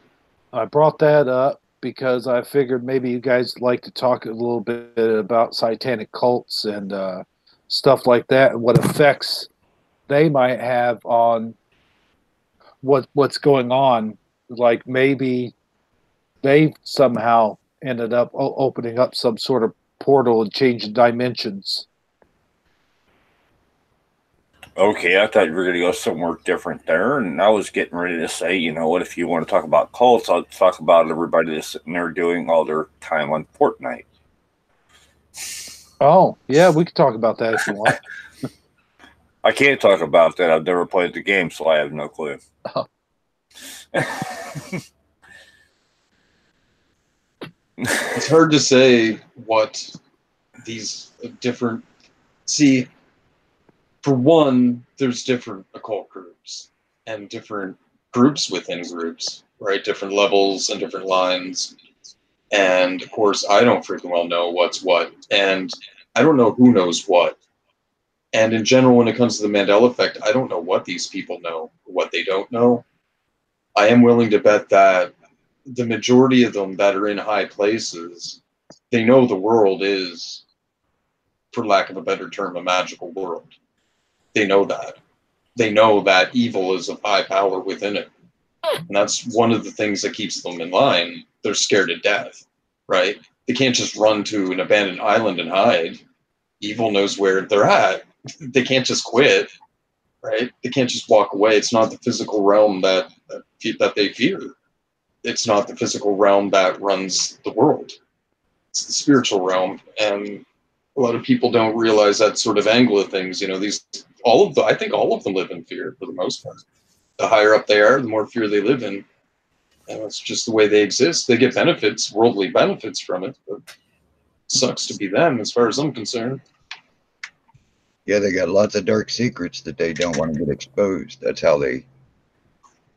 I brought that up because I figured maybe you guys like to talk a little bit about satanic cults and stuff like that, and what effects they might have on what's going on. Like maybe they somehow ended up opening up some sort of portal and changing dimensions. Okay, I thought you were going to go somewhere different there, and I was getting ready to say, you know what, if you want to talk about cults, I'll talk about everybody that's sitting there doing all their time on Fortnite. Oh, yeah, we could talk about that if you want. I can't talk about that. I've never played the game, so I have no clue. Oh. It's hard to say what these different... See, for one, there's different occult groups and different groups within groups, right? Different levels and different lines. And, of course, I don't freaking well know what's what. And I don't know who knows what. And in general, when it comes to the Mandela effect, I don't know what these people know, or what they don't know. I am willing to bet that the majority of them that are in high places, they know the world is, for lack of a better term, a magical world. They know that. They know that evil is of high power within it. And that's one of the things that keeps them in line. They're scared to death, right? They can't just run to an abandoned island and hide. Evil knows where they're at. They can't just quit, right? They can't just walk away. It's not the physical realm that they fear. It's not the physical realm that runs the world. It's the spiritual realm. And a lot of people don't realize that sort of angle of things. You know, I think all of them live in fear for the most part. The higher up they are, the more fear they live in. And that's just the way they exist. They get benefits, worldly benefits from it, but it sucks to be them as far as I'm concerned. Yeah, they got lots of dark secrets that they don't want to get exposed. That's how they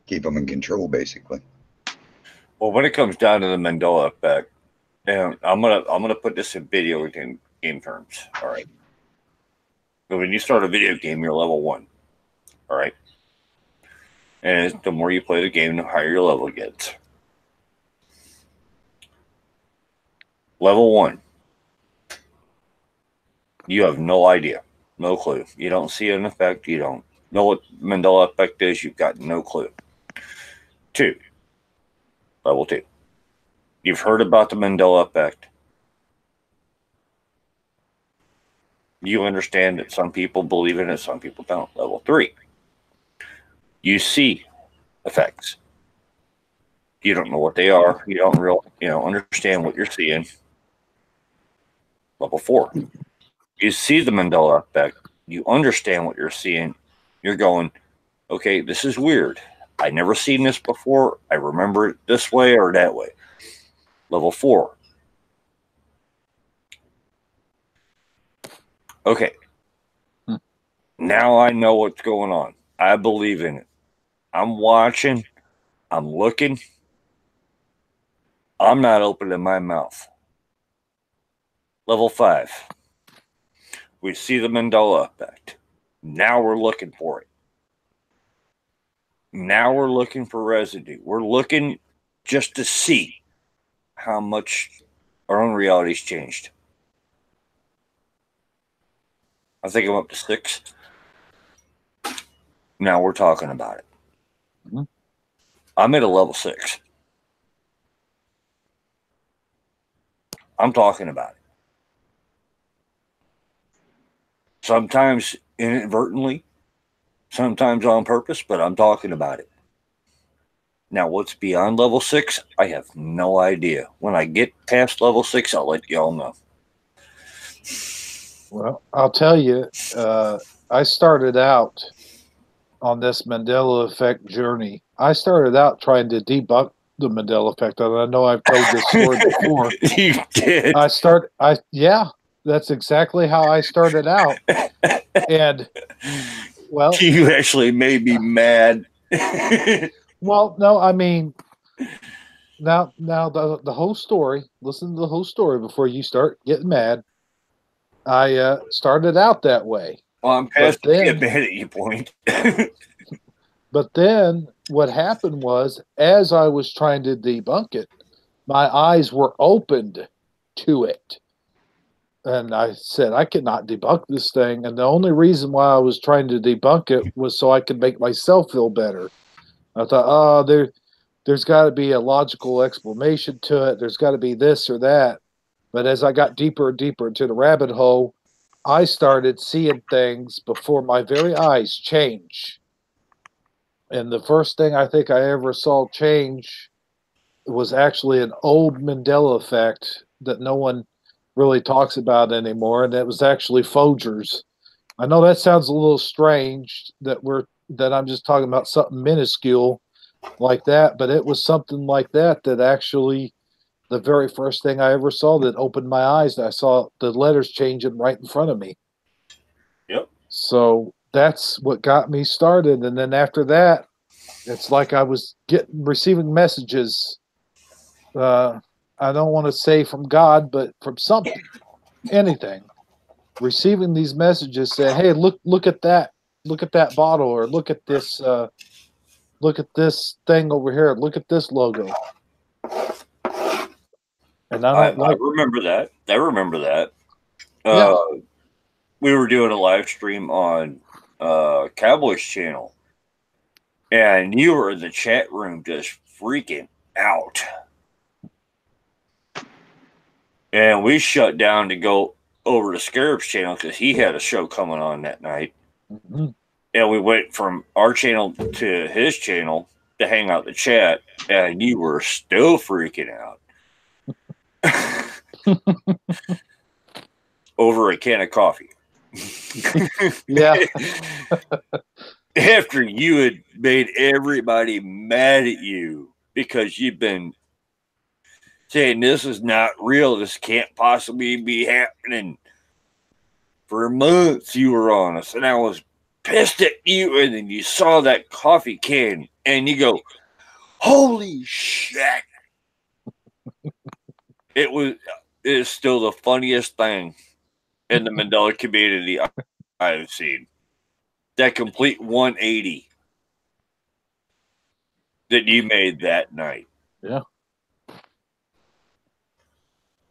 keep them in control, basically. Well, when it comes down to the Mandela effect, and I'm gonna put this in video game terms. All right. So when you start a video game, you're level 1. All right. And the more you play the game, the higher your level gets. Level 1. You have no idea. No clue. You don't see an effect. You don't know what Mandela effect is. You've got no clue. 2. Level 2. You've heard about the Mandela effect. You understand that some people believe in it, some people don't. Level 3. You see effects. You don't know what they are. You don't understand what you're seeing. Level 4. You see the Mandela effect. You understand what you're seeing. You're going, okay, this is weird. I never seen this before. I remember it this way or that way. Level 4. Okay. Now I know what's going on. I believe in it. I'm watching. I'm looking. I'm not opening my mouth. Level 5. We see the Mandela effect. Now we're looking for it. Now we're looking for residue. We're looking just to see how much our own reality's changed. I think I'm up to 6. Now we're talking about it. Mm-hmm. I'm at a level 6. I'm talking about it. Sometimes inadvertently, sometimes on purpose, but I'm talking about it. Now, what's beyond level 6, I have no idea. When I get past level 6, I'll let y'all know. Well, I'll tell you, I started out on this Mandela effect journey. I started out trying to debunk the Mandela effect. And I know I've told this story before. You did. Yeah, that's exactly how I started out. And, well, you actually made me mad. Well, no, I mean, now the whole story. Listen to the whole story before you start getting mad. I started out that way. Well, I'm past the humanity point. But then what happened was, as I was trying to debunk it, my eyes were opened to it. And I said, I cannot debunk this thing. And the only reason why I was trying to debunk it was so I could make myself feel better. I thought, there's got to be a logical explanation to it. There's got to be this or that. But as I got deeper and deeper into the rabbit hole, I started seeing things before my very eyes change. And the first thing I think I ever saw change was actually an old Mandela effect that no one really talks about anymore, and that was actually Folgers. I know that sounds a little strange that I'm just talking about something minuscule like that, but it was something like that actually the very first thing I ever saw that opened my eyes. I saw the letters changing right in front of me. Yep. So that's what got me started. And then after that, it's like I was receiving messages. I don't want to say from God, but from something, anything. Receiving these messages saying, "Hey, look at that bottle," or look at this thing over here. Look at this logo. And I I don't like. remember that. I remember that. Yeah. We were doing a live stream on Cowboys channel, and you were in the chat room just freaking out. And we shut down to go over to Scarab's channel because he had a show coming on that night. Mm-hmm. And we went from our channel to his channel to hang out the chat, and you were still freaking out. Over a can of coffee. Yeah. After you had made everybody mad at you because you've been saying this is not real, this can't possibly be happening. For months you were on us, and I was pissed at you, and then you saw that coffee can, and you go, holy shit. It is still the funniest thing in the Mandela community I've seen. That complete 180 that you made that night. Yeah.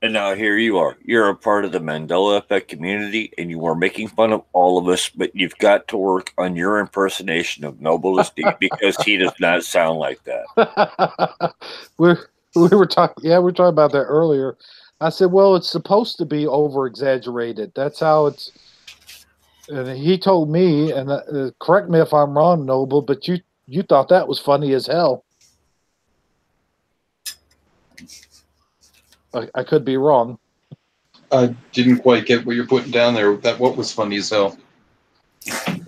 And now here you are. You're a part of the Mandela Effect community, and you are making fun of all of us, but you've got to work on your impersonation of Noble Steve because he does not sound like that. we were talking. Yeah, we were talking about that earlier. I said, well, it's supposed to be over exaggerated. That's how it's. And he told me, and correct me if I'm wrong, Noble, but you thought that was funny as hell. I could be wrong. I didn't quite get what you're putting down there. What was funny as hell?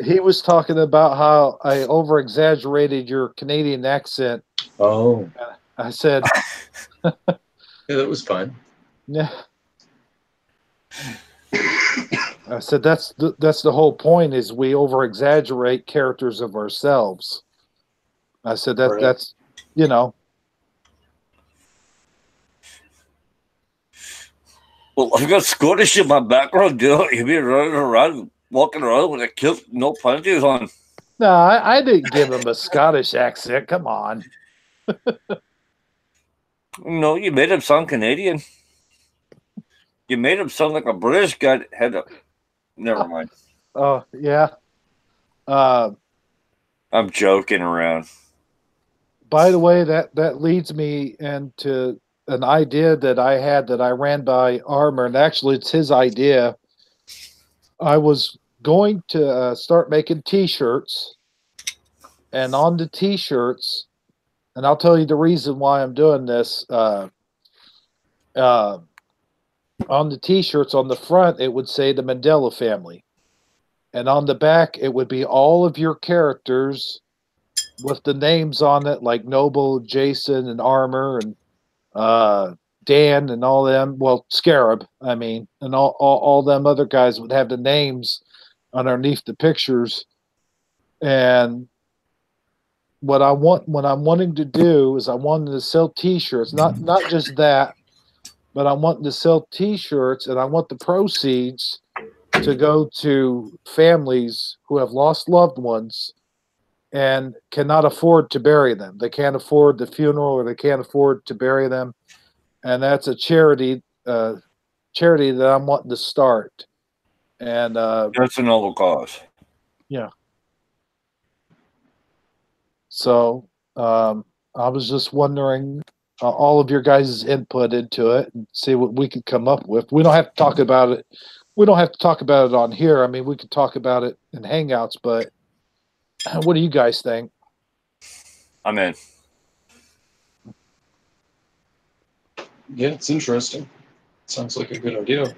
He was talking about how I over exaggerated your Canadian accent. Oh, I said, yeah, that was fine. yeah. I said that's the whole point is we over exaggerate characters of ourselves. I said Right. that's you know. Well, I've got Scottish in my background, you've been running around, walking around with a kilt, no panties on. No, I didn't give him a Scottish accent. Come on. No, you made him sound Canadian. You made him sound like a British guy that had a... Never mind. Oh, yeah. I'm joking around. By the way, that leads me into an idea that I had that I ran by Armor, and actually it's his idea. I was going to start making T-shirts, and on the T-shirts, and I'll tell you the reason why I'm doing this. On the T-shirts on the front, it would say the Mandela family, and on the back, it would be all of your characters with the names on it, like Noble, Jason, and Armor, and Dan, and all them. Well, Scarab, I mean, and all them other guys would have the names underneath the pictures. And what I'm wanting to do is I wanted to sell T-shirts, not just that, but I want to sell T-shirts, and I want the proceeds to go to families who have lost loved ones and cannot afford to bury them. They can't afford the funeral, or they can't afford to bury them, and that's a charity that I'm wanting to start. And that's a noble cause. Yeah. So I was just wondering all of your guys' input into it and see what we could come up with. We don't have to talk about it. We don't have to talk about it on here. I mean, we could talk about it in Hangouts, but what do you guys think? I'm in. Yeah, it's interesting. Sounds like a good idea.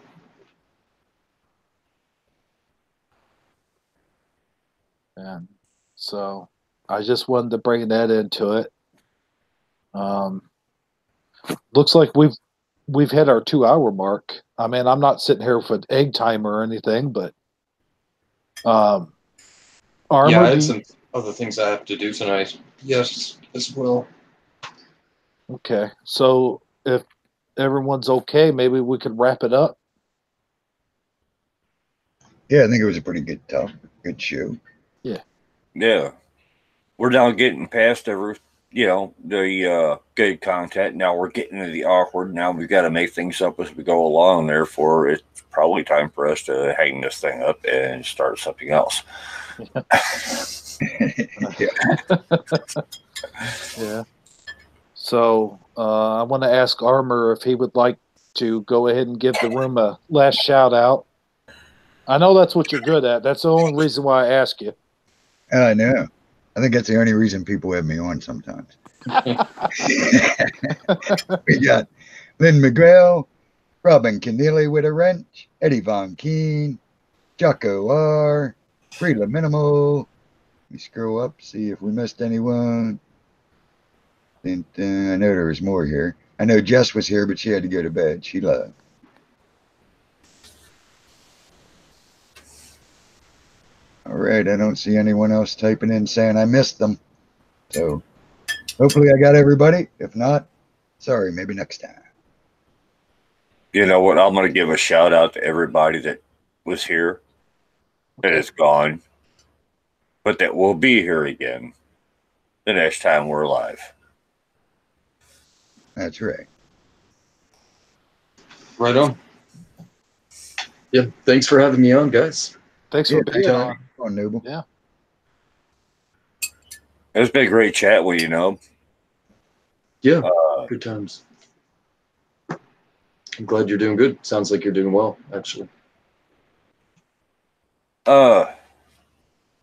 And so I just wanted to bring that into it. Looks like we've hit our 2-hour mark. I mean, I'm not sitting here for an egg timer or anything, but Armor, yeah, I had some other things I have to do tonight. Yes, as well. Okay, so if everyone's okay, maybe we could wrap it up. Yeah, I think it was a pretty good talk, good show. Yeah. Yeah. We're now getting past the good content. Now we're getting into the awkward. Now we've got to make things up as we go along. Therefore, it's probably time for us to hang this thing up and start something else. Yeah. So I want to ask Armor if he would like to go ahead and give the room a last shout out. I know that's what you're good at. That's the only reason why I ask you. I know. I think that's the only reason people have me on sometimes. We got Lynn McGrail, Robin Keneally with a wrench, Eddie Von Keen, Jocko R, Frida Minimal. Let me scroll up, see if we missed anyone. And I know there was more here. I know Jess was here, but she had to go to bed. She left. All right, I don't see anyone else typing in saying I missed them. So hopefully I got everybody. If not, sorry, maybe next time. You know what? I'm going to give a shout out to everybody that was here, that is gone, but that will be here again the next time we're live. That's right. Right on. Yeah, thanks for having me on, guys. Thanks for being on. On Noble. Yeah. It's been a great chat with you, Nob. Yeah, good times. I'm glad you're doing good. Sounds like you're doing well, actually. I've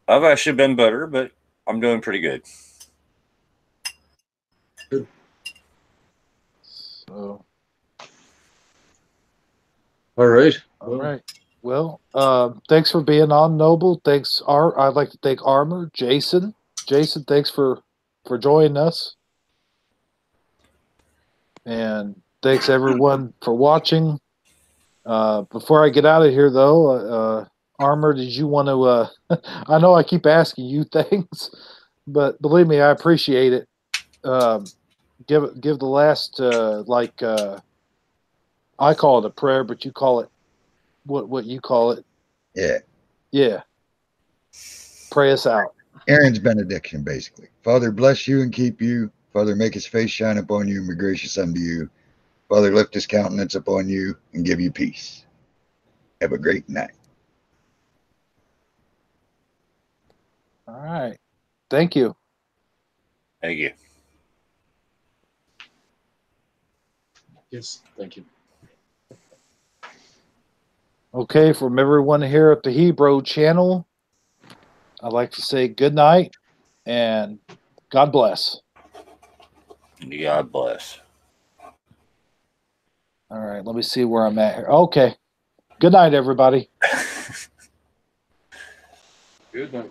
actually been better, but I'm doing pretty good. Good. So. All right. All right. Well, thanks for being on, Noble. Thanks, I'd like to thank Armor, Jason. Jason, thanks for joining us. And thanks everyone for watching. Before I get out of here, though, Armor, did you want to? I know I keep asking you things, but believe me, I appreciate it. Give the last I call it a prayer, but you call it what you call it. Yeah. Pray us out. Aaron's benediction, basically. Father, bless you and keep you. Father, make his face shine upon you and be gracious unto you. Father, lift his countenance upon you and give you peace. Have a great night. All right. Thank you. Thank you. Yes, thank you. Okay, from everyone here at the Hebrew channel, I'd like to say good night and God bless. God bless. All right, let me see where I'm at here. Okay. Good night, everybody. Good night.